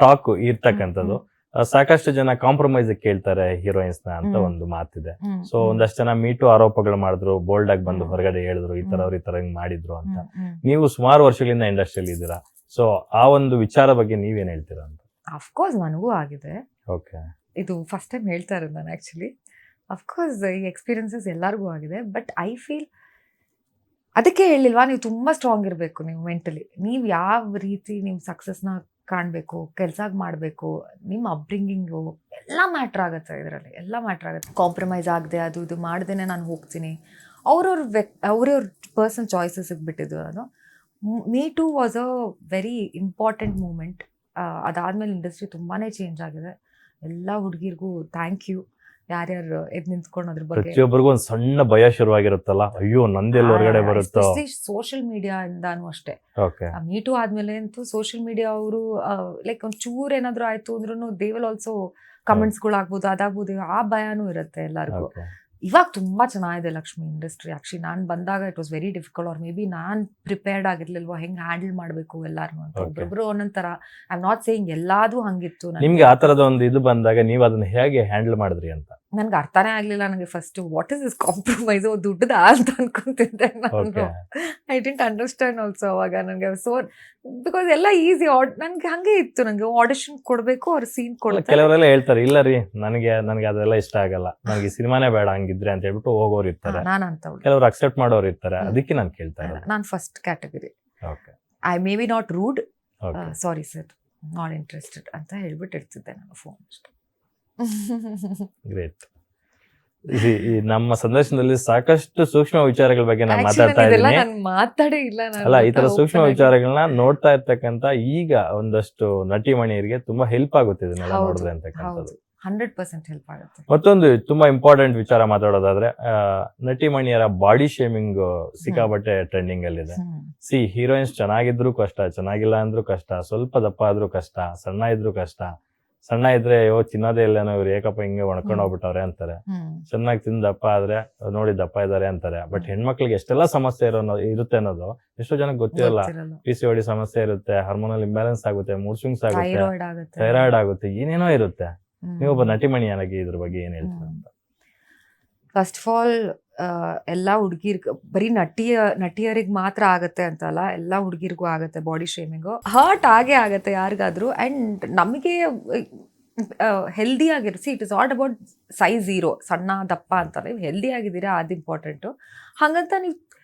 ಟಾಕ್ ಇರ್ತಕ್ಕಂಥದ್ದು, ಸಾಕಷ್ಟು ಜನ ಕಾಂಪ್ರಮೈಸ್ ಕೇಳ್ತಾರೆ ಹೀರೋಯಿನ್ಸ್ ನ ಅಂತ ಒಂದು ಮಾತಿದೆ. ಸೊ ಒಂದಷ್ಟು ಜನ ಮೀಟು ಆರೋಪಗಳು ಮಾಡಿದ್ರು, ಬೋಲ್ಡ್ ಆಗಿ ಬಂದು ಹೊರಗಡೆ ಹೇಳಿದ್ರು, ಈ ತರ ಹಿಂಗ್ ಮಾಡಿದ್ರು ಅಂತ. ನೀವು ಸುಮಾರು ವರ್ಷಗಳಿಂದ ಇಂಡಸ್ಟ್ರಿಯಲ್ಲಿ ಇದ್ದೀರಾ. ಸೊ ಆ ಒಂದು ವಿಚಾರ ಬಗ್ಗೆ ನೀವೇನ್ ಹೇಳ್ತೀರಾ ಅಂತ? ಅಫ್ಕೋರ್ಸ್ ನನಗೂ ಆಗಿದೆ. ಓಕೆ, ಇದು ಫಸ್ಟ್ ಟೈಮ್ ಹೇಳ್ತಾ ಇರೋದು ನಾನು ಆಕ್ಚುಲಿ. ಅಫ್ಕೋರ್ಸ್ ಈ ಎಕ್ಸ್ಪೀರಿಯನ್ಸಸ್ ಎಲ್ಲರಿಗೂ ಆಗಿದೆ. ಬಟ್ ಐ ಫೀಲ್ ಅದಕ್ಕೆ ಹೇಳಿಲ್ವಾ, ನೀವು ತುಂಬಾ ಸ್ಟ್ರಾಂಗ್ ಇರಬೇಕು ನೀವು ಮೆಂಟಲಿ. ನೀವು ಯಾವ ರೀತಿ ನೀವು ಸಕ್ಸಸ್ನ ಕಾಣಬೇಕು, ಕೆಲಸ ಮಾಡಬೇಕು, ನಿಮ್ಮ ಅಪ್ಬ್ರಿಂಗಿಂಗು ಎಲ್ಲ ಮ್ಯಾಟ್ರ್ ಆಗುತ್ತೆ ಇದರಲ್ಲಿ, ಎಲ್ಲ ಮ್ಯಾಟ್ರ್ ಆಗುತ್ತೆ. ಕಾಂಪ್ರಮೈಸ್ ಆಗದೆ ಅದು ಇದು ಮಾಡ್ದೇನೆ ನಾನು ಹೋಗ್ತೀನಿ. ಅವ್ರವ್ರ ಪರ್ಸನಲ್ ಚಾಯ್ಸಸ್ಗೆ ಬಿಟ್ಟಿದ್ದು ಅದು. Me too was a very important moment. ಅದಾದ್ಮೇಲೆ ಇಂಡಸ್ಟ್ರಿ ತುಂಬಾ ಚೇಂಜ್ ಆಗಿದೆ. ಎಲ್ಲ ಹುಡುಗಿರ್ಗೂ ಥ್ಯಾಂಕ್ ಯು, ಯಾರ್ಯಾರು ಎದ್ ನಿಂತ್ಕೊಂಡು ಅದ್ರ ಬಗ್ಗೆ. ಪ್ರತಿಯೊಬ್ಬರಿಗೂ ಒಂದ್ ಸಣ್ಣ ಭಯ ಶುರುವಾಗಿರುತ್ತಲ್ಲ, ಅಯ್ಯೋ ನಂದೆಲ್ಲ ಹೊರಗಡೆ ಬರುತ್ತೋ. ಸೋಷಿಯಲ್ ಮೀಡಿಯಾ ಇಂದಾನು ಅಷ್ಟೇ. ಮೀಟು ಆದ್ಮೇಲೆ ಅಂತೂ ಸೋಷಿಯಲ್ ಮೀಡಿಯಾ ಅವರು ಲೈಕ್ ಒಂದ್ ಚೂರ್ ಏನಾದ್ರು ಆಯ್ತು ಅಂದ್ರೂ ದೇ ವಿಲ್ ಆಲ್ಸೋ ಕಮೆಂಟ್ಸ್ ಗಳು ಆಗ್ಬೋದು, ಅದಾಗ್ಬೋದು, ಆ ಭಯನೂ ಇರುತ್ತೆ ಎಲ್ಲರಿಗೂ. ಇವಾಗ ತುಂಬಾ ಚೆನ್ನಾಗಿದೆ ಲಕ್ಷ್ಮಿ ಇಂಡಸ್ಟ್ರಿ. ಆಕ್ಚುಲಿ ನಾನು ಬಂದಾಗ it was very difficult, or may be ನಾನ್ ಪ್ರಿಪೇರ್ಡ್ ಆಗಿರ್ಲಿಲ್ವಾ ಹೆಂಗ್ ಹ್ಯಾಂಡಲ್ ಮಾಡ್ಬೇಕು ಎಲ್ಲಾರು ಅಂತ. ಒಬ್ಬೊಬ್ರು ಒಂದೊಂಥರ. ಐ ಆಮ್ ನಾಟ್ ಸೇಯಿಂಗ್ ಎಲ್ಲಾದು ಹಂಗಿತ್ತು. ನಿಮ್ಗೆ ಆ ತರದ ಒಂದು ಇದು ಬಂದಾಗ ನೀವು ಅದನ್ನ ಹೇಗೆ ಹ್ಯಾಂಡಲ್ ಮಾಡಿದ್ರಿ ಅಂತ ನನ್ಗೆ ಅರ್ಥನೇ ಆಗ್ಲಿಲ್ಲ. ನನಗೆ first what is this compromise, ದುಡ್ಡದ ಅಂತ ಅನ್ಕೊಂತಿದ್ದೆ ನಾನು. ಐ ಡಿಂಟ್ ಅಂಡರ್ಸ್ಟ್ಯಾಂಡ್ ಆಲ್ಸೋ ಅವಾಗ ನನಗೆ. ಸೊ ಬಿಕಾಸ್ ಎಲ್ಲ ಈಸಿ, ನನ್ಗೆ ಹಂಗೆ ಇತ್ತು. ನಂಗೆ ಆಡಿಷನ್ ಕೊಡ್ಬೇಕು, ಅವ್ರ ಸೀನ್ ಕೊಡ್ತಾರೆ. ಕೆಲವರೆಲ್ಲ ಹೇಳ್ತಾರೆ, ಇಲ್ಲ ರೀ ನನಗೆ ಅದೆಲ್ಲ ಇಷ್ಟ ಆಗಲ್ಲ, ನನಗೆ ಸಿನಿಮಾನೇ ಬೇಡ ಹಂಗಿದ್ರೆ ಅಂತ ಹೇಳ್ಬಿಟ್ಟು ಹೋಗೋರು ಇರ್ತಾರೆ. ಕೆಲವರು ಅಕ್ಸೆಪ್ಟ್ ಮಾಡೋರು ಇರ್ತಾರೆ. ಅದಕ್ಕೆ ನಾನು ಕೇಳ್ತಾ ಇರೋದು. ನಾನು first category. I may be not rude, sorry sir, not interested ಅಂತ ಹೇಳ್ಬಿಟ್ಟು ಇಡ್ತಿದ್ದೆ ನಾನು ಫೋನ್ ಅಷ್ಟೇ. ಗ್ರೇಟ್. ನಮ್ಮ ಸಂದರ್ಶನದಲ್ಲಿ ಸಾಕಷ್ಟು ಸೂಕ್ಷ್ಮ ವಿಚಾರಗಳ ಬಗ್ಗೆ ನಾನು ಮಾತಾಡ್ತಾ ಇದ್ದೀನಿ. ಅಲ್ಲ, ಈ ತರ ಸೂಕ್ಷ್ಮ ವಿಚಾರಗಳನ್ನ ನೋಡ್ತಾ ಇರ್ತಕ್ಕಂತ ಈಗ ಒಂದಷ್ಟು ನಟಿಮಣಿಯರಿಗೆ ತುಂಬಾ ಹೆಲ್ಪ್ ಆಗುತ್ತೆ ಇದನ್ನೆಲ್ಲ ನೋಡಿದ್ರೆ ಅಂತಕ್ಕಂಥದ್ದು. 100% ಹೆಲ್ಪ್ ಆಗುತ್ತೆ. ಮತ್ತೊಂದು ತುಂಬಾ ಇಂಪಾರ್ಟೆಂಟ್ ವಿಚಾರ ಮಾತಾಡೋದಾದ್ರೆ, ನಟಿಮಣಿಯರ ಬಾಡಿ ಶೇಮಿಂಗ್ ಸಿಕ್ಕಾಬಟ್ಟೆ ಟ್ರೆಂಡಿಂಗ್ ಅಲ್ಲಿದೆ. ಹೀರೋಯಿನ್ಸ್ ಚೆನ್ನಾಗಿದ್ರು ಕಷ್ಟ, ಚೆನ್ನಾಗಿಲ್ಲ ಅಂದ್ರೂ ಕಷ್ಟ, ಸ್ವಲ್ಪ ದಪ್ಪ ಆದ್ರೂ ಕಷ್ಟ, ಸಣ್ಣ ಇದ್ರು ಕಷ್ಟ. ಸಣ್ಣ ಇದ್ರೆ ತಿನ್ನೋದೇ ಇಲ್ಲೇನೋ ಇವ್ರು ಏಕಪ್ಪ ಹಿಂಗೆ ಒಣಕೊಂಡ್ ಹೋಗ್ಬಿಟ್ಟವ್ರೆ ಅಂತಾರೆ. ಚೆನ್ನಾಗಿ ತಿಂದ್ ದಪ್ಪ ಆದ್ರೆ ನೋಡಿ ದಪ್ಪ ಇದಾರೆ ಅಂತಾರೆ. ಬಟ್ ಹೆಣ್ಮಕ್ಳಿಗೆ ಎಷ್ಟೆಲ್ಲಾ ಸಮಸ್ಯೆ ಇರುತ್ತೆ ಅನ್ನೋದು ಎಷ್ಟೋ ಜನಕ್ಕೆ ಗೊತ್ತಿರಲ್ಲ. PCOD ಸಮಸ್ಯೆ ಇರುತ್ತೆ, ಹಾರ್ಮೋನಲ್ ಇಂಬ್ಯಾಲೆನ್ಸ್ ಆಗುತ್ತೆ, ಮೂಡ್ ಸ್ವಿಂಗ್ಸ್ ಆಗುತ್ತೆ, ಥೈರಾಯ್ಡ್ ಆಗುತ್ತೆ, ಏನೇನೋ ಇರುತ್ತೆ. ನೀವೊಬ್ಬ ನಟಿಮಣಿಯಾಗಿ ಇದ್ರ ಬಗ್ಗೆ ಏನ್ ಹೇಳ್ತೀರ ಅಂತ? ಫಸ್ಟ್ ಆಫ್ ಆಲ್ ಎಲ್ಲ ಹುಡುಗಿರ್ ಬರೀ ನಟಿಯರಿಗೆ ಮಾತ್ರ ಆಗತ್ತೆ ಅಂತಲ್ಲ, ಎಲ್ಲ ಹುಡುಗಿರ್ಗೂ ಆಗತ್ತೆ ಬಾಡಿ ಶೇಮಿಂಗು. ಹರ್ಟ್ ಆಗೇ ಆಗತ್ತೆ ಯಾರಿಗಾದ್ರೂ. ಅಂಡ್ ನಮಗೆ ಹೆಲ್ದಿ ಆಗಿರೋ, it is all about size 0, ಸಣ್ಣ ದಪ್ಪ ಅಂತಾರೆ. ನೀವು ಹೆಲ್ದಿ ಆಗಿದ್ದೀರಾ, ಅದು ಇಂಪಾರ್ಟೆಂಟು. ಹಾಗಂತ ನೀವು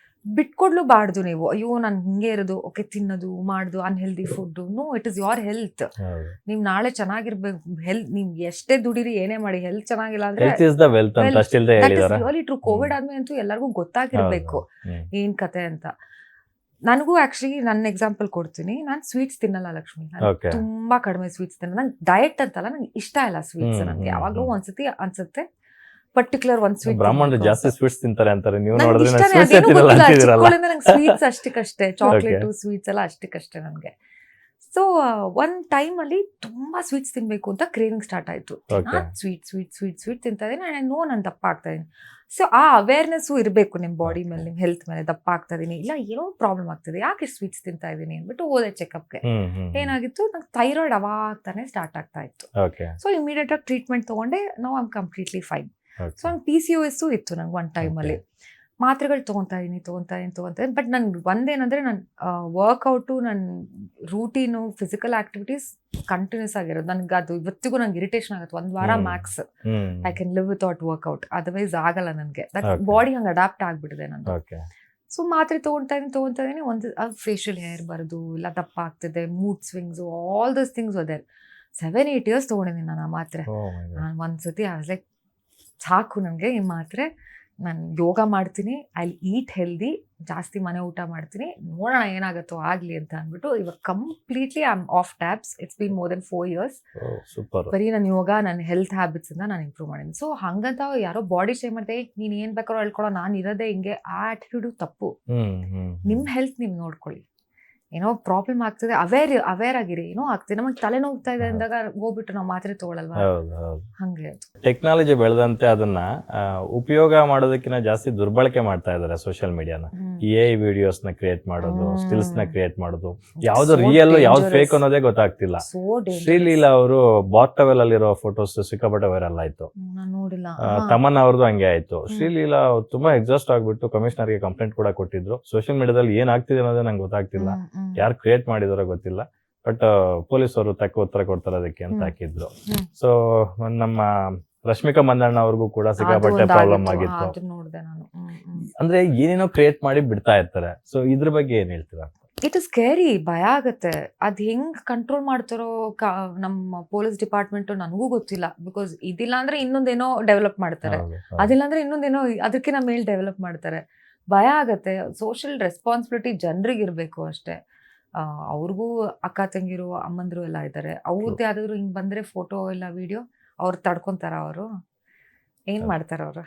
ಬಿಟ್ಕೊಡ್ಲೂಬಾರ್ದು. ನೀವು ಅಯ್ಯೋ ನಾನು ಹಿಂಗೆ ಇರೋದು, ಓಕೆ ತಿನ್ನೋದು ಮಾಡೋದು unhealthy food. No, it is your health. ನೀವು ನಾಳೆ ಚೆನ್ನಾಗಿರ್ಬೇಕು. ಹೆಲ್ತ್ ನೀವು ಎಷ್ಟೇ ದುಡಿರಿ ಏನೇ ಮಾಡಿ, ಹೆಲ್ತ್ ಚೆನ್ನಾಗಿಲ್ಲ ಅಂದ್ರೆ ಟ್ರೂ. ಕೋವಿಡ್ ಆದ್ಮೇಲೆ ಅಂತೂ ಎಲ್ಲರಿಗೂ ಗೊತ್ತಾಗಿರ್ಬೇಕು ಏನ್ ಕತೆ ಅಂತ. ನನಗೂ ಆಕ್ಚುಲಿ ನನ್ನ ಎಕ್ಸಾಂಪಲ್ ಕೊಡ್ತೀನಿ. ನಾನು ಸ್ವೀಟ್ಸ್ ತಿನ್ನಲ್ಲ ಲಕ್ಷ್ಮಿ. ನಾನು ತುಂಬಾ ಕಡಿಮೆ ಸ್ವೀಟ್ಸ್ ತಿನ್ನಲ್ಲ. ನಂಗೆ ಡಯಟ್ ಅಂತಲ್ಲ, ನಂಗೆ ಇಷ್ಟ ಇಲ್ಲ ಸ್ವೀಟ್ಸ್. ನನಗೆ ಯಾವಾಗ್ಲೂ ಒಂದ್ಸತಿ ಅನ್ಸುತ್ತೆ ಪರ್ಟಿಕ್ಯುಲರ್ ಒಂದ್ ಸ್ವೀಟ್. ಬ್ರಾಹ್ಮಣರು ಜಾಸ್ತಿ ಸ್ವೀಟ್ಸ್ ತಿಂತಾರೆ ಅಂತಾರೆ, ನೀವು ನಂಗೆ ಸ್ವೀಟ್ಸ್ ಅಷ್ಟಕ್ಕಷ್ಟೇ, ಚಾಕ್ಲೇಟು ಸ್ವೀಟ್ಸ್ ಎಲ್ಲ ಅಷ್ಟಕ್ಕಷ್ಟೇ ನನಗೆ. ಸೊ ಒಂದ್ ಟೈಮ್ ಅಲ್ಲಿ ತುಂಬಾ ಸ್ವೀಟ್ಸ್ ತಿನ್ಬೇಕು ಅಂತ ಕ್ರೇವಿಂಗ್ ಸ್ಟಾರ್ಟ್ ಆಯ್ತು. ಸ್ವೀಟ್ ಸ್ವೀಟ್ ಸ್ವೀಟ್ ಸ್ವೀಟ್ ತಿಂತಾ ಇದೀನಿ. ನಾನು ದಪ್ಪ ಆಗ್ತಾ ಇದೀನಿ. ಸೊ ಆ ಅವೇರ್ನೆಸ್ ಇರಬೇಕು ನಿಮ್ ಬಾಡಿ ಮೇಲೆ, ನಿಮ್ ಹೆಲ್ತ್ ಮೇಲೆ. ದಪ್ಪ ಆಗ್ತಾ ಇದೀನಿ, ಇಲ್ಲ ಏನೋ ಪ್ರಾಬ್ಲಮ್ ಆಗ್ತದೆ, ಯಾಕೆ ಸ್ವೀಟ್ಸ್ ತಿಂತಾ ಇದೀನಿ ಅಂದ್ಬಿಟ್ಟು ಹೋದೆ ಚೆಕಪ್ಗೆ. ಏನಾಗಿತ್ತು, ನಂಗೆ ಥೈರಾಯ್ಡ್ ಅವಾಗ ತಾನೇ ಸ್ಟಾರ್ಟ್ ಆಗ್ತಾ ಇತ್ತು. ಸೊ ಇಮಿಡಿಯೇಟ್ ಆಗಿ ಟ್ರೀಟ್ಮೆಂಟ್ ತಗೊಂಡೆ. Now I am completely fine. So ನಂಗೆ PCOS ಇತ್ತು ನಂಗೆ ಒಂದ್ ಟೈಮ್ ಅಲ್ಲಿ. ಮಾತ್ರೆಗಳು ತಗೊಂತಾ ಇದೀನಿ. ಬಟ್ ನನ್ಗೆ ಒಂದೇನಂದ್ರೆ, ನನ್ನ ವರ್ಕ್ಔಟು, ನನ್ನ ರೂಟೀನು, ಫಿಸಿಕಲ್ ಆಕ್ಟಿವಿಟೀಸ್ ಕಂಟಿನ್ಯೂಸ್ ಆಗಿರೋದು. ನನ್ಗೆ ಅದು ಇವತ್ತಿಗೂ ನಂಗೆ ಇರಿಟೇಷನ್ ಆಗುತ್ತೆ. 1 ವಾರ max I can live without workout. Otherwise ಆಗಲ್ಲ ನನಗೆ. ಬಾಡಿ ಹಂಗೆ ಅಡಾಪ್ಟ್ ಆಗ್ಬಿಟ್ಟಿದೆ ನಂದು. ಸೊ ಮಾತ್ರೆ ತಗೊಂತಾ ಇದೀನಿ. ಒಂದು ಫೇಶಿಯಲ್ ಹೇರ್ ಬರೋದು, ಇಲ್ಲ ದಪ್ಪ ಆಗ್ತಿದೆ, mood swings, all those things ಅದೇ 7-8 years ತಗೊಂಡಿದ್ದೀನಿ ನಾನು ಆ ಮಾತ್ರೆ. ನಾನು ಒಂದ್ಸತಿ ಲೈಕ್ ಸಾಕು ನನಗೆ ಈ ಮಾತ್ರೆ. ನಾನು ಯೋಗ ಮಾಡ್ತೀನಿ, ಐ ಈಟ್ ಹೆಲ್ದಿ, ಜಾಸ್ತಿ ಮನೆ ಊಟ ಮಾಡ್ತೀನಿ, ನೋಡೋಣ ಏನಾಗುತ್ತೋ ಆಗಲಿ ಅಂತ ಅಂದ್ಬಿಟ್ಟು ಇವಾಗ completely I am of tabs. It's been more than 4 years. ಬರೀ ನನ್ನ ಯೋಗ, ನನ್ನ ಹೆಲ್ತ್ ಹ್ಯಾಬಿಟ್ಸ್ ಇಂದ ನಾನು ಇಂಪ್ರೂವ್ ಮಾಡಿದ್ದೀನಿ. ಸೊ ಹಂಗಂತ ಯಾರೋ ಬಾಡಿ ಶೇಮ್ ಮಾಡಿದೆ, ನೀನು ಏನು ಬೇಕಾದ್ರೂ ಹೇಳ್ಕೊಳ್ಳೋ, ನಾನು ಇರೋದೇ ಹಿಂಗೆ, ಆ ಆಟಿಟ್ಯೂಡು ತಪ್ಪು. ನಿಮ್ಮ ಹೆಲ್ತ್ ನೀವು ನೋಡ್ಕೊಳ್ಳಿ. ಏನೋ ಪ್ರಾಬ್ಲಮ್ ಆಗ್ತದೆ, ಅವೇರ್ ಆಗಿರಿ. ಏನೋ ಆಗ್ತದೆ, ನಮಗೆ ತಲೆ ನೋಗ್ತಾ ಇದೆ ಅಂದಾಗ ಹೋಗ್ಬಿಟ್ಟು ನಾವು ಮಾತ್ರೆ ತಗೊಳಲ್ವಾ? ಹಂಗೆ ಟೆಕ್ನಾಲಜಿ ಬೆಳೆದಂತೆ ಅದನ್ನ ಉಪಯೋಗ ಮಾಡೋದಕ್ಕಿಂತ ಜಾಸ್ತಿ ದುರ್ಬಳಕೆ ಮಾಡ್ತಾ ಇದಾರೆ ಸೋಷಿಯಲ್ ಮೀಡಿಯಾನ. AI ವಿಡಿಯೋಸ್ ನ ಕ್ರಿಯೇಟ್ ಮಾಡೋದು, ಸ್ಟಿಲ್ಸ್ ನ ಕ್ರಿಯೇಟ್ ಮಾಡೋದು, ಯಾವ್ದು ರಿಯಲ್ ಯಾವ್ದು ಫೇಕ್ ಅನ್ನೋದೇ ಗೊತ್ತಾಗ್ತಿಲ್ಲ. ಶ್ರೀಲೀಲಾ ಅವರು ಬಾತ್ ಟವೆಲ್ ಅಲ್ಲಿರೋ ಫೋಟೋಸ್ ಸಿಕ್ಕಾಪಟ್ಟೆ ವೈರಲ್ ಆಯ್ತು. ತಮನ್ ಅವ್ರದ್ದು ಹಂಗೆ ಆಯ್ತು. ಶ್ರೀಲೀಲಾ ತುಂಬಾ ಎಕ್ಸಾಸ್ಟ್ ಆಗ್ಬಿಟ್ಟು ಕಮಿಷನರ್ಗೆ ಕಂಪ್ಲೇಂಟ್ ಕೂಡ ಕೊಟ್ಟಿದ್ರು. ಸೋಷಿಯಲ್ ಮೀಡಿಯಾದಲ್ಲಿ ಏನ್ ಆಗ್ತಿದೆ ಅನ್ನೋದೇ ನಂಗೆ ಗೊತ್ತಾಗ್ತಿಲ್ಲ, ಯಾರು ಕ್ರಿಯೇಟ್ ಮಾಡಿದಾರೋ ಗೊತ್ತಿಲ್ಲ. ಬಟ್ ಪೊಲೀಸ್ ಅವರು ತಕ್ಕ ಉತ್ತರ ಕೊಡ್ತಾರೆ ಅದಕ್ಕೆ ಅಂತ ಹಾಕಿದ್ರು. ಸೊ ನಮ್ಮ ರಶ್ಮಿಕಾ ಮಂದಣ್ಣ ಅವ್ರಿಗೂ ಕೂಡ ಸಿಕ್ಕಾಪಟ್ಟೆ ಪ್ರಾಬ್ಲಮ್ ಆಗಿತ್ತು. ಅಂದ್ರೆ ಏನೇನೋ ಕ್ರಿಯೇಟ್ ಮಾಡಿ ಬಿಡ್ತಾ ಇರ್ತಾರೆ. ಸೊ ಇದ್ರ ಬಗ್ಗೆ ಏನ್ ಹೇಳ್ತೀರಾ? ಇಟ್ ಇಸ್ ಸ್ಕೇರಿ, ಭಯ ಆಗತ್ತೆ. ಅದ್ ಹೆಂಗ್ ಕಂಟ್ರೋಲ್ ಮಾಡ್ತಾರೋ ನಮ್ಮ ಪೊಲೀಸ್ ಡಿಪಾರ್ಟ್ಮೆಂಟ್ ನನಗೂ ಗೊತ್ತಿಲ್ಲ. ಬಿಕಾಸ್ ಇದಿಲ್ಲ ಅಂದ್ರೆ ಇನ್ನೊಂದೇನೋ ಡೆವಲಪ್ ಮಾಡ್ತಾರೆ, ಅದಿಲ್ಲ ಅಂದ್ರೆ ಇನ್ನೊಂದೇನೋ ಅದಕ್ಕಿಂತ ಮೇಲ್ ಡೆವಲಪ್ ಮಾಡ್ತಾರೆ. ಭಯ ಆಗತ್ತೆ. ಸೋಷಿಯಲ್ ರೆಸ್ಪಾನ್ಸಿಬಿಲಿಟಿ ಜನರಿಗೆ ಇರಬೇಕು ಅಷ್ಟೇ. ಅವ್ರಿಗೂ ಅಕ್ಕ ತಂಗಿರು, ಅಮ್ಮಂದ್ರು ಎಲ್ಲ ಇದ್ದಾರೆ. ಅವ್ರದ್ದು ಯಾವ್ದಾದ್ರು ಹಿಂಗ್ ಬಂದ್ರೆ ಫೋಟೋ ಇಲ್ಲ ವಿಡಿಯೋ, ಅವ್ರು ತಡ್ಕೊಂತಾರ? ಅವರು ಏನ್ ಮಾಡ್ತಾರ ಅವರು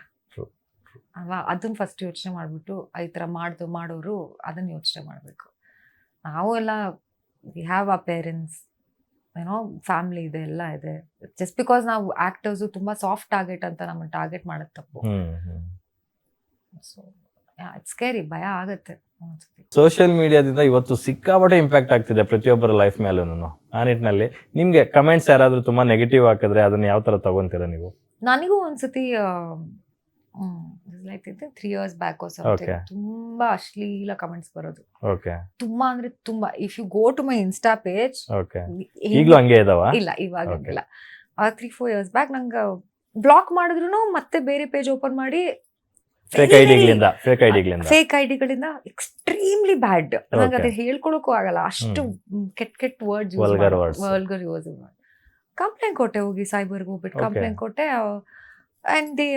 ಅಲ್ವಾ? ಅದನ್ನ ಫಸ್ಟ್ ಯೋಚನೆ ಮಾಡ್ಬಿಟ್ಟು ಈ ತರ ಮಾಡೋರು ಅದನ್ನ ಯೋಚನೆ ಮಾಡ್ಬೇಕು. ನಾವು ಎಲ್ಲ ವಿ ಹ್ಯಾವ್ ಅ ಪೇರೆಂಟ್ಸ್, ಏನೋ ಫ್ಯಾಮಿಲಿ ಇದೆ, ಎಲ್ಲ ಇದೆ. ಜಸ್ಟ್ ಬಿಕಾಸ್ ನಾವು ಆಕ್ಟರ್ಸ್ ತುಂಬಾ ಸಾಫ್ಟ್ ಟಾರ್ಗೆಟ್ ಅಂತ ನಮ್ಮನ್ನ ಟಾರ್ಗೆಟ್ ಮಾಡೋದು ತಪ್ಪು. ಸೊ ಇಟ್ಸ್ ಸ್ಕೇರಿ, ಭಯ ಆಗತ್ತೆ. ಸೋಷಿಯಲ್ ಮೀಡಿಯಾದಿಂದ ಇವತ್ತು ಸಿಕ್ಕಾಪಟ್ಟೆ ಇಂಪ್ಯಾಕ್ಟ್ ಆಗ್ತಿದೆ ಪ್ರತಿಯೊಬ್ಬರ ಲೈಫ್ ಮೇಲೂ. ಆ ನಿಟ್ಟಿನಲ್ಲಿ ನಿಮ್ಗೆ ಕಮೆಂಟ್ಸ್ ಯಾರಾದ್ರೂ ತುಂಬಾ ನೆಗೆಟಿವ್ ಹಾಕಿದ್ರೆ ಅದನ್ನ ಯಾವ ತರ ತಗೊಂತೀರಾ ನೀವು? ನನಗೂ ಒಂದ್ಸತಿ 3 years ಬ್ಯಾಕ್ ತುಂಬಾ ಅಶ್ಲೀಲ ಕಮೆಂಟ್ಸ್ ಬರೋದು. ತುಂಬಾ ಅಂದ್ರೆ ತುಂಬಾ. If you go to my insta page, ಈಗಲೂ ಹಂಗೆ ಇದಾವ? ಇಲ್ಲ, ಇವಾಗ ಇಲ್ಲ. 3-4 years ಬ್ಯಾಕ್ ನಂಗೆ ಬ್ಲಾಕ್ ಮಾಡಿದ್ರು ಮತ್ತೆ ಬೇರೆ ಪೇಜ್ ಓಪನ್ ಮಾಡಿ ಫೇಕ್ ಐಡಿಗಳಿಂದ ಎಕ್ಸ್ಟ್ರೀಮ್ಲಿ ಬ್ಯಾಡ್. ನಂಗೆ ಅದೇ ಹೇಳ್ಕೊಳಕ್ಕೂ ಆಗಲ್ಲ, ಅಷ್ಟು ಕೆಟ್ಟ ವರ್ಡ್ಸ್ ವಲ್ಗರ್ ಯೂಸ್. ಕಂಪ್ಲೇಂಟ್ ಕೊಟ್ಟೆ, ಹೋಗಿ ಸೈಬರ್ಗೆ ಹೋಗ್ಬಿಟ್ಟು ಕಂಪ್ಲೇಂಟ್ ಕೊಟ್ಟೆ. ಅಂಡ್ ದಿ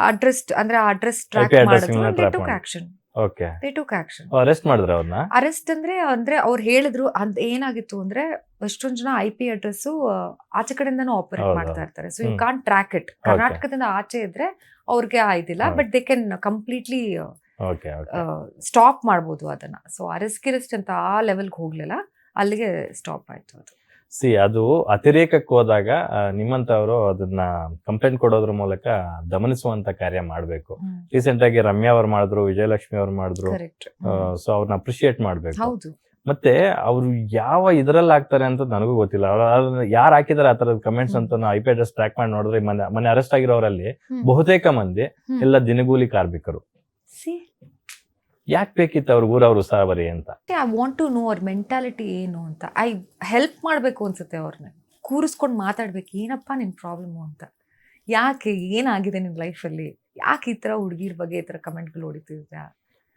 ಅಡ್ರೆಸ್ ಟ್ರ್ಯಾಕ್ ಮಾಡಿದ್ರು. They took action. ಅರೆಸ್ಟ್ ಅಂದ್ರೆ ಅವ್ರು ಹೇಳಿದ್ರು. ಏನಾಗಿತ್ತು ಅಂದ್ರೆ ಎಷ್ಟೊಂದ್ ಜನ IP ಅಡ್ರೆಸ್ ಆಚೆ ಕಡೆಯಿಂದನೂ ಆಪರೇಟ್ ಮಾಡ್ತಾ ಇರ್ತಾರೆ. So you can't track it. ಕರ್ನಾಟಕದಿಂದ ಆಚೆ ಇದ್ರೆ ಅವ್ರಿಗೆ ಆಯ್ತಿಲ್ಲ, but they can completely stop ಮಾಡ್ಬೋದು ಅದನ್ನ. ಸೊ ಅರೆಸ್ಟ್ ಅಂತ ಆ ಲೆವೆಲ್ಗೆ ಹೋಗ್ಲಿಲ್ಲ, ಅಲ್ಲಿಗೆ ಸ್ಟಾಪ್ ಆಯ್ತು ಅದು. ಅದು ಅತಿರೇಕಕ್ಕೆ ಹೋದಾಗ ನಿಮ್ಮಂತವರು ಅದನ್ನ ಕಂಪ್ಲೇಂಟ್ ಕೊಡೋದ್ರ ಮೂಲಕ ಗಮನಿಸುವಂತ ಕಾರ್ಯ ಮಾಡ್ಬೇಕು. ರೀಸೆಂಟ್ ಆಗಿ ರಮ್ಯಾ ಅವ್ರು ಮಾಡಿದ್ರು, ವಿಜಯಲಕ್ಷ್ಮಿ ಅವ್ರು ಮಾಡಿದ್ರು. ಸೊ ಅವ್ರನ್ನ ಅಪ್ರಿಶಿಯೇಟ್ ಮಾಡ್ಬೇಕು. ಮತ್ತೆ ಅವ್ರು ಯಾವ ಇದ್ರಲ್ಲಿ ಹಾಕ್ತಾರೆ ಅಂತ ನನಗೂ ಗೊತ್ತಿಲ್ಲ. ಯಾರು ಹಾಕಿದಾರೆ ಆ ತರದ ಕಮೆಂಟ್ಸ್ ಅಂತ ನಾವು IP ಅಡ್ರೆಸ್ ಟ್ರ್ಯಾಕ್ ಮಾಡಿ ನೋಡಿದ್ರೆ ಮೊನ್ನೆ ಅರೆಸ್ಟ್ ಆಗಿರೋರಲ್ಲಿ ಬಹುತೇಕ ಮಂದಿ ಎಲ್ಲ ದಿನಗೂಲಿ ಕಾರ್ಮಿಕರು. ಯಾಕೆ ಬೇಕಿತ್ತು ಅವ್ರ ಊರವ್ರು ಉಸಾಬರಿ ಅಂತ? ಐ ವಾಂಟ್ ಟು ನೋ ಅವ್ರ ಮೆಂಟಾಲಿಟಿ ಏನು ಅಂತ. ಐ ಹೆಲ್ಪ್ ಮಾಡಬೇಕು ಅನ್ಸುತ್ತೆ ಅವ್ರನ್ನ, ಕೂರಿಸ್ಕೊಂಡು ಮಾತಾಡ್ಬೇಕು, ಏನಪ್ಪ ನಿನ್ ಪ್ರಾಬ್ಲಮ್ಮು ಅಂತ, ಯಾಕೆ ಏನಾಗಿದೆ ನಿನ್ ಲೈಫಲ್ಲಿ, ಯಾಕೆ ಈ ತರ ಹುಡುಗಿರ ಬಗ್ಗೆ ಈ ತರ ಕಮೆಂಟ್ಗಳು ಹೊಡಿತಿದ್ಯಾ?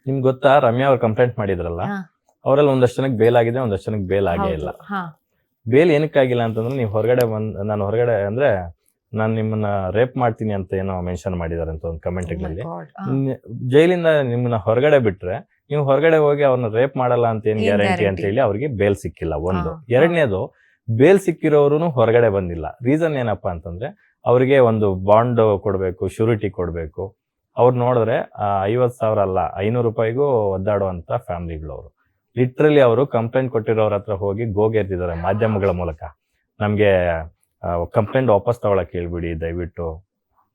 ನಿಮ್ಗೆ ಗೊತ್ತಾ, ರಮ್ಯಾ ಅವ್ರು ಕಂಪ್ಲೇಂಟ್ ಮಾಡಿದ್ರಲ್ಲ, ಅವರಲ್ಲಿ ಒಂದಷ್ಟು ಜನಕ್ಕೆ ಬೇಲ್ ಆಗಿದೆ, ಒಂದಷ್ಟು ಜನಕ್ಕೆ ಬೇಲ್ ಆಗೇ ಇಲ್ಲ. ಬೇಲ್ ಏನಕ್ಕಾಗಿಲ್ಲ ಅಂತಂದ್ರೆ, ನೀವು ಹೊರಗಡೆ ನಾನು ಹೊರಗಡೆ ಅಂದ್ರೆ ನಾನು ನಿಮ್ಮನ್ನ ರೇಪ್ ಮಾಡ್ತೀನಿ ಅಂತ ಏನೋ ಮೆನ್ಷನ್ ಮಾಡಿದಾರೆ ಅಂತ ಒಂದು ಕಮೆಂಟ್ಗಳಲ್ಲಿ. ಜೈಲಿಂದ ನಿಮ್ಮನ್ನ ಹೊರಗಡೆ ಬಿಟ್ರೆ ನೀವು ಹೊರಗಡೆ ಹೋಗಿ ಅವ್ರನ್ನ ರೇಪ್ ಮಾಡಲ್ಲ ಅಂತ ಏನ್ ಗ್ಯಾರಂಟಿ ಅಂತ ಹೇಳಿ ಅವ್ರಿಗೆ ಬೇಲ್ ಸಿಕ್ಕಿಲ್ಲ. ಒಂದು. ಎರಡನೇದು, ಬೇಲ್ ಸಿಕ್ಕಿರೋರು ಹೊರಗಡೆ ಬಂದಿಲ್ಲ. ರೀಸನ್ ಏನಪ್ಪಾ ಅಂತಂದ್ರೆ, ಅವ್ರಿಗೆ ಒಂದು ಬಾಂಡ್ ಕೊಡ್ಬೇಕು, ಶ್ಯೂರಿಟಿ ಕೊಡ್ಬೇಕು. ಅವ್ರು ನೋಡಿದ್ರೆ 50,000 ಅಲ್ಲ 500 ರೂಪಾಯಿಗೂ ಒದ್ದಾಡುವಂತ ಫ್ಯಾಮಿಲಿಗಳು ಅವರು. ಲಿಟ್ರಲಿ ಅವರು ಕಂಪ್ಲೇಂಟ್ ಕೊಟ್ಟಿರೋರ ಹತ್ರ ಹೋಗಿ ಗೋಗೆರ್ತಿದ್ದಾರೆ ಮಾಧ್ಯಮಗಳ ಮೂಲಕ. ನಮ್ಗೆ ಕಂಪ್ಲೇಂಟ್ ವಾಪಸ್ ತಗೊಳಕ್ ಹೇಳ್ಬಿಡಿ ದಯವಿಟ್ಟು,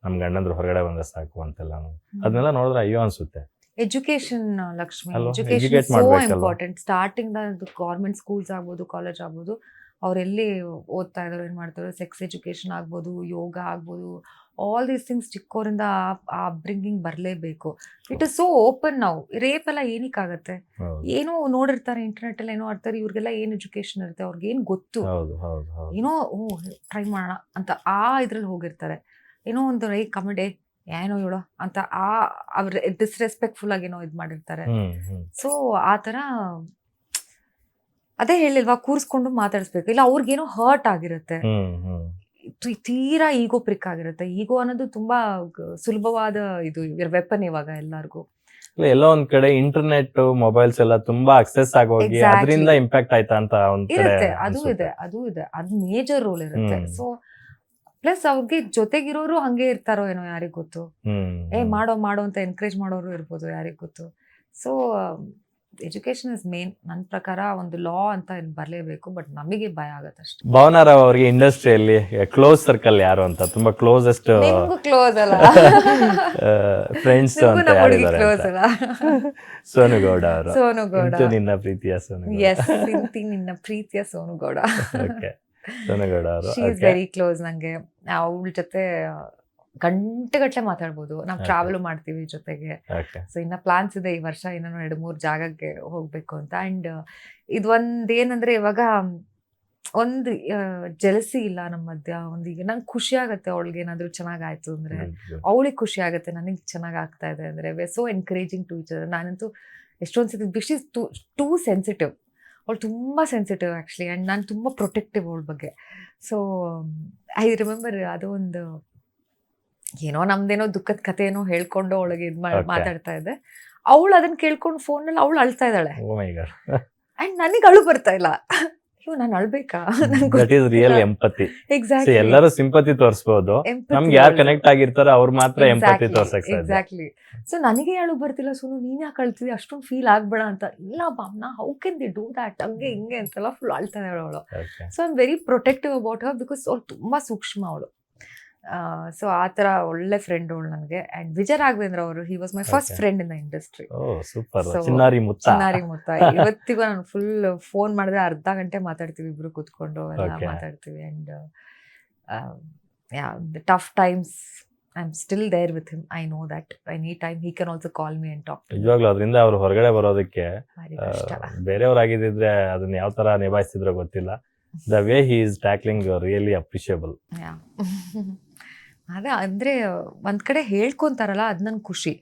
ನಮ್ ಗಂಡಂದ್ರು ಹೊರಗಡೆ ಬಂದ್ರೆ ಸಾಕು ಅಂತೆಲ್ಲ. ಅದನ್ನೆಲ್ಲ ನೋಡಿದ್ರೆ ಅಯ್ಯೋ ಅನ್ಸುತ್ತೆ. ಎಜುಕೇಶನ್ ಲಕ್ಷ್ಮಿ, ಅಲ್ವಾ? ಎಜುಕೇಶನ್ Educate ಸೋ ಮಾಡ್ಬೇಕಲ್ವಾ? ಇಂಪಾರ್ಟೆಂಟ್. ಸ್ಟಾರ್ಟಿಂಗ್ ಗೌರ್ಮೆಂಟ್ ಸ್ಕೂಲ್ಸ್ ಆಗ್ಬೋದು, ಕಾಲೇಜ್ ಆಗ್ಬೋದು, ಅವ್ರೆಲ್ಲಿ ಓದ್ತಾ ಇದಾರೋ ಏನ್ ಮಾಡ್ತಾರೋ, ಸೆಕ್ಸ್ ಎಜುಕೇಶನ್ ಆಗ್ಬೋದು, ಯೋಗ ಆಗ್ಬೋದು, ಆಲ್ ದೀಸ್ ಥಿಂಗ್ಸ್ ಚಿಕ್ಕೋರಿಂದ ಆ ಅಪ್ಬ್ರಿಂಗಿಂಗ್ ಬರಲೇಬೇಕು. ಇಟ್ ಇಸ್ ಸೋ ಓಪನ್ ನಾವು. ರೇಪ್ ಎಲ್ಲ ಏನಕ್ಕಾಗತ್ತೆ? ಏನೋ ನೋಡಿರ್ತಾರೆ ಇಂಟರ್ನೆಟ್ ಅಲ್ಲಿ, ಏನೋ ಆಡ್ತಾರೆ, ಇವ್ರಿಗೆಲ್ಲ ಏನ್ ಎಜುಕೇಶನ್ ಇರುತ್ತೆ, ಅವ್ರಿಗೆ ಏನ್ ಗೊತ್ತು, ಏನೋ ಟ್ರೈ ಮಾಡೋಣ ಅಂತ ಆ ಇದ್ರಲ್ಲಿ ಹೋಗಿರ್ತಾರೆ. ಏನೋ ಒಂದು ಕಮೆಂಟ್ ಏನೋ ಹೇಳೋ ಅಂತ ಅವ್ರ ಡಿಸ್ರೆಸ್ಪೆಕ್ಟ್ಫುಲ್ ಆಗಿ ಏನೋ ಇದ್ ಮಾಡಿರ್ತಾರೆ. ಸೊ ಆ ತರ ಅದೇ ಹೇಳಿಲ್ವಾ, ಕೂರಿಸ್ಕೊಂಡು ಮಾತಾಡಿಸ್ಬೇಕು. ಇಲ್ಲ ಅವ್ರಿಗೇನೋ ಹರ್ಟ್ ಆಗಿರುತ್ತೆ, ತೀರಾ ಈಗೋ ಪ್ರಿಕ್ ಆಗಿರುತ್ತೆ. ಈಗೋ ಅನ್ನೋದು ತುಂಬಾ ಸುಲಭವಾದ ಇದು ವೆಪನ್ ಇವಾಗ ಎಲ್ಲಾರ್ಗು. ಎಲ್ಲೋ ಒಂದ್ ಕಡೆ ಇಂಟರ್ನೆಟ್ ಮೊಬೈಲ್ಸ್ ಎಲ್ಲ ತುಂಬಾ ಅಕ್ಸೆಸ್ ಆಗೋಗಿ ಅದರಿಂದ ಇಂಪ್ಯಾಕ್ಟ್ ಆಯ್ತಾ ಅಂತ ಒಂದ್ ಕಡೆ ಇರುತ್ತೆ. ಅದು ಇದೆ, ಅದು ಮೇಜರ್ ರೋಲ್ ಇರುತ್ತೆ. ಸೊ ಪ್ಲಸ್ ಅವ್ರಿಗೆ ಜೊತೆಗಿರೋರು ಹಂಗೆ ಇರ್ತಾರೋ ಏನೋ, ಯಾರಿಗ್ ಗೊತ್ತು. ಮಾಡೋ ಅಂತ ಎನ್ಕರೇಜ್ ಮಾಡೋರು ಇರ್ಬೋದು, ಯಾರಿಗ್ ಗೊತ್ತು. So education is main. ನನ್ನ ಪ್ರಕಾರ ಒಂದು ಲಾ ಅಂತ ಬರ್ಲೇಬೇಕು, ಬಟ್ ನಮಗೆ ಭಯ ಆಗತ್ತೆ ಅಷ್ಟೇ. ಭಾವನಾ ರಾವ್ ಅವರಿಗೆ ಇಂಡಸ್ಟ್ರಿಯಲ್ಲಿ ಕ್ಲೋಸ್ ಸರ್ಕಲ್ ಯಾರು ಅಂತ, ತುಂಬಾ ಕ್ಲೋಸೆಸ್ಟ್ ಕ್ಲೋಸ್ ಅಲ್ಲ ಫ್ರೆಂಡ್ಸ್ ಅಂತ ಯಾರಿದ್ದಾರೆ? ಕ್ಲೋಸ್ ಅಲ್ಲ, ಸೋನುಗೌಡ ಅವರು. ಸೋನುಗೌಡ, ನಿನ್ನ ಪ್ರೀತಿಯ ಸೋನುಗೌಡ. ಎಸ್, ನಿನ್ನ ಪ್ರೀತಿಯ ಸೋನುಗೌಡ. ಸೋನುಗೌಡ ಅವರು ಶಿ ಇಸ್ ವೆರಿ ಕ್ಲೋಸ್ ನಂಗೆ. ಅವಳ ಜೊತೆ ಗಂಟೆಗಟ್ಲೆ ಮಾತಾಡ್ಬೋದು. ನಾವು ಟ್ರಾವೆಲ್ ಮಾಡ್ತೀವಿ ಜೊತೆಗೆ. ಸೊ ಇನ್ನ ಪ್ಲಾನ್ಸ್ ಇದೆ ಈ ವರ್ಷ, ಇನ್ನೂ 2-3 ಜಾಗಕ್ಕೆ ಹೋಗ್ಬೇಕು ಅಂತ. ಅಂಡ್ ಇದೊಂದೇನಂದ್ರೆ, ಇವಾಗ ಒಂದು ಜಲಸಿ ಇಲ್ಲ ನಮ್ಮ ಮಧ್ಯ. ಈಗ ನಂಗೆ ಖುಷಿ ಆಗತ್ತೆ, ಅವಳಿಗೆ ಏನಾದ್ರು ಚೆನ್ನಾಗಾಯ್ತು ಅಂದ್ರೆ ಅವಳಿಗೆ ಖುಷಿ ಆಗತ್ತೆ, ನನಗೆ ಚೆನ್ನಾಗ್ ಆಗ್ತಾ ಇದೆ ಅಂದ್ರೆ. We are so encouraging to each other. ನಾನಂತೂ ಎಷ್ಟೊಂದು ಸತಿ ಬಿಶ್ ಇಸ್ ಟೂ ಸೆನ್ಸಿಟಿವ್. ಅವಳು ತುಂಬ ಸೆನ್ಸಿಟಿವ್ ಆ್ಯಕ್ಚುಲಿ, ಆ್ಯಂಡ್ ನಾನು ತುಂಬ ಪ್ರೊಟೆಕ್ಟಿವ್ ಅವಳ ಬಗ್ಗೆ. ಸೊ ಐ ರಿಮೆಂಬರ್ ಅದು ಒಂದು ಏನೋ ನಮ್ದೇನೋ ದುಃಖದ ಕಥೆ ಏನೋ ಹೇಳ್ಕೊಂಡು ಅವಳಿಗೆ ಇದು ಮಾತಾಡ್ತಾ ಇದ್ದೆ. ಅವಳು ಅದನ್ನ ಕೇಳ್ಕೊಂಡು ಫೋನಲ್ಲಿ ಅವಳು ಅಳ್ತಾ ಇದ್ದಾಳೆ. ಆ್ಯಂಡ್ ನನಗೆ ಅಳು ಬರ್ತಾ ಇಲ್ಲ. ನಾನು ಅಳ್ಬೇಕಾ? ಎಲ್ಲರೂ ಸಿಂಪತಿ ತೋರಿಸಬಹುದು, ನಮ್ಗೆ ಯಾರು ಕನೆಕ್ಟ್ ಆಗಿರ್ತಾರೋ ಅವ್ರು ಮಾತ್ರ ಎಂಪತಿ ತೋರ್ಸಕ್. ಎಕ್ಸಾಕ್ಟ್ಲಿ. ಸೊ ನನಗೆ ಅಳು ಬರ್ತಿಲ್ಲ. ಸೋನು ನೀನ್ ಯಾಕೆ ಅಳ್ತಿದ್ದಿ, ಅಷ್ಟೊಂದು ಫೀಲ್ ಆಗ್ಬೇಡ ಅಂತ. ಇಲ್ಲ Bhavana, how can the do that, ಹಂಗೆ ಹಿಂಗೆ ಅಂತೆಲ್ಲ ಫುಲ್ ಅಳ್ತಾ ಇದ್ದಾಳೆ ಅವಳು. So I am very protective about her, because ಅವಳು ತುಂಬಾ ಸೂಕ್ಷ್ಮ ಅವಳು. ಸೊ ಆ ತರ ಒಳ್ಳೆ ಫ್ರೆಂಡ್ ಅವಳು ನನಗೆ. ಅಂಡ್ ವಿಜಯ್ ರಾಘವೇಂದ್ರ ಅವರು, he was my first friend in the industry. Chinnari Mutta. ಇವತ್ತಿಗೂ ನಾನು ಫುಲ್ ಫೋನ್ ಮಾಡಿದ್ರೆ ಅರ್ಧ ಗಂಟೆ ಮಾತಾಡ್ತೀವಿ, ಇಬ್ರು ಕೂತ್ಕೊಂಡು ಎಲ್ಲ ಮಾತಾಡ್ತೀವಿ. And the tough times, I'm still there with him. I know that anytime he can also call me and talk to me. ನಿಜವಾಗ್ಲೂ ಅದರಿಂದ ಅವ್ರು ಹೊರಗಡೆ ಬರೋದಕ್ಕೆ ಬೇರೆಯವ್ರಾಗಿದ್ರೆ ಅದನ್ನ ಯಾವ ತರ ನಿಭಾಯಿಸ್ತಿದ್ರೋ ಗೊತ್ತಿಲ್ಲ. The way he is tackling really appreciable. ಅದೇ ಅಂದ್ರೆ ಒಂದ್ ಕಡೆ ಹೇಳ್ಕೊಂತಾರಲ್ಲ, ಅದ್ ನನ್ ಖುಷಿ.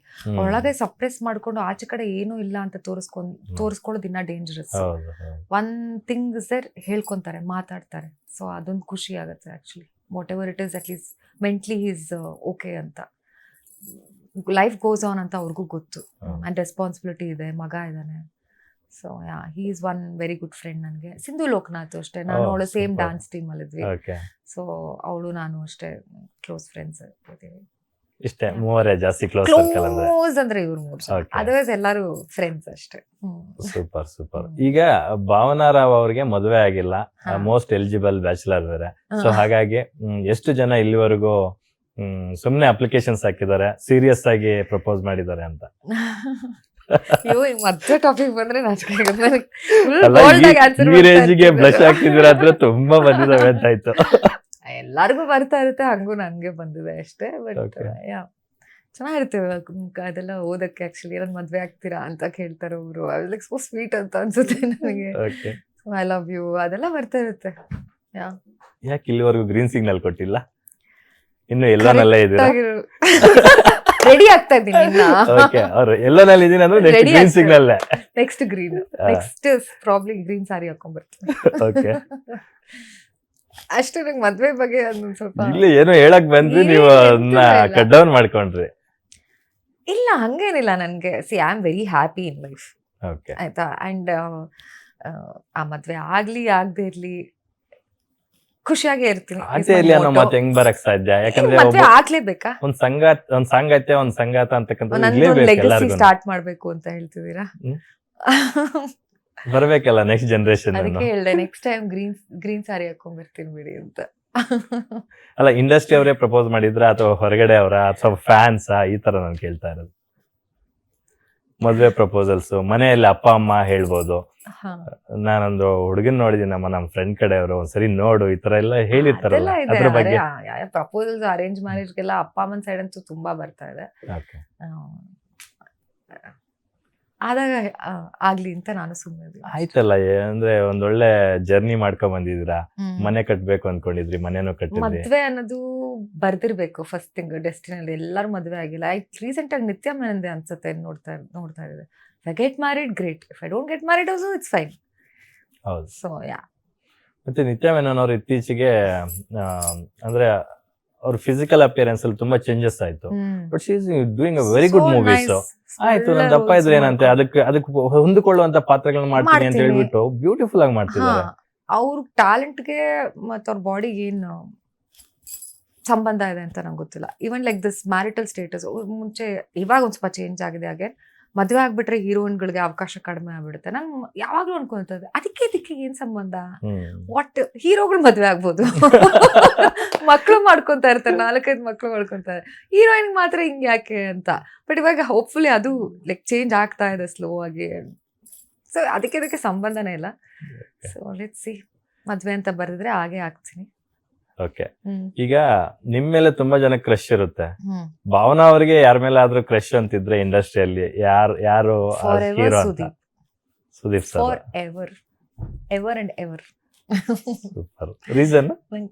ಒಳಗೆ ಸಪ್ರೆಸ್ ಮಾಡ್ಕೊಂಡು ಆಚೆ ಕಡೆ ಏನೂ ಇಲ್ಲ ಅಂತ ತೋರಿಸ್ಕೊಳ್ಳೋದು ಇನ್ನ ಡೇಂಜರಸ್. ಒನ್ ಥಿಂಗ್ ಸರ್ ಹೇಳ್ಕೊಂತಾರೆ, ಮಾತಾಡ್ತಾರೆ. ಸೊ ಅದೊಂದು ಖುಷಿ ಆಗತ್ತೆ actually. What ever it is, at least mentally is okay ಅಂತ. ಲೈಫ್ ಗೋಸ್ ಆನ್ ಅಂತ ಅವ್ರಿಗೂ ಗೊತ್ತು. ಅಂಡ್ ರೆಸ್ಪಾನ್ಸಿಬಿಲಿಟಿ ಇದೆ, ಮಗ ಇದ್ದಾನೆ. So yeah, he is one very good friend ನನಗೆ. ಸಿಂಧು ಲೋಕನಾಥ್ ಅಷ್ಟೇ, ನಾನು ಅವಳು ಸೇಮ್ ಡಾನ್ಸ್ ಟೀಮ್ ಅಲ್ಲಿದ್ವಿ. ಸೊ ಅವಳು ನಾನು ಅಷ್ಟೇ ಕ್ಲೋಸ್ ಫ್ರೆಂಡ್ಸ್ ಇರ್ತೀವಿ. ಇಷ್ಟೇ ಮೂವರೇ ಜಾಸ್ತಿ ಕ್ಲೋಸ್ ಅಂದ್ರೆ ಇವ್ರು ಮೂರು, ಅದರ್ವೈಸ್ ಎಲ್ಲರೂ ಫ್ರೆಂಡ್ಸ್ ಅಷ್ಟೇ. ಸೂಪರ್. ಈಗ ಭಾವನಾ ರಾವ್ ಅವ್ರಿಗೆ ಮದುವೆ ಆಗಿಲ್ಲ, ಮೋಸ್ಟ್ ಎಲಿಜಿಬಲ್ ಬ್ಯಾಚುಲರ್ ಬೇರೆ. ಸೊ ಹಾಗಾಗಿ ಎಷ್ಟು ಜನ ಇಲ್ಲಿವರೆಗೂ ಸುಮ್ನೆ ಅಪ್ಲಿಕೇಶನ್ಸ್ ಹಾಕಿದ್ದಾರೆ, ಸೀರಿಯಸ್ ಆಗಿ ಪ್ರಪೋಸ್ ಮಾಡಿದ್ದಾರೆ ಅಂತ? ಅಯ್ಯೋ ಈ ಮಧ್ಯ ಟಾಪಿಕ್ ಬಂದ್ರೆ ನಾಚಿಕೆ ಆಗುತ್ತೆ ನನಗೆ. Full ಅಲ್ಲ bold ಆಗಿ answer ಈ ಮಾಡ್ತಾ ರೇಂಜ್ಗೆ ಇರ್ತೀನಿ ಬ್ಲಶ್ ನಾನು. ಆಗ್ತಿದ್ದೀರಾ ಅಂದ್ರೆ ತುಂಬಾ ಬಂದಿದಾವೆ ಅಂತ ಆಯ್ತು. ಎಲ್ಲಾರ್ಗು ಬರ್ತಾ ಇರುತ್ತೆ, ಹಂಗೂ ನನ್ಗೆ ಬಂದಿದೆ ಅಷ್ಟೇ. But Okay. ಯಾ ಚೆನ್ನಾಗಿರುತ್ತೆ ಅದೆಲ್ಲ ಓದಕ್ಕೆ. ಆಕ್ಚುಲಿ ಏನೋ ಮದ್ವೆ ಆಗ್ತೀರಾ ಅಂತ ಕೇಳ್ತಾರೆ ಒಬ್ರು, ಲೈಕ್ ಸೋ ಸ್ವೀಟ್ ಅಂತ ಅನ್ಸುತ್ತೆ ನನಗೆ. ಓಕೆ, ಐ ಲವ್ ಯು ಅದೆಲ್ಲ ಬರ್ತಾ ಇರುತ್ತೆ. ಯಾ ಯಾಕೆ ಇಲ್ಲಿವರೆಗೂ ಗ್ರೀನ್ ಸಿಗ್ನಲ್ ಕೊಟ್ಟಿಲ್ಲ? ಇನ್ನು ಎಲ್ಲೋನಲ್ಲೇ ಇದ್ದೀರಾ? ರೆಡಿ ಆಗ್ತಾ ಇದ್ದೀನಿ ಇನ್ನ. ಓಕೆ, ಅವ್ರು ಎಲ್ಲೋನಲ್ಲಿ ಇದೀನಿ ಅಂದ್ರೆ ನೆಕ್ಸ್ಟ್ Ready ಗ್ರೀನ್ ಆಗ್ತದೆ. Signal. Next green, next probably green sari ಹಾಕೊಂಡ್ ಬರ್ತೀನಿ. ಓಕೆ, ಅಷ್ಟೇ. ನಂಗೆ ಮದ್ವೆ ಬಗ್ಗೆ ಅದೊಂದು ಸ್ವಲ್ಪ ಇಲ್ಲಿ ಏನೋ ಹೇಳಕ್ ಬಂದ್ರಿ, ನೀವು ಅದನ್ನ ಇಲ್ಲ. ಕಟ್ ಡೌನ್ ಮಾಡ್ಕೊಂಡ್ರಿ. ಇಲ್ಲ ಹಂಗೇನಿಲ್ಲ. ನನ್ಗೆ C I am very happy in life okay, ಆಯ್ತಾ. ಅಂಡ್ ಆ ಮದ್ವೆ ಆಗ್ಲಿ ಆಗದೆ ಇರ್ಲಿ ಖುಷಿಯಾಗೇ ಇರ್ತೀನಿ. ಆಚೆ ಇಲ್ಲಿ ಅನ್ನೋ ಮಾತು ಹೆಂಗ್ ಬರಕ್ ಸಾಧ್ಯ? ಯಾಕಂದ್ರೆ ಮದ್ವೆ ಒಬ್ಬ ಆಗ್ಲೇಬೇಕಾ? ಒಂದ್ ಸಂಗಾತಿ ಒಂದ್ ಸಂಗಾತ ಅಂತಕ್ಕಂಥದ್ದು ನಂದೊಂದು ಇರ್ಲೇಬೇಕು ಲೆಗಸಿ ಎಲ್ಲಾರ್ಗು. ಸ್ಟಾರ್ಟ್ ಮಾಡ್ಬೇಕು ಅಂತ ಹೇಳ್ತಿದ್ದೀರಾ? ಹ್ಮ್. ಬರ್ಬೇಕಲ್ಲ ನೆಕ್ಸ್ಟ್ ಜನರೇಷನ್. ಅದಕ್ಕೆ ಹೇಳ್ದೆ ನೆಕ್ಸ್ಟ್ ಟೈಮ್ ಗ್ರೀನ್ ಸಾರಿ ಹಾಕೊಂಡ್ ಬರ್ತೀನಿ ಬಿಡಿ ಅಂತ. ಅಲ್ಲ, ಇಂಡಸ್ಟ್ರಿ ಅವರೇ ಪ್ರಪೋಸ್ ಮಾಡಿದ್ರ ಅಥವಾ ಹೊರಗಡೆ ಅವರ ಅಥವಾ ಫ್ಯಾನ್ಸ್ ಈ ತರ ನಾನು ಕೇಳ್ತಾ ಇರೋದು. ಮದ್ವೆ ಪ್ರಪೋಸಲ್ಸ್ ಮನೆಯಲ್ಲಿ ಅಪ್ಪ ಅಮ್ಮ ಹೇಳ್ಬೋದು, ಹಾ. ನಾನೊಂದು ಹುಡುಗನ್ ನೋಡಿದೀನಿ ನಮ್ಮ ಫ್ರೆಂಡ್ ಕಡೆಯವರು, ಒಂದ್ಸರಿ ನೋಡು ಈ ತರ ಎಲ್ಲ ಹೇಳಿರ್ತಾರಲ್ಲ, ಅದೆಲ್ಲ ಇದೆ. ಅದ್ರ ಬಗ್ಗೆ. ಪ್ರಪೋಸಲ್ಸ್ ಅರೇಂಜ್ ಮ್ಯಾರೇಜ್ಗೆಲ್ಲ ಅಪ್ಪ ಅಮ್ಮನ ಸೈಡ್ ಅಂತೂ ತುಂಬಾ ಬರ್ತಾ ಇದೆ. Okay. ಆದಾಗ ಆಗ್ಲಿ ಅಂತ ನಾನು ಸುಮ್ಮನೆ. ಆಯ್ತಲ್ಲ, ಅಂದ್ರೆ ಒಂದೊಳ್ಳೆ ಜರ್ನಿ ಮಾಡ್ಕೊಂಡ್ ಬಂದಿದ್ದೀರಾ. ಮನೆ ಕಟ್ಬೇಕು ಅನ್ಕೊಂಡಿದ್ರಿ, ಮನೆನೂ ಕಟ್ಟಿದ್ರಿ. ಮದ್ವೆ ಅನ್ನೋದು ಬರ್ದಿರ್ಬೇಕು ಫಸ್ಟ್ ಥಿಂಗ್ ಡೆಸ್ಟಿನಲ್ಲಿ. ಎಲ್ಲರೂ ಮದ್ವೆ ಆಗಿಲ್ಲ. ರೀಸೆಂಟ್ ಆಗಿ ನಿತ್ಯ ಮೆನಂದೆ ಅನ್ಸುತ್ತೆ ನೋಡ್ತಾ ಇದ್ದಾರೆ. If I get married great, if I don't get married also it's fine. ಹೌದು. ಸೊ ಯಾ ಮತ್ತೆ ನಿತ್ಯ ಮೆನನ್ ಅವರು ಇತ್ತೀಚೆಗೆ ಅಂದ್ರೆ ಅವ್ರ ಫಿಸಿಕಲ್ ಅಪಿಯರೆನ್ಸ್ ಅಲ್ಲಿ ತುಂಬಾ ಚೇಂಜಸ್ ಆಯ್ತು. But she is doing a very good movies. ಆಯ್ತು, ನನ್ ದಪ್ಪ ಇದ್ರೆ ಏನಂತೆ, ಅದಕ್ಕೆ ಹೊಂದಿಕೊಳ್ಳುವಂತ ಪಾತ್ರಗಳನ್ನ ಮಾಡ್ತೀನಿ ಅಂತ ಹೇಳ್ಬಿಟ್ಟು ಬ್ಯೂಟಿಫುಲ್ ಆಗಿ ಮಾಡ್ತಿದ್ದಾರೆ. ಅವ್ರ ಟ್ಯಾಲೆಂಟ್ಗೆ ಮತ್ತು ಅವ್ರ ಬಾಡಿಗೆ ಏನು ಸಂಬಂಧ ಇದೆ ಅಂತ ನಂಗೆ ಗೊತ್ತಿಲ್ಲ. Even like this marital status ಮುಂಚೆ ಇವಾಗ ಒಂದ್ ಸ್ವಲ್ಪ ಚೇಂಜ್ ಆಗಿದೆ. ಹಾಗೆ ಮದುವೆ ಆಗ್ಬಿಟ್ರೆ ಹೀರೋಯಿನ್ಗಳಿಗೆ ಅವಕಾಶ ಕಡಿಮೆ ಆಗ್ಬಿಡುತ್ತೆ. ನಾನು ಯಾವಾಗ್ಲೂ ಅನ್ಕೊಳ್ತಾ ಇದ್ದೆ ಅದಕ್ಕೆ ಏನ್ ಸಂಬಂಧ? ವಾಟ್, ಹೀರೋಗಳು ಮದ್ವೆ ಆಗ್ಬೋದು, ಮಕ್ಳು ಮಾಡ್ಕೊಂತ ಇರ್ತಾರೆ, 4-5 ಮಕ್ಳು ಮಾಡ್ಕೊಂತಾರೆ, ಹೀರೋಯಿನ್ ಮಾತ್ರ ಹಿಂಗ್ ಯಾಕೆ ಅಂತ. ಬಟ್ ಇವಾಗ ಹೋಪ್ಫುಲಿ ಅದು ಲೈಕ್ ಚೇಂಜ್ ಆಗ್ತಾ ಇದೆ ಸ್ಲೋ ಆಗಿ. ಸೊ ಅದಕ್ಕೆ ಸಂಬಂಧನೇ ಇಲ್ಲ. ಸೊ ಲೆಟ್ಸ್ ಸಿ, ಮದ್ವೆ ಅಂತ ಬರೆದ್ರೆ ಹಾಗೆ ಆಗ್ತೀನಿ. ಓಕೆ, ಈಗ ನಿಮ್ ಮೇಲೆ ತುಂಬಾ ಜನ ಕ್ರಶ್ ಇರುತ್ತೆ. ಭಾವನಾ ಅವರಿಗೆ ಯಾರ ಮೇಲೆ ಆದ್ರೂ ಕ್ರಶ್ ಅಂತಿದ್ರೆ ಇಂಡಸ್ಟ್ರಿಯಲ್ಲಿ ಯಾರು ಹೀರೋ ಅಂತ? Sudeep sir. For ever and ever. Super. Reason?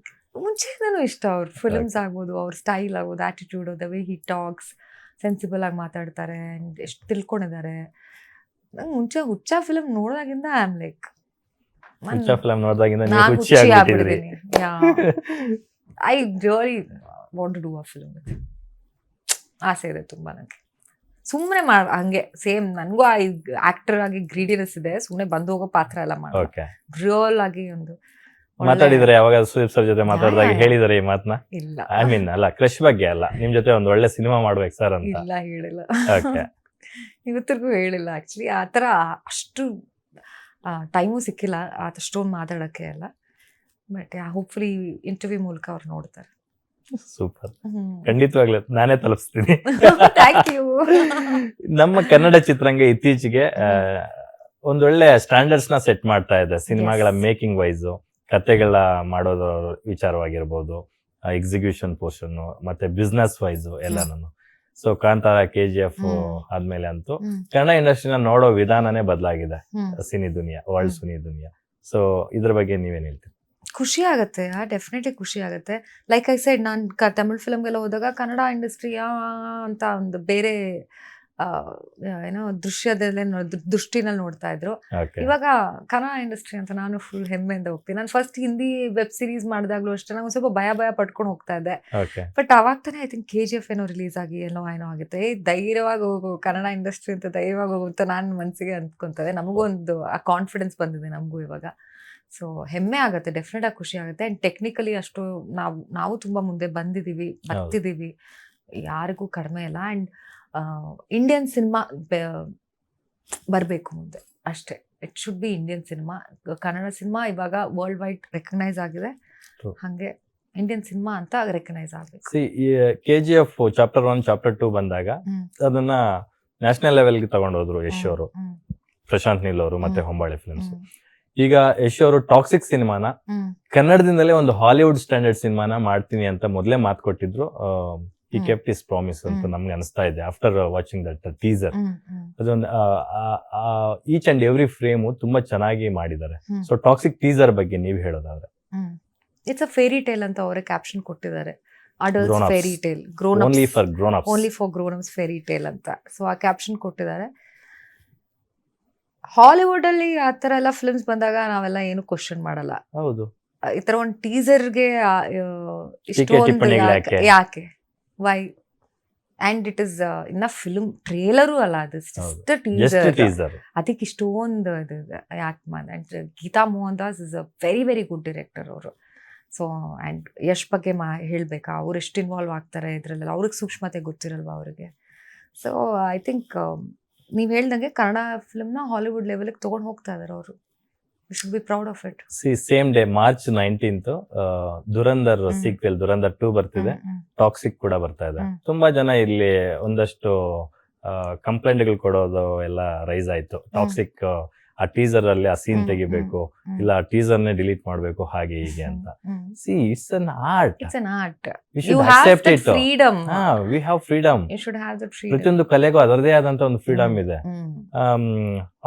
ಮುಂಚೆನೂ ಇಷ್ಟ ಅವ್ರ ಫಿಲ್ಮ್ಸ್ ಆಗ್ಬೋದು, ಅವ್ರ ಸ್ಟೈಲ್ ಆಗ್ಬೋದು, attitude, the way he talks, sensible ಆಗಿ ಮಾತಾಡ್ತಾರೆ, ಎಷ್ಟು ತಿಳ್ಕೊಂಡಿದ್ದಾರೆ. ನಂಗೆ ಮುಂಚೆ ಹುಚ್ಚ ಫಿಲ್ಮ್ ನೋಡಿದಾಗಿಂದ ಐ ಆಮ್ ಲೈಕ್ ಫಿಲ್ಮ್ ನೋಡಿದಾಗಿಂದ ನೀವು ನಾನು ಖುಷಿ ಆಗ್ಬಿಟ್ಟಿದ್ರಿ. I really want to do a film with. ಆಸೆ ಇದೆ ತುಂಬಾ ನನಗೆ. ಸುಮ್ಮನೆ ಹಂಗೆ ಸೇಮ್ ನನಗೂ ಆಕ್ಟರ್ ಆಗಿ ಗ್ರೀಡಿನೆಸ್ ಇದೆ. ಸುಮ್ಮನೆ ಬಂದು ಹೋಗೋ ಪಾತ್ರ ಎಲ್ಲ ಮಾಡಿ ಓಕೆ, ರಿಯಲ್ ಆಗಿ ಒಂದು ಮಾತಾಡಿದ್ರೆ ಯಾವಾಗ ಸುದೀಪ್ ಸರ್ ಜೊತೆ ಮಾತಾಡಿದಾಗ ಹೇಳಿದಾರೆ ಈ ಮಾತನ್ನ? ಇಲ್ಲ ಐ ಮೀನ್ ಅಲ್ಲ, ಕ್ರಶ್ ಬಗ್ಗೆ ಅಲ್ಲ, ನಿಮ್ ಜೊತೆ ಒಂದ್ ಒಳ್ಳೆ ಸಿನಿಮಾ ಮಾಡ್ಬೇಕು ಸರ್ ಅಂತ? ಇಲ್ಲ ಹೇಳಿಲ್ಲ. ಓಕೆ, ಇವತ್ತಿಗೂ ಹೇಳಿಲ್ಲ. ಆಕ್ಚುಲಿ ಆ ಥರ ಅಷ್ಟು ಟೈಮು ಸಿಕ್ಕಿಲ್ಲ ಅಷ್ಟೊಂದು ಮಾತಾಡೋಕ್ಕೆ ಎಲ್ಲ. ಬಟ್ ಹೋಪ್ಫುಲಿ ಇಂಟರ್ವ್ಯೂ ಮೂಲಕ ಅವ್ರು ನೋಡ್ತಾರೆ. ಸೂಪರ್. ಖಂಡಿತವಾಗ್ಲೂ ನಾನೇ ತಲುಪಿಸ್ತೀನಿ. Thank you. ನಮ್ಮ ಕನ್ನಡ ಚಿತ್ರರಂಗ ಇತ್ತೀಚೆಗೆ ಒಂದೊಳ್ಳೆ ಸ್ಟ್ಯಾಂಡರ್ಡ್ಸ್ ನ ಸೆಟ್ ಮಾಡ್ತಾ ಇದೆ. ಸಿನಿಮಾಗಳ ಮೇಕಿಂಗ್ ವೈಸ್, ಕತೆಗಳ ಮಾಡೋದ್ರ ವಿಚಾರವಾಗಿರ್ಬೋದು, ಎಕ್ಸಿಕ್ಯೂಷನ್ ಪೋರ್ಷನ್, ಮತ್ತೆ ಬಿಸ್ನೆಸ್ ವೈಸ್ ಎಲ್ಲಾನು. ಸೊ ಕಾಂತಾರ, KGF ಆದ್ಮೇಲೆ ಅಂತೂ ಕನ್ನಡ ಇಂಡಸ್ಟ್ರಿನ ನೋಡೋ ವಿಧಾನನೇ ಬದಲಾಗಿದೆ. ಸಿನಿ ದುನಿಯಾ, ವರ್ಲ್ಡ್ ಸಿನಿ ದುನಿಯಾ. ಸೊ ಇದ್ರ ಬಗ್ಗೆ ನೀವೇನ್ ಹೇಳ್ತೀರಿ? ಖುಷಿ ಆಗುತ್ತೆ, ಡೆಫಿನೆಟ್ಲಿ ಖುಷಿ ಆಗುತ್ತೆ. ಲೈಕ್ ಐ ಸೈಡ್, ನಾನು ತಮಿಳ್ ಫಿಲಮ್ಗೆಲ್ಲ ಹೋದಾಗ ಕನ್ನಡ ಇಂಡಸ್ಟ್ರಿಯಾ ಅಂತ ಒಂದು ಬೇರೆ ಏನೋ ದೃಷ್ಟಿನಲ್ಲಿ ನೋಡ್ತಾ ಇದ್ರು. ಇವಾಗ ಕನ್ನಡ ಇಂಡಸ್ಟ್ರಿ ಅಂತ ನಾನು ಫುಲ್ ಹೆಮ್ಮೆಯಿಂದ ಹೋಗ್ತೀನಿ. ನಾನು ಫಸ್ಟ್ ಹಿಂದಿ ವೆಬ್ ಸೀರೀಸ್ ಮಾಡಿದಾಗ್ಲೂ ಅಷ್ಟೇ ನಂಗೆ ಸ್ವಲ್ಪ ಭಯ ಪಡ್ಕೊಂಡು ಹೋಗ್ತಾ ಇದ್ದೆ. ಬಟ್ ಅವಾಗ ತಾನೇ ಐ ಥಿಂಕ್ KGF ಏನೋ ರಿಲೀಸ್ ಆಗಿ ಏನೋ ಆಗುತ್ತೆ, ಧೈರ್ಯವಾಗಿ ಹೋಗು ಕನ್ನಡ ಇಂಡಸ್ಟ್ರಿ ಅಂತ, ಧೈರ್ಯವಾಗಿ ಹೋಗು ಅಂತ ನಾನು ಮನಸ್ಸಿಗೆ ಅಂದ್ಕೊಂತದೆ. ನಮಗೂ ಒಂದು ಆ ಕಾನ್ಫಿಡೆನ್ಸ್ ಬಂದಿದೆ ನಮಗೂ ಇವಾಗ. ಸೊ ಹೆಮ್ಮೆ ಆಗುತ್ತೆ, ಡೆಫಿನೆಟ್ ಆಗಿ ಖುಷಿ ಆಗುತ್ತೆ. ಆ್ಯಂಡ್ ಟೆಕ್ನಿಕಲಿ ಅಷ್ಟು ನಾವು ತುಂಬ ಮುಂದೆ ಬರ್ತಿದ್ದೀವಿ, ಯಾರಿಗೂ ಕಡಿಮೆ ಇಲ್ಲ. ಆ್ಯಂಡ್ ಇಂಡಿಯನ್ ಸಿನಿಮಾ ಬರಬೇಕು ಮುಂದೆ ಅಷ್ಟೇ. It should be Indian cinema. Kannada cinema ಇವಾಗ ವರ್ಲ್ಡ್ ವೈಡ್ ರೆಕಗ್ನೈಸ್ ಆಗಿದೆ, ಹಾಗೆ ಇಂಡಿಯನ್ ಸಿನಿಮಾ ಅಂತ ರೆಕಗ್ನೈಸ್ ಆಗಬೇಕು. KGF ಚಾಪ್ಟರ್ 1 ಚಾಪ್ಟರ್ 2 ಬಂದಾಗ ಅದನ್ನ ನ್ಯಾಷನಲ್ ಲೆವೆಲ್ಗೆ ತಗೊಂಡೋದ್ರು ಯಶ್ ಅವರು, ಪ್ರಶಾಂತ್ ನೀಲ್ ಅವರು ಮತ್ತೆ ಹೊಂಬಾಳೆ ಫಿಲ್ಮ್ಸ್. ಈಗ ಯಶ್ ಅವರು ಟಾಕ್ಸಿಕ್ ಸಿನಿಮಾನ ಕನ್ನಡದಿಂದಲೇ ಒಂದು ಹಾಲಿವುಡ್ ಸ್ಟ್ಯಾಂಡರ್ಡ್ ಸಿನಿಮಾನ ಮಾಡ್ತೀನಿ ಅಂತ ಮೊದಲೇ ಮಾತು ಕೊಟ್ಟಿದ್ರು. ಈ ಕೆಪ್ಟ್ ಇಸ್ ಪ್ರಾಮಿಸ್ ಅಂತ ನಮ್ಗೆ ಅನಿಸ್ತಾ ಇದೆ ಆಫ್ಟರ್ ವಾಚಿಂಗ್ ದಟ್ ಟೀಸರ್. ಅದೊಂದು ಈಚ್ ಅಂಡ್ ಎವ್ರಿ ಫ್ರೇಮು ತುಂಬಾ ಚೆನ್ನಾಗಿ ಮಾಡಿದ್ದಾರೆ. ಸೊ ಟಾಕ್ಸಿಕ್ ಟೀಸರ್ ಬಗ್ಗೆ ನೀವು ಹೇಳೋದಾದ್ರೆ? ಇಟ್ಸ್ ಅ ಫೇರಿ ಟೇಲ್ ಅಂತ ಅವರೇ ಕ್ಯಾಪ್ಷನ್ ಕೊಟ್ಟಿದ್ದಾರೆ. Adults Grown-ups. Fairy tale, grown only for grown ups. Only for grown ups fairy tale ಅಂತ. ಸೊ ಆ ಕ್ಯಾಪ್ಷನ್ ಕೊಟ್ಟಿದ್ದಾರೆ. ಹಾಲಿವುಡ್ ಅಲ್ಲಿ ಆ ತರ ಎಲ್ಲ ಫಿಲ್ಮ್ಸ್ ಬಂದಾಗ ನಾವೆಲ್ಲ ಏನು ಕ್ವಶನ್ ಮಾಡಲ್ಲ. ಹೌದು, ಈ ತರ ಒಂದು ಟೀಸರ್ಗೆ ಟಿಪ್ಪಣಿಗಳು ಯಾಕೆ? ಯಾಕೆ ವೈ ಅಂಡ್ ಇಟ್ ಇಸ್ ಇನ್ನ ಫಿಲ್ಮ್ ಟ್ರೇಲರು ಅಲ್ಲ, ಅದು ಜಸ್ಟ್ ಟೀಸರ್. ಟೀಸರ್. ಅದಕ್ಕೆ ಇಷ್ಟೊಂದು ಇದು ಯಾಕೆ and Geetha Mohandas is a very very good director ಅವರು. ಸೊ ಅಂಡ್ ಯಶ್ ಬಗ್ಗೆ ಹೇಳ್ಬೇಕಾ, ಅವ್ರು ಎಷ್ಟು ಇನ್ವಾಲ್ವ್ ಆಗ್ತಾರೆ ಇದ್ರಲ್ಲೆಲ್ಲ, ಅವ್ರಿಗೆ ಸೂಕ್ಷ್ಮತೆ ಗೊತ್ತಿರಲ್ವಾ ಅವ್ರಿಗೆ. ಸೊ ಐ ಥಿಂಕ್ ನೀವ್ ಹೇಳ್ದಂಗೆ ಕನ್ನಡ ಫಿಲ್ಮ್ನ ಹಾಲಿವುಡ್ ಲೆವೆಲ್ಗೆ ತಗೊಂಡು ಹೋಗ್ತಾ ಇದಾರೆ ಅವರು. We should be proud of it. Same day March 19th Dhurandhar sequel Dhurandhar 2 ಬರ್ತಿದೆ. ಟಾಕ್ಸಿಕ್ ಕೂಡ ಬರ್ತಾ ಇದೆ. ತುಂಬಾ ಜನ ಇಲ್ಲಿ ಒಂದಷ್ಟು ಕಂಪ್ಲೇಂಟ್ಗಳು ಕೊಡೋದು ಎಲ್ಲ ರೈಸ್ ಆಯ್ತು. ಟಾಕ್ಸಿಕ್ ಆ ಟೀಸರ್ ಅಲ್ಲಿ ಆ ಸೀನ್ ತೆಗಿಬೇಕು, ಇಲ್ಲ ಆ ಟೀಸರ್ ನೇ ಡಿಲೀಟ್ ಮಾಡ್ಬೇಕು, ಹಾಗೆ ಹೀಗೆ ಅಂತ. See it's an art. It's an art. We you should have accept that it. Freedom. We have freedom. You should have that freedom. ಪ್ರತಿಯೊಂದು ಕಲೆಗೂ ಅದರದೇ ಆದಂತ ಒಂದು ಫ್ರೀಡಮ್ ಇದೆ.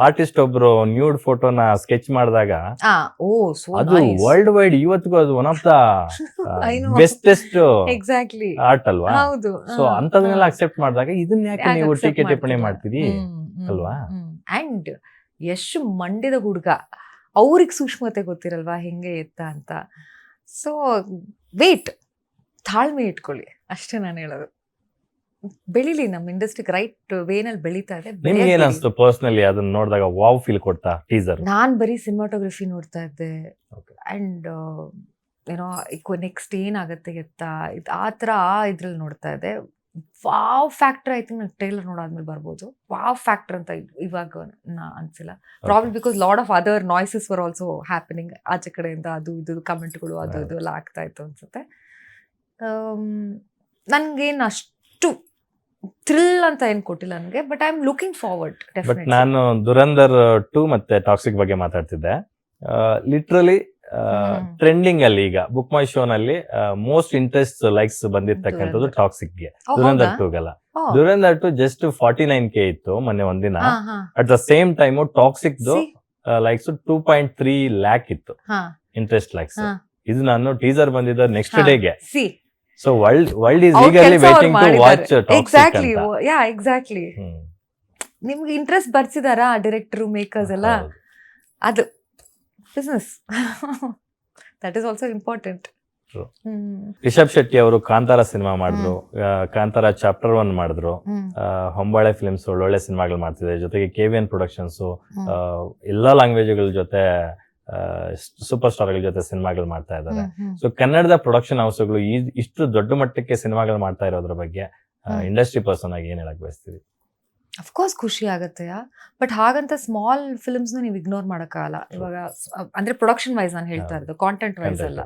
ಆರ್ಟಿಸ್ಟ್ ಒಬ್ರು ನ್ಯೂಡ್ ಫೋಟೋನ ಸ್ಕೆಚ್ ಮಾಡಿದಾಗ ಅದು ವರ್ಲ್ಡ್ ವೈಡ್ ಇವತ್ತಿಗೂ ಅದು one of the bestest exactly art ಅಲ್ವಾ? ಹೌದು. ಸೊ ಅಂತದನ್ನೆಲ್ಲ ಅಕ್ಸೆಪ್ಟ್ ಮಾಡಿದಾಗ ಇದನ್ನ ಯಾಕೆ ನೀವು ಟೀಕೆ ಟಿಪ್ಪಣಿ ಮಾಡ್ತೀರಿ ಅಲ್ವಾ? ಅಂಡ್ ಎಷ್ಟು ಮಂಡ್ಯದ ಹುಡುಗ, ಅವ್ರಿಗೆ ಸೂಕ್ಷ್ಮತೆ ಗೊತ್ತಿರಲ್ವಾ ಹೆಂಗೆ ಎತ್ತ ಅಂತ. ಸೊ ವೇಟ್, ತಾಳ್ಮೆ ಇಟ್ಕೊಳ್ಳಿ ಅಷ್ಟೇ ನಾನು ಹೇಳೋದು. ಬೆಳಿಲಿ, ನಮ್ಮ ಇಂಡಸ್ಟ್ರಿಗೆ ರೈಟ್ ವೇನಲ್ಲಿ ಬೆಳೀತಾ ಇದೆ. ನಿಮ್ಗೆ ಏನ್ ಅನ್ಸ್ತು ಪರ್ಸನಲಿ ಅದನ್ನ ನೋಡಿದಾಗ? ವಾವ್ ಫೀಲ್ ಕೊಡ್ತಾ ಟೀಸರ್? ನಾನ್ ಬರೀ ಸಿನಿಮಾಟೋಗ್ರಫಿ ನೋಡ್ತಾ ಇದ್ದೆ ಅಂಡ್ ಏನೋ ನೆಕ್ಸ್ಟ್ ಏನಾಗತ್ತೆ ಎತ್ತ ಆ ಥರ ಇದ್ರಲ್ಲಿ ನೋಡ್ತಾ ಇದ್ದೆ. ವಾವ್ ಫ್ಯಾಕ್ಟರ್ ಐ ಥಿಂಕ್ ನಂಗೆ ಟ್ರೇಲರ್ ನೋಡಾದ್ಮೇಲೆ ಬರ್ಬೋದು. ವಾವ್ ಫ್ಯಾಕ್ಟರ್ ಅಂತ ಇವಾಗ ಅನ್ಸಿಲ್ಲ. Probably because lot of other noises were also happening ಆಚೆ ಕಡೆಯಿಂದ. ಅದು ಇದು ಕಮೆಂಟ್ಗಳು ಅದು ಇದು ಎಲ್ಲ ಆಗ್ತಾ ಇತ್ತು ಅನ್ಸುತ್ತೆ. ನನ್ಗೇನು ಅಷ್ಟು ಥ್ರಿಲ್ ಅಂತ ಏನ್ ಕೊಟ್ಟಿಲ್ಲ ನನಗೆ, but I am looking forward. But ನಾನು ದುರಂಧರ್ 2 ಮತ್ತೆ ಟಾಕ್ಸಿಕ್ ಬಗ್ಗೆ ಮಾತಾಡ್ತಿದ್ದೆ. ಲಿಟ್ರಲಿ ಟ್ರೆಂಡಿಂಗ್ ಅಲ್ಲಿ ಈಗ ಬುಕ್ ಮೈ ಶೋ ನಲ್ಲಿ ಮೋಸ್ಟ್ ಇಂಟ್ರೆಸ್ಟ್ ಲೈಕ್ಸ್ ಬಂದಿರ್ತಕ್ಕಂಥದ್ದು ಟಾಕ್ಸಿಕ್ ಗೆ, ದುರಂಧರ್ 2 ಗಲ್ಲ. ದುರಂಧರ್ 2 ಜಸ್ಟ್ 49K ಇತ್ತು ಮೊನ್ನೆ ಒಂದಿನ. At the same time Toxic likes 2.3 lakh ಇತ್ತು ಇಂಟ್ರೆಸ್ಟ್ ಲೈಕ್ಸ್. ಇದು ನಾನು ಟೀಸರ್ ಬಂದಿದ್ದ ನೆಕ್ಸ್ಟ್ ಡೇಗೆ. So world is eagerly waiting to watch Toxic ಅಂತ. ಎಕ್ಸಾಕ್ಟ್ಲಿ. ನಿಮ್ಗೆ ಇಂಟ್ರೆಸ್ಟ್ ಬರ್ಸಿದಾರಾ ಡೈರೆಕ್ಟರ್ ಮೇಕರ್ಸ್ ಎಲ್ಲ? ಅದು business. That is also important. Rishab Shetty ಅವರು ಕಾಂತಾರ ಸಿನಿಮಾ ಮಾಡಿದ್ರು, ಕಾಂತಾರ ಚಾಪ್ಟರ್ 1 ಮಾಡಿದ್ರು. ಹೊಂಬಾಳೆ ಫಿಲ್ಮ್ಸ್ ಒಳ್ಳೊಳ್ಳೆ ಸಿನಿಮಾಗಳು ಮಾಡ್ತಿದೆ. ಜೊತೆಗೆ KVN ಪ್ರೊಡಕ್ಷನ್ಸ್ ಎಲ್ಲಾ ಲ್ಯಾಂಗ್ವೇಜ್ಗಳ ಜೊತೆ ಸೂಪರ್ ಸ್ಟಾರ್ ಗಳ ಜೊತೆ ಸಿನಿಮಾಗಳು ಮಾಡ್ತಾ ಇದ್ದಾರೆ. ಸೊ ಕನ್ನಡದ ಪ್ರೊಡಕ್ಷನ್ ಹೌಸ್ಗಳು ಇಷ್ಟು ದೊಡ್ಡ ಮಟ್ಟಕ್ಕೆ ಸಿನಿಮಾಗಳು ಮಾಡ್ತಾ ಇರೋದ್ರ ಬಗ್ಗೆ ಇಂಡಸ್ಟ್ರಿ ಪರ್ಸನ್ ಆಗಿ ಏನ್ ಹೇಳಕ್ ಬಯಸ್ತೀರಿ? ಅಫ್ಕೋರ್ಸ್ ಖುಷಿ ಆಗತ್ತೆ, ಬಟ್ ಹಾಗಂತ ಸ್ಮಾಲ್ ಫಿಲ್ಮ್ಸ್ನು ನೀವು ಇಗ್ನೋರ್ ಮಾಡೋಕ್ಕಾಗಲ್ಲ. ಇವಾಗ ಅಂದ್ರೆ ಪ್ರೊಡಕ್ಷನ್ ವೈಸ್ ನಾನು ಹೇಳ್ತಾ ಇರೋದು, ಕಾಂಟೆಂಟ್ ವೈಸ್ ಅಲ್ಲ.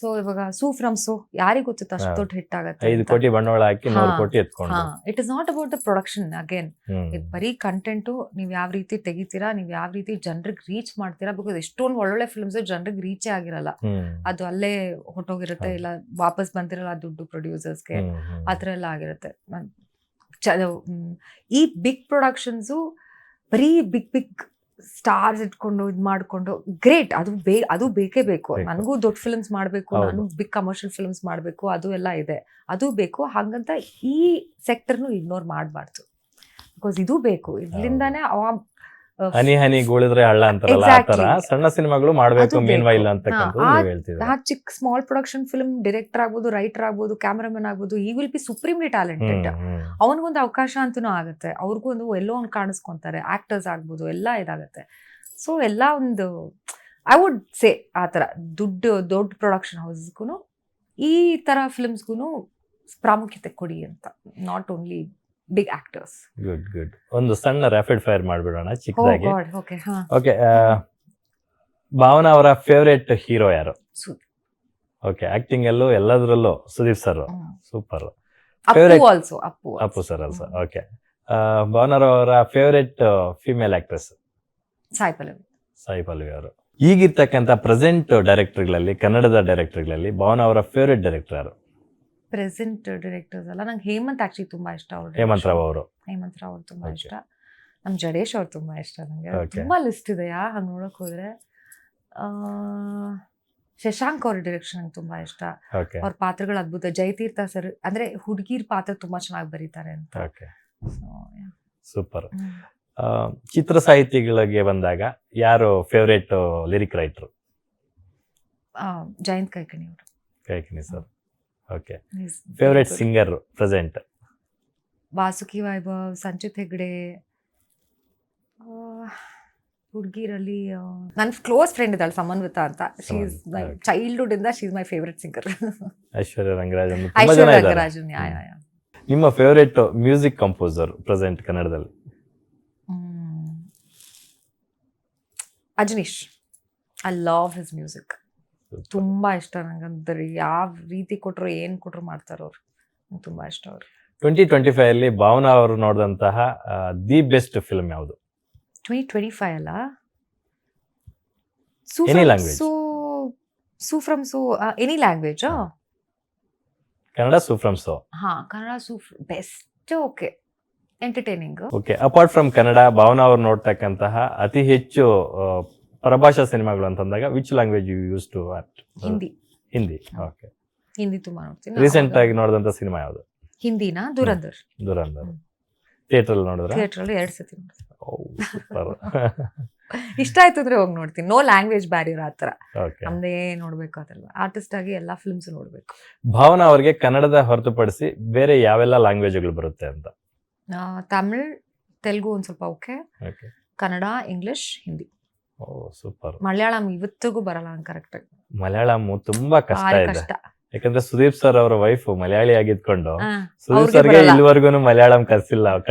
ಸೊ ಇವಾಗ ಸೂಫ್ರಮ್ಸು ಯಾರಿಗೂ ಗೊತ್ತಿತ್ತು ಅಷ್ಟು ದೊಡ್ಡ ಹಿಟ್ ಆಗತ್ತೆ. 5 ಕೋಟಿ ಬಂಡವಾಳ ಹಾಕಿ 100 ಕೋಟಿ ಎತ್ಕೊಂಡು. It is not about the production again. ಇದು ಬರೀ ಕಂಟೆಂಟು, ನೀವು ಯಾವ ರೀತಿ ತೆಗಿತೀರಾ, ನೀವು ಯಾವ ರೀತಿ ಜನರಿಗೆ ರೀಚ್ ಮಾಡ್ತೀರಾ. ಬಿಕಾಸ್ ಎಷ್ಟೊಂದು ಒಳ್ಳೊಳ್ಳೆ ಫಿಲ್ಮ್ಸ್ ಜನರಿಗೆ ರೀಚೇ ಆಗಿರಲ್ಲ, ಅದು ಅಲ್ಲೇ ಹೊಟ್ಟೋಗಿರುತ್ತೆ, ಇಲ್ಲ ವಾಪಸ್ ಬಂದಿರಲ್ಲ ದುಡ್ಡು ಪ್ರೊಡ್ಯೂಸರ್ಸ್ಗೆ, ಆ ಥರ ಎಲ್ಲ ಆಗಿರುತ್ತೆ. ಈ ಬಿಗ್ ಪ್ರೊಡಕ್ಷನ್ಸು ಬರೀ ಬಿಗ್ ಸ್ಟಾರ್ಸ್ ಇಟ್ಕೊಂಡು ಇದು ಮಾಡ್ಕೊಂಡು ಗ್ರೇಟ್, ಅದು ಬೇಕೇ ಬೇಕು. ನನಗೂ ದೊಡ್ಡ ಫಿಲ್ಮ್ಸ್ ಮಾಡಬೇಕು, ನಾನು ಬಿಗ್ ಕಮರ್ಷಿಯಲ್ ಫಿಲ್ಮ್ಸ್ ಮಾಡಬೇಕು, ಅದು ಎಲ್ಲ ಇದೆ, ಅದು ಬೇಕು. ಹಾಗಂತ ಈ ಸೆಕ್ಟರ್ನು ಇಗ್ನೋರ್ ಮಾಡಬಾರ್ದು. ಬಿಕಾಸ್ ಇದು ಬೇಕು, ಇದರಿಂದಾನೇ ಹನಿ ಹನಿ ಗೋಳಿದ್ರೆ ಹಳ್ಳ ಅಂತಾರಲ್ಲ, ಆ ತರ ಸಣ್ಣ ಸಿನಿಮಾಗಳು ಮಾಡಬೇಕು ಮೀನ್ ವೈಲ್ ಅಂತಕ್ಕಂಥದ್ದು ನೀವು ಹೇಳ್ತೀವಿ. ಆ ಚಿಕ್ಕ ಸ್ಮಾಲ್ ಪ್ರೊಡಕ್ಷನ್ ಫಿಲ್ಮ್ ಡೈರೆಕ್ಟರ್ ಆಗ್ಬೋದು, ರೈಟರ್ ಆಗ್ಬೋದು, ಕ್ಯಾಮರಾಮನ್ ಆಗ್ಬೋದು, ಈ ವಿಲ್ ಬಿ ಸುಪ್ರೀಮ್ಲಿ ಟ್ಯಾಲೆಂಟೆಡ್. ಅವನಿಗೊಂದು ಅವಕಾಶ ಅಂತನೂ ಆಗುತ್ತೆ, ಅವ್ರಿಗೂ ಒಂದು ಎಲ್ಲೋ ಒಂದು ಕಾಣಿಸ್ಕೊಂತಾರೆ, ಆಕ್ಟರ್ಸ್ ಆಗ್ಬೋದು, ಎಲ್ಲ ಇದಾಗತ್ತೆ. ಸೊ ಎಲ್ಲ ಒಂದು ಐ ವುಡ್ ಸೇ ಆ ಥರ ದೊಡ್ಡ ಪ್ರೊಡಕ್ಷನ್ ಹೌಸ್ಗೂ ಈ ಥರ ಫಿಲ್ಮ್ಸ್ಗೂ ಪ್ರಾಮುಖ್ಯತೆ ಕೊಡಿ ಅಂತ, not only big actors. Good. ಒಂದು ಸಣ್ಣ ರ್ಯಾಪಿಡ್ ಫೈರ್ ಮಾಡ್ಬಿಡೋಣ ಚಿಕ್ಕದಾಗಿ. ಓಕೆ, ಭಾವನಾ ಅವರ ಫೇವರೇಟ್ ಹೀರೋ ಯಾರು? ಓಕೆ, ಆಕ್ಟಿಂಗ್ ಅಲ್ಲೂ ಎಲ್ಲದರಲ್ಲೂ Sudeep sir super. Appu Appu sir also. Okay, ಭಾವನಾರ್ ಅವರ favourite female actress Sai Pallavi. Sai Pallavi ಅವರು. ಈಗಿರ್ತಕ್ಕಂಥ ಪ್ರೆಸೆಂಟ್ ಡೈರೆಕ್ಟರ್ಗಳಲ್ಲಿ, ಕನ್ನಡದ ಡೈರೆಕ್ಟರ್ಗಳಲ್ಲಿ ಭಾವನಾ ಅವರ ಫೇವರೆಟ್ ಡೈರೆಕ್ಟರ್ ಯಾರು? ಪ್ರೆಸೆಂಟ್ ಡೈರೆಕ್ಟರ್ಸ್ ಅಲ್ಲ, ನಂಗೆ ಹೇಮಂತ್ ಆಕ್ಚುಲಿ ತುಂಬಾ ಇಷ್ಟ. ಅವ್ರು ಹೇಮಂತ್ ರಾವ್ ಅವರು. ಹೇಮಂತ್ ರಾವ್ ಅವ್ರು ತುಂಬಾ Okay. ಇಷ್ಟ. ನಮ್ ಜಡೇಶ್ ಅವ್ರು ತುಂಬಾ ಇಷ್ಟ ನಂಗೆ. Okay. ತುಂಬಾ ಲಿಸ್ಟ್ ಇದೆಯಾ ಹಂಗ್ ನೋಡಕ್ ಹೋದ್ರೆ. ಶಶಾಂಕ್ ಅವ್ರ ಡೈರೆಕ್ಷನ್ ನಂಗೆ ತುಂಬಾ ಇಷ್ಟ. ಓಕೆ ಅವ್ರ ಪಾತ್ರಗಳು ಅದ್ಭುತ. ಜಯತೀರ್ಥ ಸರ್ ಅಂದ್ರೆ ಹುಡುಗಿರ್ ಪಾತ್ರ ತುಂಬಾ ಚೆನ್ನಾಗಿ ಬರೀತಾರೆ ಅಂತ. Okay So, yeah. ಸೂಪರ್. ಚಿತ್ರ ಸಾಹಿತಿಗಳಿಗೆ ಬಂದಾಗ ಯಾರು favourite lyric writer? Jayant Kaikini ಅವರು. Kaikini sir. Okay. Favourite singer present? Vasuki Vaibhav, Sanchit Hegde. ಹುಡುಗಿರಲ್ಲಿ ನನ್ನ ಕ್ಲೋಸ್ ಫ್ರೆಂಡ್ ಇದ್ದಾಳೆ ಸಮನ್ವಿತಾ ಅಂತ. She is my Okay. Childhood ಇಂದ she is my favourite singer. Aishwarya Rangaraj ಅಂತ ತುಂಬಾ ಐಶ್ವರ್ಯ ಜನ ಇದ್ದಾರೆ. ರಂಗರಾಜನ್. ಯಾ ಯಾ ಯಾ. ನಿಮ್ಮ ಫೇವರೇಟ್ ಮ್ಯೂಸಿಕ್ ಕಂಪೋಸರ್ ಪ್ರೆಸೆಂಟ್ ಕನ್ನಡದಲ್ಲಿ? Ajaneesh. I love his music. ತುಂಬಾ ಇಷ್ಟ ನಂಗಂದ್ರೆ. ಯಾವ ರೀತಿ ಕೊಟ್ರು ಏನ್ ಕೊಟ್ರು ಮಾಡ್ತಾರ ಅವ್ರು. ನಂಗೆ ತುಂಬಾ ಇಷ್ಟ ಅವ್ರು. 2025 ಅಲ್ಲಿ ಭಾವನಾ ಅವರು ನೋಡಿದಂತಹ ದಿ ಬೆಸ್ಟ್ ಫಿಲ್ಮ್ ಯಾವುದು? 2025 ಅಲ್ಲ. Any language. Su from So any language. Kannada Su from So. ಹಾ, Kannada best. Okay, entertaining. Okay. Apart from Kannada, Bhavana ಅವರು ನೋಡ್ತಕ್ಕಂತಹ ಅತಿ ಹೆಚ್ಚು ಪರಭಾಷಾ ಸಿನಿಮಾಗಳು ಅಂತಂದಾಗ which language you use to watch? Hindi. Hindi. Okay. Hindi ತುಂಬಾ ನೋಡ್ತೀನಿ. ರೀಸೆಂಟ್ ಆಗಿ ನೋಡಿದಂತ ಸಿನಿಮಾ ಯಾವುದು? ಹಿಂದಿನ ದುರಂಧರ್. ದುರಂಧರ್. ಥಿಯೇಟರ್ ನೋಡಿದ್ರ? ಥಿಯೇಟರ್ ಅಲ್ಲಿ 2 ಸತಿ ನೋಡ್ತೀನಿ. ಸೂಪರ್. ಇಷ್ಟ ಆಯ್ತು ಅಂದ್ರೆ ಹೋಗಿ ನೋಡ್ತೀನಿ. ನೋ ಲ್ಯಾಂಗ್ವೇಜ್ ಬ್ಯಾರಿಯರ್ ಆತರ. ಓಕೆ. ನಮ್ದೇ ನೋಡ್ಬೇಕು ಅದಲ್ಲ. ಆರ್ಟಿಸ್ಟ್ ಆಗಿ ಎಲ್ಲಾ ಫಿಲ್ಮ್ಸ್ ನೋಡ್ಬೇಕು. ಭಾವನಾ ಅವರಿಗೆ ಕನ್ನಡದ ಹೊರತುಪಡಿಸಿ ಬೇರೆ ಯಾವೆಲ್ಲ ಲ್ಯಾಂಗ್ವೇಜ್ಗಳು ಬರುತ್ತೆ ಅಂತ? ತಮಿಳ್, ತೆಲುಗು ಒಂದ್ ಸ್ವಲ್ಪ okay. Okay. Kannada, English, Hindi. Oh super. Malayalam ಇವತ್ತಿಗೂ ಬರಲ್ಲ ನಂಗೆ ಕರೆಕ್ಟ್ ಆಗಿ. ಮಲಯಾಳಂ ತುಂಬಾ ಕಷ್ಟ ಭಾರಿ ಇದೆ. ಕಷ್ಟ. ಯಾಕಂದ್ರೆ ಸುದೀಪ್ ಸರ್ ಅವರ ವೈಫ್ ಮಲಯಾಳಿ ಆಗಿದ್ಕೊಂಡು ಹಾ, ಸುದೀಪ್ ಅವ್ರಿಗೆ ಸರ್ಗೆ ಬರಲ್ಲ. ಇಲ್ಲಿವರೆಗೂ ಮಲಯಾಳಂ ಕಲ್ಸ್ಕೊಟ್ಟಿಲ್ಲ ಅವರು.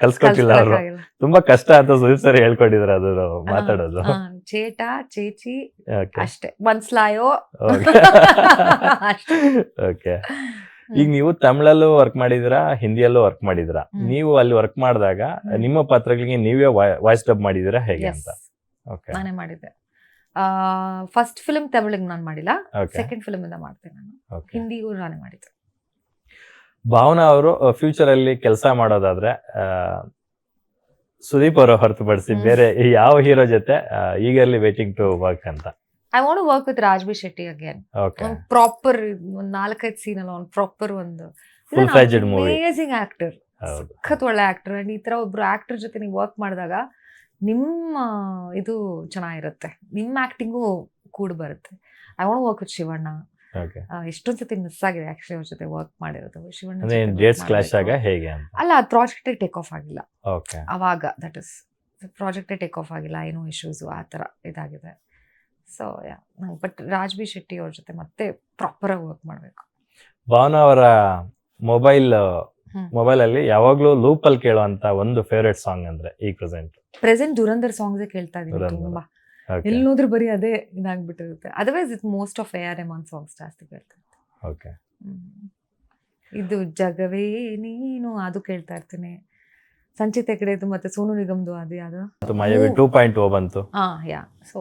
ಕಲ್ಸ್ಕೊಳಕ್ಕಾಗಿಲ್ಲ. ತುಂಬಾ ಕಷ್ಟ ಅಂತ ಸುದೀಪ್ ಸರ್ ಹೇಳ್ಕೊಟ್ಟಿದ್ರು ಅದು ಮಾತಾಡೋದು. ಹಾ, ಚೇಟ, ಚೇಚಿ ಓಕೆ. ಅಷ್ಟೇ. ಮನ್ಸ್ಲಾಯೋ ಅಷ್ಟೇ. ಓಕೆ. ಈಗ ನೀವು ತಮಿಳಲ್ಲೂ ವರ್ಕ್ ಮಾಡಿದಿರಾ, ಹಿಂದಿಯಲ್ಲೂ ವರ್ಕ್ ಮಾಡಿದಿರಾ. ನೀವು ಅಲ್ಲಿ ವರ್ಕ್ ಮಾಡಿದಾಗ ನಿಮ್ಮ ಪಾತ್ರಗಳಿಗೆ ನೀವೇ ವಾಯ್ಸ್ ಡಬ್ ಮಾಡಿದಿರಾ ಹೇಗೆ ಅಂತ? ಓಕೆ. ನಾನೇ ಮಾಡಿದ್ದೆ. ಫಸ್ಟ್ ಫಿಲ್ಮ್ ತಮಿಳಿಗೆ ನಾನು ಮಾಡಿಲ್ಲ. ಓಕೆ. ಸೆಕೆಂಡ್ ಫಿಲ್ಮ್ ಇಂದ ಮಾಡ್ತೇನೆ ನಾನು. ಓಕೆ. ಹಿಂದಿಗೂ ನಾನೇ ಮಾಡಿದ್ದೆ. ಭಾವನಾ ಅವರು ಫ್ಯೂಚರ್ ಅಲ್ಲಿ ಕೆಲಸ ಮಾಡೋದಾದ್ರೆ ಸುದೀಪ್ ಅವರು ಹೊರತುಪಡಿಸಿ ಬೇರೆ ಯಾವ ಹೀರೋ ಜೊತೆ ಈಗಲ್ಲಿ ವೇಟಿಂಗ್ ಟು ವರ್ಕ್ ಅಂತ? I want to work with Raj B Shetty again. Okay. ಒಂದು ಪ್ರಾಪರ್ 4-5 ಸೀನ್ ಅಲ್ಲ, ಒಂದು ಪ್ರಾಪರ್ ಒಂದು Full fledged movie. Amazing actor. ಹೌದು. ಸಖತ್ ಒಳ್ಳೆ ಆಕ್ಟರ್. ಅಂಡ್ ಈ ತರ ಒಬ್ರು ಆಕ್ಟರ್ ಜೊತೆ ನೀವು ವರ್ಕ್ ಮಾಡಿದಾಗ ನಿಮ್ಮ ಇದು ಚೆನ್ನಾಗಿರುತ್ತೆ. ನಿಮ್ಮ ಆಕ್ಟಿಂಗು ಕೂಡ ಬರುತ್ತೆ. I want work with Shivanna. Okay. ಎಷ್ಟೊಂದ್ ಸತಿ ಮಿಸ್ ಆಗಿದೆ ಆಕ್ಚುಲಿ ಅವ್ರ ಜೊತೆ ವರ್ಕ್ ಮಾಡಿರೋದು. ಶಿವಣ್ಣ ಅಂದ್ರೆ ಜೊತೆ work ಡೇಟ್ಸ್ ಕ್ಲಾಶ್ ಆಗ ಮಾಡ್ಬೇಕು. ಹೇಗೆ ಅಂತ? ಅಲ್ಲ, ಪ್ರಾಜೆಕ್ಟ್ ಟೇಕ್ ಆಫ್ ಆಗಿಲ್ಲ ಓಕೆ. ಅವಾಗ. That is project take off ಆಗಿಲ್ಲ, ಏನೋ ಇಶ್ಯೂಸ್ ಆ ಥರ ಇದಾಗಿದೆ. ಸೊ ನಂಗೆ ಬಟ್ ರಾಜ್ಬಿ ಶೆಟ್ಟಿ ಅವ್ರ ಜೊತೆ ಮತ್ತೆ ಪ್ರಾಪರ್ ಆಗಿ ವರ್ಕ್ ಮಾಡಬೇಕು. ಭಾವನಾ ಅವರ ಮೊಬೈಲ್ ಅಲ್ಲಿ ಯಾವಾಗ್ಲೂ ಲೂಪ್ ಅಲ್ಲಿ ಕೇಳುವಂತ ಒಂದು ಫೇವರೇಟ್ ಸಾಂಗ್ ಅಂದ್ರೆ ಈಗ ಪ್ರೆಸೆಂಟ್ ದುರಂಧರ್ ಸಾಂಗ್ಸ್ ಕೇಳ್ತಾ ಇದೀನಿ ದುರಂಧರ್. ತುಂಬಾ. ಓಕೆ. ಎಲ್ಲಿ ನೋಡ್ರು ಬರೀ ಅದೇ ಇದಾಗ್ಬಿಟ್ಟಿರುತ್ತೆ. Otherwise it most of AR Rahman songs ಜಾಸ್ತಿ ಕೇಳ್ತಾ ಇರ್ತೀನಿ. ಓಕೆ. ಇದು ಜಗವೇ ನೀನು ಅದು ಕೇಳ್ತಾ ಇರ್ತೀನಿ. ಸಂಚಿತ್ ಹೆಗ್ಡೆದು ಮತ್ತೆ ಸೋನು ನಿಗಮ್ದು ಅದು ಯಾವುದು ಮಾಯಾವಿ 2.0 ಬಂತು. ಯಾ. ಸೊ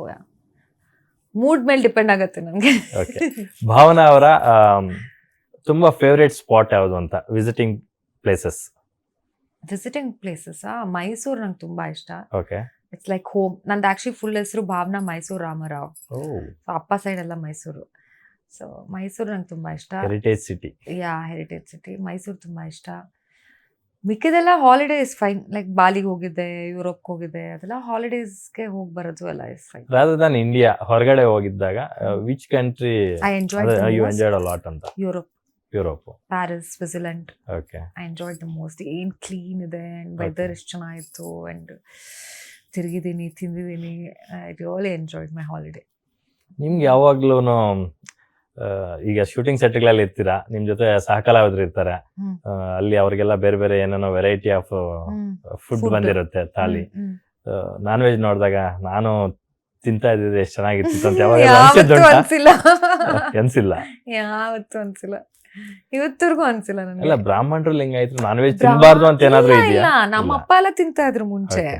ಮೂಡ್ ಮೇಲೆ ಡಿಪೆಂಡ್ ಆಗುತ್ತೆ ನನಗೆ. ಓಕೆ. ಭಾವನಾ ಅವರ ತುಂಬಾ ಫೇವರೇಟ್ ಸ್ಪಾಟ್ ಯಾವುದು ಅಂತ? Visiting places. Visiting places Mysuru ನಂಗೆ ತುಂಬಾ ಇಷ್ಟ. ಓಕೆ. It's like home. ನಂದು ಆಕ್ಚುಲಿ ಫುಲ್ ಹೆಸರು ಭಾವನಾ ಮೈಸೂರು ರಾಮರಾವ್. ಓ ಸೊ ಅಪ್ಪ ಸೈಡ್ ಎಲ್ಲ ಮೈಸೂರು. ಸೊ ಮೈಸೂರು ನಂಗೆ ತುಂಬಾ ಇಷ್ಟ. Heritage city. Heritage city Mysuru ತುಂಬಾ ಇಷ್ಟ. ಮಿಕ್ಕಿದೆಲ್ಲ ಹಾಲಿಡೇಸ್ ಫೈನ್. ಲೈಕ್ ಬಾಲಿಗೆ ಹೋಗಿದ್ದೆ, ಯುರೋಪ್ಗೆ ಹೋಗಿದ್ದೆ, ಅದೆಲ್ಲ ಹಾಲಿಡೇಸ್ಗೆ ಹೋಗಿ ಬರೋದು ಎಲ್ಲ is fine. Rather than India ಹೊರಗಡೆ ಹೋಗಿದ್ದಾಗ which country I enjoyed you enjoyed a lot ಅಂತ? Europe, Paris, Switzerland. Okay. I enjoyed the most. ಏನ್ ಕ್ಲೀನ್ ಇದೆ ಅಂಡ್ ವೆದರ್ ಎಷ್ಟು ಚೆನ್ನಾಗಿತ್ತು ಅಂಡ್ ತಿರುಗಿದ್ದೀನಿ, ತಿಂದಿದ್ದೀನಿ. I really enjoyed my holiday. ನಿಮ್ಗೆ ಯಾವಾಗ್ಲೂ ಈಗ ಶೂಟಿಂಗ್ ಸೆಟ್ಗಳಲ್ಲಿ ಇರ್ತೀರಾ, ನಿಮ್ ಜೊತೆ ಸಹಕಲಾವಿದ್ರು ಇರ್ತಾರೆ. ಅಲ್ಲಿ ಅವ್ರಿಗೆಲ್ಲ ಬೇರೆ ಬೇರೆ ಏನೇನೋ ವೆರೈಟಿ ಆಫ್ ಫುಡ್ ಬಂದಿರುತ್ತೆ ಥಾಲಿ. ನಾನ್ ವೆಜ್ ನೋಡಿದಾಗ ನಾನು ತಿಂತಾ ಇದ್ದಿದ್ದು ಎಷ್ಟು ಚೆನ್ನಾಗಿರ್ತಿತ್ತು ಅಂತ ಯಾವಾಗ ಯಾವತ್ತೂ ಅನ್ಸಿಲ್ಲ. ಅನ್ಸಿಲ್ಲ? ಯಾವತ್ತೂ ಅನ್ಸಿಲ್ಲ. ಇವತ್ತರೆಗೂ ಅನ್ಸಿಲ್ಲ ಅಲ್ಲ ನನಗೆ. ಬ್ರಾಹ್ಮಣರು ಲಿಂಗಾಯತರು ನಾನ್ ವೆಜ್ ತಿನ್ಬಾರ್ದು ಅಂತ ಏನಾದ್ರು ಇಲ್ಲ, ಇದೆಯಾ? ಇಲ್ಲ, ನಮ್ಮ ಇಲ್ಲ. ಅಪ್ಪ ಎಲ್ಲ ತಿಂತಾ ಇದ್ರು ಮುಂಚೆ. Okay.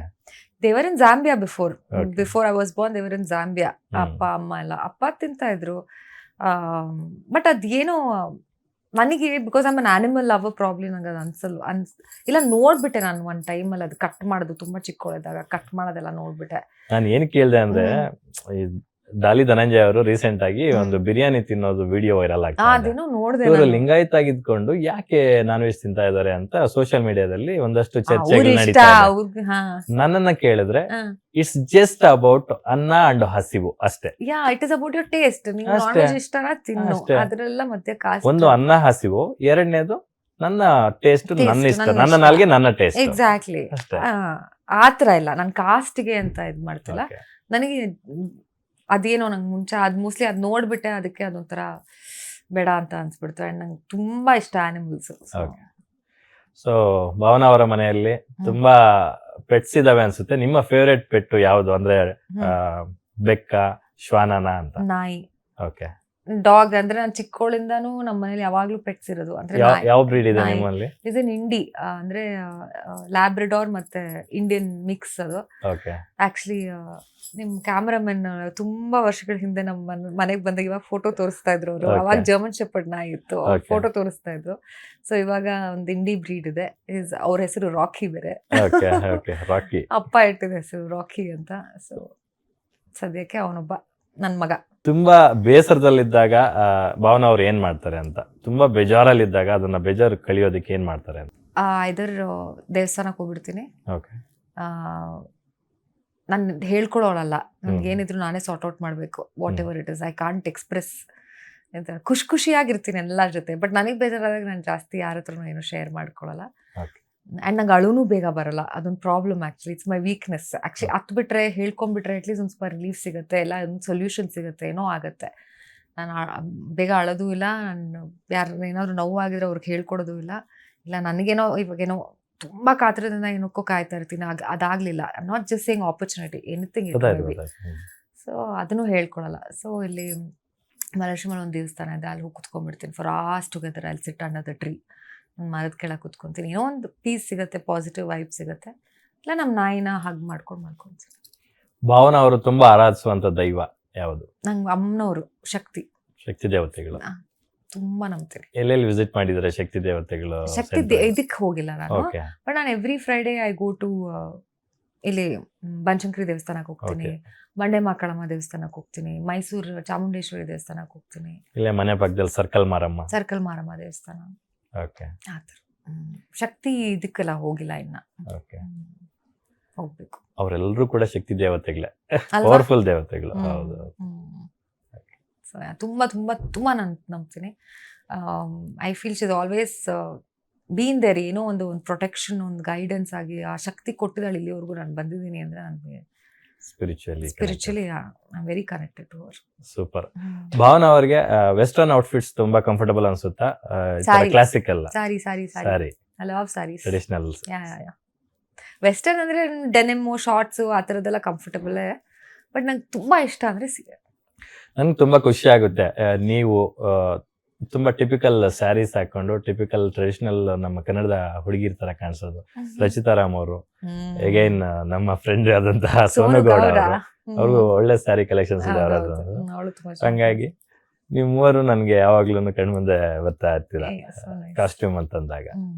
They were in Zambia before Okay. I was born, they were in Zambia. ಅಪ್ಪ ಅಮ್ಮ ಎಲ್ಲ ಅಪ್ಪ ತಿಂತಾ ಇದ್ರು. ಬಟ್ ಅದೇನೋ ನನಗೆ because I'm an animal lover problem ನಂಗೆ ಅದು ಇಲ್ಲ ನೋಡ್ಬಿಟ್ಟೆ ನಾನು ಒಂದ್ ಟೈಮಲ್ಲಿ ಅದು ಕಟ್ ಮಾಡೋದು ತುಂಬಾ ಚಿಕ್ಕವಳಿದ್ದಾಗ ಕಟ್ ಮಾಡೋದೆಲ್ಲ ನೋಡ್ಬಿಟ್ಟೆ. ನಾನು ಏನ್ ಕೇಳ್ದೆ ಅಂದ್ರೆ ಈ ಡಾಲಿ ಧನಂಜಯ ಅವರು ರೀಸೆಂಟ್ ಆಗಿ ಒಂದು ಬಿರಿಯಾನಿ ತಿನ್ನೋದು ವಿಡಿಯೋ ವೈರಲ್ ಆಗ್ತಾ ಇದೆ. ಅದೇನೋ ನೋಡ್ದೆ ಇವರು ನಾನು. ಲಿಂಗಾಯತ ಆಗಿದ್ಕೊಂಡು ಯಾಕೆ ನಾನ್ ವೆಜ್ ತಿಂತಾ ಇದಾರೆ ಅಂತ ಸೋಷಿಯಲ್ ಮೀಡಿಯಾದಲ್ಲಿ ಒಂದಷ್ಟು ಅವ್ರ ಚರ್ಚೆಗಳು ಇಷ್ಟ ನಡೀತಾ ಇದೆ. ಅವ್ರಿಗೆ. ಹಾ, ನನ್ನನ್ನ ಕೇಳಿದ್ರೆ ಹಾ. ಇಟ್ಸ್ ಜಸ್ಟ್ ಅಬೌಟ್ ಅನ್ನ ಅಂಡ್ ಹಸಿವು ಅಷ್ಟೇ. Yeah, it is about your taste. ನೀವು ನಾನ್ ಅಷ್ಟೇ. ವೆಜ್ ಇಷ್ಟನ ತಿನ್ನು, ಅಷ್ಟೇ. ಅದ್ರೆಲ್ಲ ಮತ್ತೆ ಕಾಸ್ಟ್. ಒಂದು ಅನ್ನ ಹಸಿವು, ಎರಡನೇದು ನನ್ನ ಟೇಸ್ಟ್, Taste, ನನ್ನ ಇಷ್ಟ, ನನ್ನ ನನ್ನ ಇಷ್ಟ. ನಾಲ್ಗೆ ನನ್ನ ಟೇಸ್ಟ್ ಎಕ್ಸಾಕ್ಟ್ಲಿ ಅಷ್ಟೇ. ಆತರ ಇಲ್ಲ. ನನ್ ಕಾಸ್ಟ್ಗೆ ಅಂತ ಇದ್ ಮಾಡ್ತಿಲ್ಲ. Okay. ನನಗೆ ಅದೇನೋ ನಂಗೆ ಮುಂಚೆ ಅದ್ ಮೋಸ್ಟ್ಲಿ ಅದ್ ನೋಡ್ಬಿಟ್ಟೆ ಅದಕ್ಕೆ ಅದೊಂಥರ ಬೇಡ ಅಂತ ಅನ್ಸ್ಬಿಡ್ತು. ಅಂಡ್ ನಂಗೆ ತುಂಬಾ ಇಷ್ಟ ಆನಿಮಲ್ಸ್. Okay. ಸೊ ಭಾವನಾ ಅವರ ಮನೆಯಲ್ಲಿ ತುಂಬಾ ಪೆಟ್ಸ್ ಇದಾವೆ ಅನ್ಸುತ್ತೆ. ನಿಮ್ಮ ಫೇವರೇಟ್ ಪೆಟ್ಟು ಯಾವ್ದು ಅಂದ್ರೆ ಬೆಕ್ಕ, ಶ್ವಾನನ ಅಂತ? ನಾಯಿ, ಓಕೆ. ಡಾಗ್ ಅಂದ್ರೆ ನಾನು ಚಿಕ್ಕವಳಿಂದಾನು ನಮ್ಮ ಮನೇಲಿ ಯಾವಾಗ್ಲೂ ಪೆಟ್ಸ್ ಇರೋದು ಅಂದ್ರೆ ಯಾವ ಬ್ರೀಡ್ ಇದೆ ನಾಯಿ. ನಿಮ್ಮಲ್ಲಿ? ಇಸ್ ಇನ್ ಇಂಡಿ, ಅಂದ್ರೆ ಲ್ಯಾಬ್ರಡಾರ್ ಮತ್ತೆ ಇಂಡಿಯನ್ ಮಿಕ್ಸ್ ಅದು. ಓಕೆ. ಆಕ್ಚುಲಿ ನಿಮ್ ಕ್ಯಾಮ್ರಾಮನ್ ತುಂಬಾ ವರ್ಷಗಳ ಹಿಂದೆ ನಮ್ಮ ಮನೆಗೆ ಬಂದಾಗ ಇವಾಗ ಫೋಟೋ ತೋರಿಸ್ತಾ ಇದ್ರು ಅವರು. Okay. ಅವಾಗ ಜರ್ಮನ್ ಶೆಪರ್ಡ್ ನಾಯಿ ಇತ್ತು, Okay. ಫೋಟೋ ತೋರಿಸ್ತಾ ಇದ್ರು. ಸೊ ಇವಾಗ ಒಂದು ಇಂಡಿ ಬ್ರೀಡ್ ಇದೆ. ಅವ್ರ ಹೆಸರು ರಾಕಿ ಬೇರೆ. ಓಕೆ. ಓಕೆ. ರಾಕಿ. ಅಪ್ಪ ಇಟ್ಟಿದ ಹೆಸರು ರಾಕಿ ಅಂತ. ಸೊ ಸದ್ಯಕ್ಕೆ ಅವನೊಬ್ಬ ನನ್ ಮಗ. ತುಂಬಾ ಬೇಸರದಲ್ಲಿದ್ದಾಗ ಭಾವನಾ ಅವ್ರು ಏನ್ ಮಾಡ್ತಾರೆ ಅಂತ? ತುಂಬಾ ಬೇಜಾರಲ್ಲಿದ್ದಾಗ ಅದನ್ನ ಬೇಜಾರು ಕಳಿಯೋದಕ್ಕೆ ಏನ್ ಮಾಡ್ತಾರೆ ಅಂತ? ಇದರ್ ದೇವಸ್ಥಾನಕ್ಕೆ ಹೋಗ್ಬಿಡ್ತೀನಿ. ಓಕೆ. ನಾನು ಹೇಳ್ಕೊಳೋಳಲ್ಲ. ನನ್ಗೆ ಏನಿದ್ರು ನಾನೇ ಸಾರ್ಟ್ ಔಟ್ ಮಾಡಬೇಕು. Whatever it is, I can't express. ಖುಷಿಯಾಗಿರ್ತೀನಿ ಎಲ್ಲರ ಜೊತೆ. ಬಟ್ ನನಗೆ ಬೇಜಾರಾದಾಗ ನಾನು ಜಾಸ್ತಿ ಯಾರ ಹತ್ರನೂ ಏನು ಶೇರ್ ಮಾಡ್ಕೊಳಲ್ಲ. ಆ್ಯಂಡ್ ನಂಗೆ ಅಳುನೂ ಬೇಗ ಬರಲ್ಲ. ಅದೊಂದು problem actually. It's my weakness actually. ಹತ್ಬಿಟ್ರೆ ಹೇಳ್ಕೊಂಬಿಟ್ರೆ ಅಟ್ಲೀಸ್ಟ್ ಒಂದು ಸ್ವಲ್ಪ ರಿಲೀಫ್ ಸಿಗುತ್ತೆ, ಎಲ್ಲ ಒಂದು ಸೊಲ್ಯೂಷನ್ ಸಿಗುತ್ತೆ, ಏನೋ ಆಗುತ್ತೆ. ನಾನು ಬೇಗ ಅಳೋದು ಇಲ್ಲ. ನಾನು ಯಾರು ಏನಾದರೂ ನೋವಾಗಿದ್ರೆ ಅವ್ರಿಗೆ ಹೇಳ್ಕೊಡೋದು ಇಲ್ಲ. ಇಲ್ಲ ನನಗೇನೋ ಇವಾಗೇನೋ ತುಂಬ ಕಾತ್ರದಿಂದ ಏನಕ್ಕೋ ಕಾಯ್ತಾ ಇರ್ತೀನಿ. ಅದಾಗಲಿಲ್ಲ. Not just saying opportunity, anything it may be. So ಅದನ್ನು ಹೇಳ್ಕೊಳಲ್ಲ. ಸೊ ಇಲ್ಲಿ ಮಹಾಲಕ್ಷ್ಮಿ ಒಂದು ದೇವಸ್ಥಾನ ಇದೆ, ಅಲ್ಲಿ ಹೋಗಿ ಕುತ್ಕೊಂಡ್ಬಿಡ್ತೀನಿ. ಫಾರ್ ಆಸ್ ಟುಗೆದರ್ ಅಲ್ಲಿ ಸಿಟ್ ಅಂಡರ್ ದ ಟ್ರೀ. ಮರದ ಕೆಳಗೆ ಕುತ್ಕೊಂತೀನಿ. ಏನೋ ಒಂದು ಪೀಸ್ ಸಿಗುತ್ತೆ, ಪಾಸಿಟಿವ್ ವೈಬ್ ಸಿಗುತ್ತೆ. ಇಲ್ಲ ನಮ್ಮ ನಾಯಿನ ಹಗ್ ಮಾಡ್ಕೊಂತೀನಿ. ಭಾವನಾ ಅವರು ತುಂಬಾ ಆರಾಧಿಸುವಂತ ದೈವ ಯಾವುದು? ನಂಗೆ ಅಮ್ಮನವರು ಶಕ್ತಿ ದೇವತೆಗಳು ತುಂಬಾ ನಂಬ್ತೀನಿ. ಎಲ್ಲೆಲ್ಲಿ ವಿಸಿಟ್ ಮಾಡಿದ್ರೆ ಶಕ್ತಿ ದೇವತೆಗಳು? ಶಕ್ತಿ ಇದಕ್ಕೆ ಹೋಗಿಲ್ಲ ನಾನು. ಬಟ್ ನಾನು every Friday I go to ಇಲ್ಲಿ ಬನಶಂಕರಿ ದೇವಸ್ಥಾನಕ್ಕೆ ಹೋಗ್ತೀನಿ, ಬಂಡೆ ಮಾಕಳಮ್ಮ ದೇವಸ್ಥಾನಕ್ಕೆ ಹೋಗ್ತೀನಿ, ಮೈಸೂರು ಚಾಮುಂಡೇಶ್ವರಿ ದೇವಸ್ಥಾನಕ್ಕೆ ಹೋಗ್ತೀನಿ. ಇಲ್ಲೇ ಮನೆ ಪಕ್ಕದಲ್ಲಿ ಸರ್ಕಲ್ ಮಾರಮ್ಮ ದೇವಸ್ಥಾನ. ಓಕೆ. ಆತರ ಶಕ್ತಿ ಇದಕ್ಕೆಲ್ಲ ಹೋಗಿಲ್ಲ ಇನ್ನ. ಓಕೆ. ಹೋಗ್ಬೇಕು. ಅವರೆಲ್ಲರೂ ಕೂಡ ಶಕ್ತಿ ದೇವತೆಗಳೇ, ಪವರ್ಫುಲ್ ದೇವತೆಗಳು. ಹೌದು. ಸೊ ತುಂಬಾ ತುಂಬಾ ತುಂಬಾ ನಾನು ನಂಬ್ತೀನಿ. I feel she is always been there. ಏನೋ ಒಂದು ಪ್ರೊಟೆಕ್ಷನ್, ಒಂದು ಗೈಡೆನ್ಸ್ ಆಗಿ ಆ ಶಕ್ತಿ ಕೊಟ್ಟಿದ್ದಾಳೆ ಇಲ್ಲಿವರೆಗೂ. ನಾನು ಬಂದಿದ್ದೀನಿ ಅಂದ್ರೆ ನನಗೆ spiritually I am very connected to her. Super. Bhavana ಅವರಿಗೆ ವೆಸ್ಟರ್ನ್ ಔಟ್ಫಿಟ್ಸ್ ತುಂಬಾ ಕಂಫರ್ಟಬಲ್ ಅನ್ಸುತ್ತಾ? Classical sari, I love saris, traditional. Western ಅಂದ್ರೆ ಡೆನಿಮ್, ಶಾರ್ಟ್ಸ್ ಆ ಥರದ್ದೆಲ್ಲ ಕಂಫರ್ಟಬಲ್. ಬಟ್ ನಂಗೆ ತುಂಬಾ ಇಷ್ಟ ಅಂದ್ರೆ ಸೀರೆ. ನನ್ಗೆ ತುಂಬಾ ಖುಷಿ ಆಗುತ್ತೆ. ನೀವು ತುಂಬಾ ಟಿಪಿಕಲ್ ಸ್ಯಾರೀಸ್ ಹಾಕೊಂಡು ಟಿಪಿಕಲ್ ಟ್ರೆಡಿಷನಲ್ ನಮ್ಮ ಕನ್ನಡದ ಹುಡುಗಿರ್ ತರ ಕಾಣಿಸೋದು. ರಚಿತಾ ರಾಮ್ ಅವರು, ಅಗೈನ್ ನಮ್ಮ ಫ್ರೆಂಡ್ ಆದಂತಹ ಸೋನು ಗೌಡ ಅವರು, ಅವ್ರಿಗೂ ಒಳ್ಳೆ ಸ್ಯಾರಿ ಕಲೆಕ್ಷನ್ಸ್ ಇದೆ ಅವರದ್ದು. ಹಂಗಾಗಿ ನೀವು ಮೂವರು ನನ್ಗೆ ಯಾವಾಗ್ಲೂ ಕಣ್ಮುಂದೆ ಬರ್ತಾ ಇರ್ತೀರಾ ಕಾಸ್ಟ್ಯೂಮ್ ಅಂತಂದಾಗ.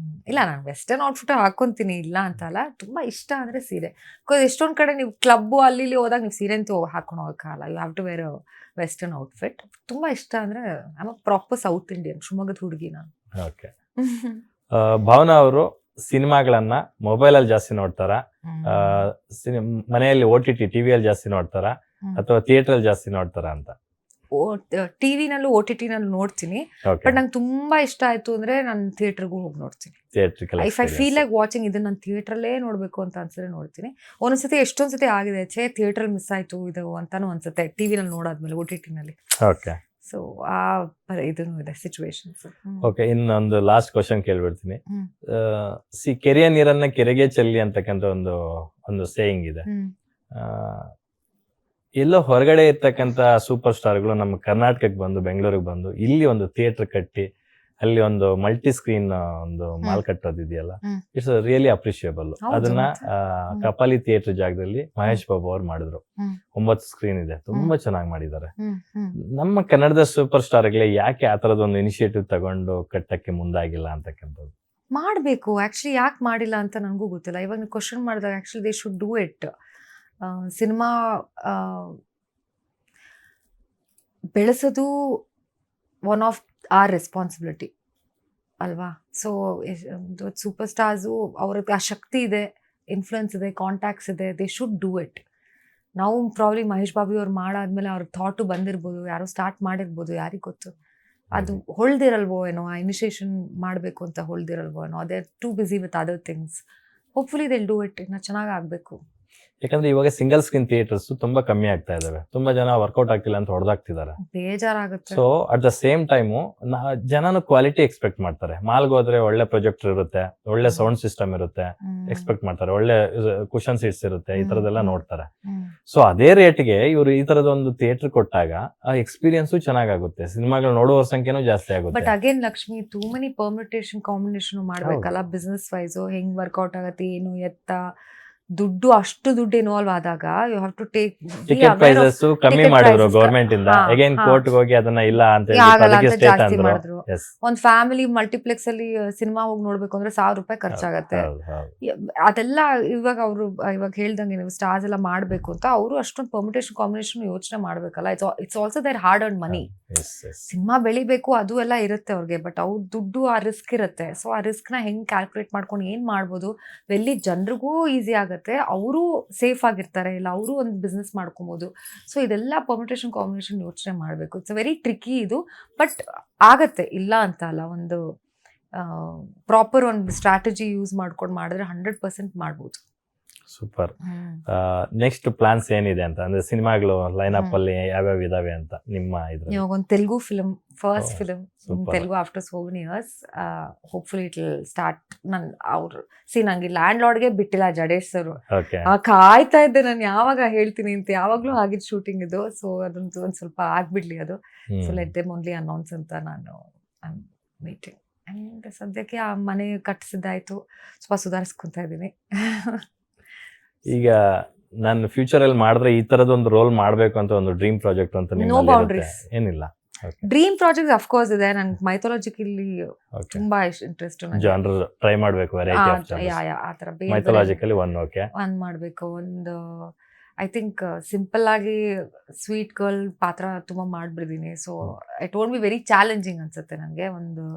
ಇಲ್ಲ, ನಾನು ವೆಸ್ಟರ್ನ್ ಔಟ್ಫಿಟ್ ಹಾಕೊಂತೀನಿ, ಇಲ್ಲ ಅಂತ ಅಲ್ಲ. ತುಂಬಾ ಇಷ್ಟ ಅಂದ್ರೆ ಸೀರೆ. ಬಿಕಾಸ್ ಎಷ್ಟೊಂದ್ ಕಡೆ ನೀವು ಕ್ಲಬ್ ಅಲ್ಲಿ ಹೋದಾಗ ನೀವು ಸೀರೆ ಅಂತೂ ಹಾಕೊಂಡು ಹೋಗಕ್ಕಾಗಲ್ಲ. You have to wear western outfit. ತುಂಬಾ ಇಷ್ಟ ಅಂದ್ರೆ I am proper South Indian, ಶಿವಮೊಗ್ಗದ ಹುಡುಗಿ ನಾನು. ಓಕೆ. ಭಾವನಾ ಅವರು ಸಿನಿಮಾಗಳನ್ನ ಮೊಬೈಲ್ ಅಲ್ಲಿ ಜಾಸ್ತಿ ನೋಡ್ತಾರ, ಮನೆಯಲ್ಲಿ OTT ಟಿವಿಯಲ್ಲಿ ಜಾಸ್ತಿ ನೋಡ್ತಾರ, ಅಥವಾ ಥಿಯೇಟರ್ ಅಲ್ಲಿ ಜಾಸ್ತಿ ನೋಡ್ತಾರ ಅಂತ? ಟಿವಿನಲ್ಲೂ OTT ನಲ್ಲೂ ನೋಡ್ತೀನಿ. ಬಟ್ ನಂಗೆ ತುಂಬಾ ಇಷ್ಟ ಆಯ್ತು ಅಂದ್ರೆ ನಾನು ಥಿಯೇಟರ್ಗೂ ಹೋಗಿ ನೋಡ್ತೀನಿ. If I feel like watching ಇದನ್ನ ನಾನು ಥಿಯೇಟ್ರಲ್ಲೇ ನೋಡ್ಬೇಕು ಅಂತ ಅನ್ಸಿದ್ರೆ ನೋಡ್ತೀನಿ. ಒಂದೊಂದ್ಸತಿ ಎಷ್ಟೊಂದ್ ಸತಿ ಆಗಿದೆ, ಥಿಯೇಟರ್ ಮಿಸ್ ಆಯ್ತು ಇದು ಅಂತಾನು ಅನ್ಸುತ್ತೆ ಟಿವಿನಲ್ಲಿ ನೋಡಾದ್ಮೇಲೆ OTT ನಲ್ಲಿ. ಓಕೆ. ಸೊ ಇದನ್ನು ಇದೆ ಸಿಚುವೇಶನ್ಸ್. ಓಕೆ. ಇನ್ನೊಂದು ಲಾಸ್ಟ್ ಕ್ವಶನ್ ಕೇಳ್ಬಿಡ್ತೀನಿ. ಕೆರೆಯ ನೀರನ್ನ ಕೆರೆಗೆ ಚೆಲ್ಲಿ ಅಂತಕ್ಕಂಥ ಒಂದು ಸೇಯಿಂಗ್ ಇದೆ. ಎಲ್ಲೋ ಹೊರಗಡೆ ಇರ್ತಕ್ಕಂಥ ಸೂಪರ್ ಸ್ಟಾರ್ಗಳು ನಮ್ಮ ಕರ್ನಾಟಕಕ್ಕೆ ಬಂದು, ಬೆಂಗಳೂರಿಗೆ ಬಂದು ಇಲ್ಲಿ ಒಂದು ಥಿಯೇಟರ್ ಕಟ್ಟಿ ಅಲ್ಲಿ ಒಂದು ಮಲ್ಟಿ ಸ್ಕ್ರೀನ್ ಒಂದು ಮಾಲ್ ಕಟ್ಟೋದಿದೆಯಲ್ಲ, ಇಟ್ಸ್ ರಿಯಲಿ ಅಪ್ರಿಷಿಯಬಲ್. ಅದನ್ನ ಕಪಾಲಿ ಥಿಯೇಟರ್ ಜಾಗದಲ್ಲಿ ಮಹೇಶ್ ಬಾಬು ಅವ್ರು ಮಾಡಿದ್ರು. 9 ಸ್ಕ್ರೀನ್ ಇದೆ, ತುಂಬಾ ಚೆನ್ನಾಗಿ ಮಾಡಿದ್ದಾರೆ. ನಮ್ಮ ಕನ್ನಡದ ಸೂಪರ್ ಸ್ಟಾರ್ಗಳೇ ಯಾಕೆ ಆ ತರದೊಂದು ಇನಿಷಿಯೇಟಿವ್ ತಗೊಂಡು ಕಟ್ಟಕ್ಕೆ ಮುಂದಾಗಿಲ್ಲ ಅಂತಕ್ಕಂಥದ್ದು? ಮಾಡಬೇಕು ಆಕ್ಚುಲಿ, ಯಾಕೆ ಮಾಡಿಲ್ಲ ಅಂತ ನನಗೂ ಗೊತ್ತಿಲ್ಲ. ಇವಾಗ ನೀವು ಕ್ವಶನ್ ಮಾಡಿದಾಗ actually they should do it. Cinema ಬೆಳೆಸೋದು ಒನ್ ಆಫ್ ಆರ್ ರೆಸ್ಪಾನ್ಸಿಬಿಲಿಟಿ ಅಲ್ವಾ? ಸೊ ಸೂಪರ್ ಸ್ಟಾರ್ಸು ಅವ್ರಿಗೆ ಆ ಶಕ್ತಿ ಇದೆ, ಇನ್ಫ್ಲುಯೆನ್ಸ್ ಇದೆ, ಕಾಂಟ್ಯಾಕ್ಟ್ಸ್ ಇದೆ, ದೇ ಶುಡ್ ಡೂ ಇಟ್. ನಾವು ಪ್ರಾಬ್ಲಿ ಮಹೇಶ್ ಬಾಬು ಅವ್ರು ಮಾಡಾದ್ಮೇಲೆ ಅವ್ರ ಥಾಟು ಬಂದಿರ್ಬೋದು, ಯಾರೋ ಸ್ಟಾರ್ಟ್ ಮಾಡಿರ್ಬೋದು, ಯಾರಿಗೆ ಗೊತ್ತು. ಅದು ಹೊಳ್ದಿರಲ್ವೋ ಏನೋ, ಆ ಇನಿಷಿಯೇಷನ್ ಮಾಡಬೇಕು ಅಂತ ಹೊಳ್ದಿರಲ್ವೋ ಏನೋ. They are too busy with other things. Hopefully they do it. ಇನ್ನು ಚೆನ್ನಾಗಿ ಆಗಬೇಕು. ಯಾಕಂದ್ರೆ ಇವಾಗ ಸಿಂಗಲ್ ಸ್ಕ್ರೀನ್ ಥಿಯೇಟರ್ಸ್ ತುಂಬಾ ಕಮ್ಮಿ ಆಗ್ತಾ ಇದಾವೆ. ತುಂಬಾ ಜನ ವರ್ಕೌಟ್ ಆಗ್ತಿಲ್ಲ ಅಂತ ಹೊಡೆದಾಗ್ತಿದ್ದಾರೆ. ಬೇಜಾರಾಗುತ್ತೆ. So at the same time ಜನನು ಕ್ವಾಲಿಟಿ ಎಕ್ಸ್ಪೆಕ್ಟ್ ಮಾಡ್ತಾರೆ. ಮಾಲ್ಗೆ ಹೋದ್ರೆ ಒಳ್ಳೆ ಪ್ರೊಜೆಕ್ಟರ್ ಇರುತ್ತೆ, ಒಳ್ಳೆ ಸೌಂಡ್ ಸಿಸ್ಟಮ್ ಇರುತ್ತೆ, ಎಕ್ಸ್ಪೆಕ್ಟ್ ಮಾಡ್ತಾರೆ, ಒಳ್ಳೆ ಕುಷನ್ ಸೀಟ್ಸ್ ಇರುತ್ತೆ, ಈ ತರದೆಲ್ಲ ನೋಡ್ತಾರೆ. ಸೊ ಅದೇ ರೇಟ್ಗೆ ಇವರು ಈ ತರದ ಒಂದು ಥಿಯೇಟರ್ ಕೊಟ್ಟಾಗ ಆ ಎಕ್ಸ್ಪೀರಿಯನ್ಸು ಚೆನ್ನಾಗುತ್ತೆ, ಸಿನಿಮಾಗಳು ನೋಡುವವ್ರ ಸಂಖ್ಯೆನೂ ಜಾಸ್ತಿ ಆಗುತ್ತೆ. But again Lakshmi, too many permutation combination ಮಾಡ್ಬೇಕಲ್ಲ. ಬಿಸ್ನೆಸ್ ವೈಸು ಹೆಂಗ್ ವರ್ಕೌಟ್ ಆಗತ್ತೆ, ಏನು ಎತ್ತ ದುಡ್ಡು, ಅಷ್ಟು ದುಡ್ಡು ಇನ್ವಾಲ್ವ್ ಆದಾಗ you have to take ticket prices ಕಮ್ಮಿ ಮಾಡಿದ್ರು ಗವರ್ಮೆಂಟ್ ಇಂದ. ಅಗೇನ್ ಕೋರ್ಟ್ ಹೋಗಿ ಅದನ್ನ ಇಲ್ಲ ಅಂತ ಜಾಸ್ತಿ ಮಾಡಿದ್ರು. ಒಂದ್ ಫ್ಯಾಮಿಲಿ ಮಲ್ಟಿಪ್ಲೆಕ್ಸ್ ಅಲ್ಲಿ ಸಿನಿಮಾ ಹೋಗಿ ನೋಡ್ಬೇಕು ಅಂದ್ರೆ ₹1,000 ಖರ್ಚಾಗತ್ತೆ. ಅದೆಲ್ಲ ಇವಾಗ ಹೇಳ್ದಂಗೆ ನೀವು ಸ್ಟಾರ್ಸ್ ಎಲ್ಲ ಮಾಡ್ಬೇಕು ಅಂತ ಅವರು ಅಷ್ಟೊಂದು ಪರ್ಮಿಟೇಷನ್ ಕಾಂಬಿನೇಷನ್ ಯೋಚನೆ ಮಾಡ್ಬೇಕಲ್ಲ. It's also their hard and money. Cinema ಬೆಳಿಬೇಕು ಅದು ಎಲ್ಲ ಇರುತ್ತೆ ಅವ್ರಿಗೆ, ಬಟ್ ಅವ್ರ ದುಡ್ಡು ಆ ರಿಸ್ಕ್ ಇರುತ್ತೆ. ಸೊ ಆ ರಿಸ್ಕ್ ನ ಹೆಂಗ್ ಕ್ಯಾಲ್ಕುಲೇಟ್ ಮಾಡ್ಕೊಂಡು ಏನ್ ಮಾಡ್ಬೋದು, ಎಲ್ಲಿ ಜನರಿಗೂ ಈಸಿ ಆಗುತ್ತೆ, ಅವರು ಸೇಫ್ ಆಗಿರ್ತಾರೆ, ಇಲ್ಲ ಅವರು ಒಂದು ಬಿಸ್ನೆಸ್ ಮಾಡ್ಕೊಬೋದು. ಸೊ ಇದೆಲ್ಲ ಪರ್ಮಿಟೇಷನ್ ಕಾಂಬಿನೇಷನ್ ಯೋಚನೆ ಮಾಡಬೇಕು. ಇಟ್ಸ್ ವೆರಿ ಟ್ರಿಕಿ ಇದು, ಬಟ್ ಆಗತ್ತೆ, ಇಲ್ಲ ಅಂತ ಅಲ್ಲ. ಒಂದು ಪ್ರಾಪರ್ ಒಂದು ಸ್ಟ್ರಾಟಜಿ ಯೂಸ್ ಮಾಡ್ಕೊಂಡು ಮಾಡಿದ್ರೆ 100% ಮಾಡ್ಬೋದು. ಸೂಪರ್. ನೆಕ್ಸ್ಟ್ ಪ್ಲಾನ್ಸ್ ಏನಿದೆ ಅಂತ, ಅಂದ್ರೆ ಸಿನಿಮಾಗಳು ಲೈನ್ ಅಪ್ ಅಲ್ಲಿ ಯಾವ್ಯಾವ ಇದಾವೆ ಅಂತ ನಿಮ್ಮ ಇದ್ರಲ್ಲಿ? ಇವಾಗ ಒಂದು Telugu film, first film Telugu after so many years. Hopefully it will start. ನಂಗೆ ಲ್ಯಾಂಡ್ ಲಾರ್ಡ್ಗೆ ಬಿಟ್ಟಿಲ್ಲ ಜಡೇಶ್ ಸರ್. ಕಾಯ್ತಾ ಇದ್ದೆ ನಾನು ಯಾವಾಗ ಹೇಳ್ತೀನಿ ಅಂತ. ಯಾವಾಗ್ಲೂ ಆಗಿದ್ ಶೂಟಿಂಗ್ ಇದು. ಸೊ ಅದಂತೂ ಒಂದ್ ಸ್ವಲ್ಪ ಆಗ್ಬಿಡ್ಲಿ ಅದು. So let them only announce ಅಂತ ನಾನು ಮೀಟಿಂಗ್. ಅಂಡ್ ಸದ್ಯಕ್ಕೆ ಆ ಮನೆ ಕಟ್ಟಿಸಿದ್ದಾಯ್ತು, ಸ್ವಲ್ಪ ಸುಧಾರಿಸ್ಕೊಂತ ಇದ್ದೀನಿ. ಈಗ ನಾನು ಫ್ಯೂಚರ್ ಅಲ್ಲಿ ಮಾಡಿದ್ರೆ ಈ ತರದೊಂದು ರೋಲ್ ಮಾಡ್ಬೇಕು ಅಂತ ಒಂದು ಡ್ರೀಮ್ ಪ್ರಾಜೆಕ್ಟ್ ಅಂತ ಏನಿಲ್ಲ? ಡ್ರೀಮ್ ಪ್ರಾಜೆಕ್ಟ್ ಅಫ್ ಕೋರ್ಸ್ ಇದೆ. ನಂಗೆ ಮೈಥಾಲಜಿಕಲಿ ತುಂಬಾ ಇಂಟ್ರೆಸ್ಟ್. ಜಾನರ್ ಟ್ರೈ ಮಾಡ್ಬೇಕು, ವೆರೈಟಿ ಆಫ್ ಆತರ ಮೈಥಾಲಜಿಕಲಿ ಒಂದ್ ಮಾಡ್ಬೇಕು. ಒಂದು ಐ ಥಿಂಕ್ ಸಿಂಪಲ್ ಆಗಿ ಸ್ವೀಟ್ ಗರ್ಲ್ ಪಾತ್ರ ತುಂಬಾ ಮಾಡ್ಬಿಟ್ಟಿದೀನಿ. So it won't be very challenging ಅನ್ಸುತ್ತೆ ನನಗೆ. ಒಂದು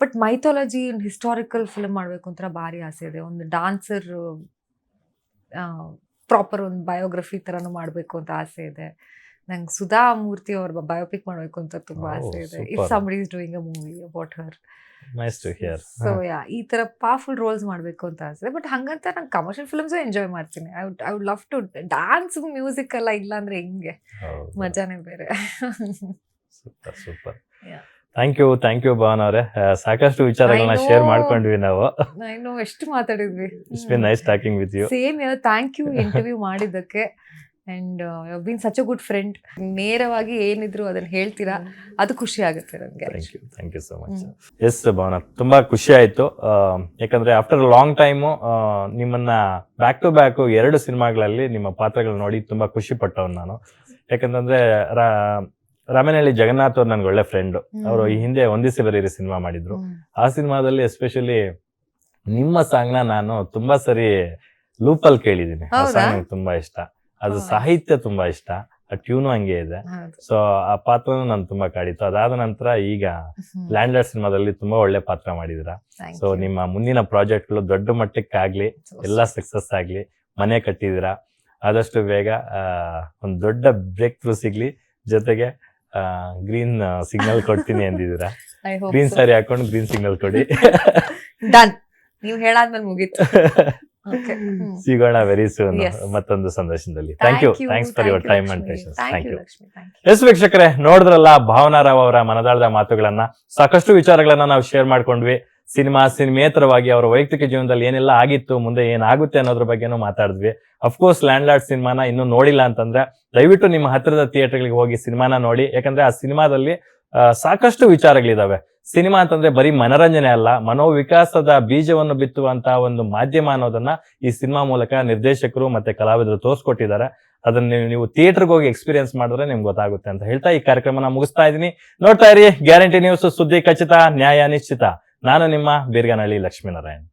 ಬಟ್ ಮೈಥಾಲಜಿ ಹಿಸ್ಟಾರಿಕಲ್ ಫಿಲ್ಮ್ ಮಾಡ್ಬೇಕು ಅಂತ ಭಾರಿ ಆಸೆ ಇದೆ. ಒಂದು ಡಾನ್ಸರ್ ಪ್ರಾಪರ್ ಒಂದು ಬಯೋಗ್ರಫಿ ತರನು ಮಾಡ್ಬೇಕು ಅಂತ ಆಸೆ ಇದೆ. ನಂಗೆ ಸುಧಾ ಮೂರ್ತಿ ಅವ್ರ ಬಯೋಪಿಕ್ ಮಾಡ್ಬೇಕು ಅಂತ ತುಂಬಾ ಆಸೆ ಇದೆ. If somebody is doing a movie about her. Nice to hear. So yeah, ಈ ತರ ಪವರ್ಫುಲ್ ರೋಲ್ಸ್ ಮಾಡ್ಬೇಕು ಅಂತ ಆಸೆ. ಬಟ್ ಹಂಗಂತ ನಂಗೆ ಕಮರ್ಷಿಯಲ್ ಫಿಲ್ಮ್ಸ್ ಎಂಜಾಯ್ ಮಾಡ್ತೀನಿ. I would love to dance, music ಎಲ್ಲ ಇಲ್ಲ ಅಂದ್ರೆ ಹೆಂಗೆ, ಮಜಾನೇ ಬೇರೆ. Super super. Thank you Bhavan ಅವರೇ. ಸಾಕಷ್ಟು ವಿಚಾರಗಳನ್ನ ಶೇರ್ ಮಾಡ್ಕೊಂಡ್ವಿ ನಾವು. ಎಷ್ಟು ಮಾತಾಡಿದ್ವಿ. It's been nice talking with you. Same here. Thank you interview ಮಾಡಿದ್ದಕ್ಕೆ. And you have been such a good friend. ನೇರವಾಗಿ ಏನಿದ್ರು ಅದನ್ನ ಹೇಳ್ತೀರಾ, ಅದು ಖುಷಿ ಆಗುತ್ತೆ ನನಗೆ. Thank you so much. Yes Bhavana, ತುಂಬಾ ಖುಷಿ ಆಯ್ತು. ಯಾಕಂದ್ರೆ ಆಫ್ಟರ್ ಲಾಂಗ್ ಟೈಮು ನಿಮ್ಮನ್ನ ಬ್ಯಾಕ್ ಟು ಬ್ಯಾಕ್ 2 ಸಿನಿಮಾಗಳಲ್ಲಿ ನಿಮ್ಮ ಪಾತ್ರಗಳು ನೋಡಿ ತುಂಬಾ ಖುಷಿ ಪಟ್ಟವನು ನಾನು. ಯಾಕಂತಂದ್ರೆ ರಾಮನಹಳ್ಳಿ ಜಗನ್ನಾಥ್ ಅವ್ರು ನನ್ಗೆ ಒಳ್ಳೆ ಫ್ರೆಂಡ್. ಅವರು ಈ ಹಿಂದೆ ಒಂದಿಸಿ ಬರೀರಿ ಸಿನಿಮಾ ಮಾಡಿದ್ರು. ಆ ಸಿನಿಮಾದಲ್ಲಿ ಎಸ್ಪೆಷಲಿ ನಿಮ್ಮ ಸಾಂಗ್ ನ ನಾನು ತುಂಬಾ ಸರಿ ಲೂಪಲ್ಲಿ ಕೇಳಿದೀನಿ. ಆ ಸಾಂಗ್ ನಂಗೆ ತುಂಬಾ ಇಷ್ಟ. ಅದು ಸಾಹಿತ್ಯ ತುಂಬಾ ಇಷ್ಟ, ಆ ಟ್ಯೂನು ಹಂಗೆ ಇದೆ. ಸೊ ಆ ಪಾತ್ರನು ನಾನು ತುಂಬಾ ಕಾಡಿತ್ತು. ಅದಾದ ನಂತರ ಈಗ ಲ್ಯಾಂಡ್ ಲಾರ್ಡ್ ಸಿನಿಮಾದಲ್ಲಿ ತುಂಬಾ ಒಳ್ಳೆ ಪಾತ್ರ ಮಾಡಿದಿರ. ಸೊ ನಿಮ್ಮ ಮುಂದಿನ ಪ್ರಾಜೆಕ್ಟ್ಗಳು ದೊಡ್ಡ ಮಟ್ಟಕ್ಕಾಗ್ಲಿ, ಎಲ್ಲಾ ಸಕ್ಸಸ್ ಆಗ್ಲಿ, ಮನೆ ಕಟ್ಟಿದಿರ. ಆದಷ್ಟು ಬೇಗ ಒಂದ್ ದೊಡ್ಡ ಬ್ರೇಕ್ ಥ್ರೂ ಸಿಗ್ಲಿ. ಜೊತೆಗೆ ಗ್ರೀನ್ ಸಿಗ್ನಲ್ ಕೊಡ್ತೀನಿ ಅಂದಿದ್ದೀರಾ. ಗ್ರೀನ್ ಸಾರಿ ಹಾಕೊಂಡು ಗ್ರೀನ್ ಸಿಗ್ನಲ್ ಕೊಡಿ. ಡನ್. ನೀವು ಹೇಳಾದ್ಮೇಲೆ ಮುಗೀತು. ಸಿಗೋಣ ವೆರಿ ಸೂನ್ ಮತ್ತೊಂದು ಸಂದರ್ಶನದಲ್ಲಿ. Thanks for your time and patience. Thank you. Yes ವೀಕ್ಷಕರೇ, ನೋಡಿದ್ರಲ್ಲ ಭಾವನಾ ರಾವ್ ಅವರ ಮನದಾಳದ ಮಾತುಗಳನ್ನ. ಸಾಕಷ್ಟು ವಿಚಾರಗಳನ್ನ ನಾವು ಶೇರ್ ಮಾಡ್ಕೊಂಡ್ವಿ. ಸಿನಿಮೇತರವಾಗಿ ಅವರ ವೈಯಕ್ತಿಕ ಜೀವನದಲ್ಲಿ ಏನೆಲ್ಲ ಆಗಿತ್ತು, ಮುಂದೆ ಏನಾಗುತ್ತೆ ಅನ್ನೋದ್ರ ಬಗ್ಗೆನೂ ಮಾತಾಡಿದ್ವಿ. ಅಫ್ಕೋರ್ಸ್ ಲ್ಯಾಂಡ್ ಲಾರ್ಡ್ ಸಿನಿಮಾನ ಇನ್ನೂ ನೋಡಿಲ್ಲ ಅಂತಂದ್ರೆ ದಯವಿಟ್ಟು ನಿಮ್ಮ ಹತ್ತಿರದ ಥಿಯೇಟರ್ಗಳಿಗೆ ಹೋಗಿ ಸಿನಿಮಾನ ನೋಡಿ. ಯಾಕಂದ್ರೆ ಆ ಸಿನಿಮಾದಲ್ಲಿ ಸಾಕಷ್ಟು ವಿಚಾರಗಳಿದಾವೆ. ಸಿನಿಮಾ ಅಂತಂದ್ರೆ ಬರೀ ಮನರಂಜನೆ ಅಲ್ಲ, ಮನೋವಿಕಾಸದ ಬೀಜವನ್ನು ಬಿತ್ತುವಂತಹ ಒಂದು ಮಾಧ್ಯಮ ಅನ್ನೋದನ್ನ ಈ ಸಿನಿಮಾ ಮೂಲಕ ನಿರ್ದೇಶಕರು ಮತ್ತೆ ಕಲಾವಿದರು ತೋರಿಸ್ಕೊಟ್ಟಿದ್ದಾರೆ. ಅದನ್ನ ನೀವು ಥಿಯೇಟರ್ಗೆ ಹೋಗಿ ಎಕ್ಸ್ಪೀರಿಯನ್ಸ್ ಮಾಡಿದ್ರೆ ನಿಮ್ಗೆ ಗೊತ್ತಾಗುತ್ತೆ ಅಂತ ಹೇಳ್ತಾ ಈ ಕಾರ್ಯಕ್ರಮನ ಮುಗಿಸ್ತಾ ಇದೀನಿ. ನೋಡ್ತಾ ಇರಿ ಗ್ಯಾರಂಟಿ ನ್ಯೂಸ್, ಸುದ್ದಿ ಖಚಿತ, ನ್ಯಾಯ ನಿಶ್ಚಿತ. ನಾನು ನಿಮ್ಮ ಬೀರ್ಗನಹಳ್ಳಿ ಲಕ್ಷ್ಮೀನಾರಾಯಣ್.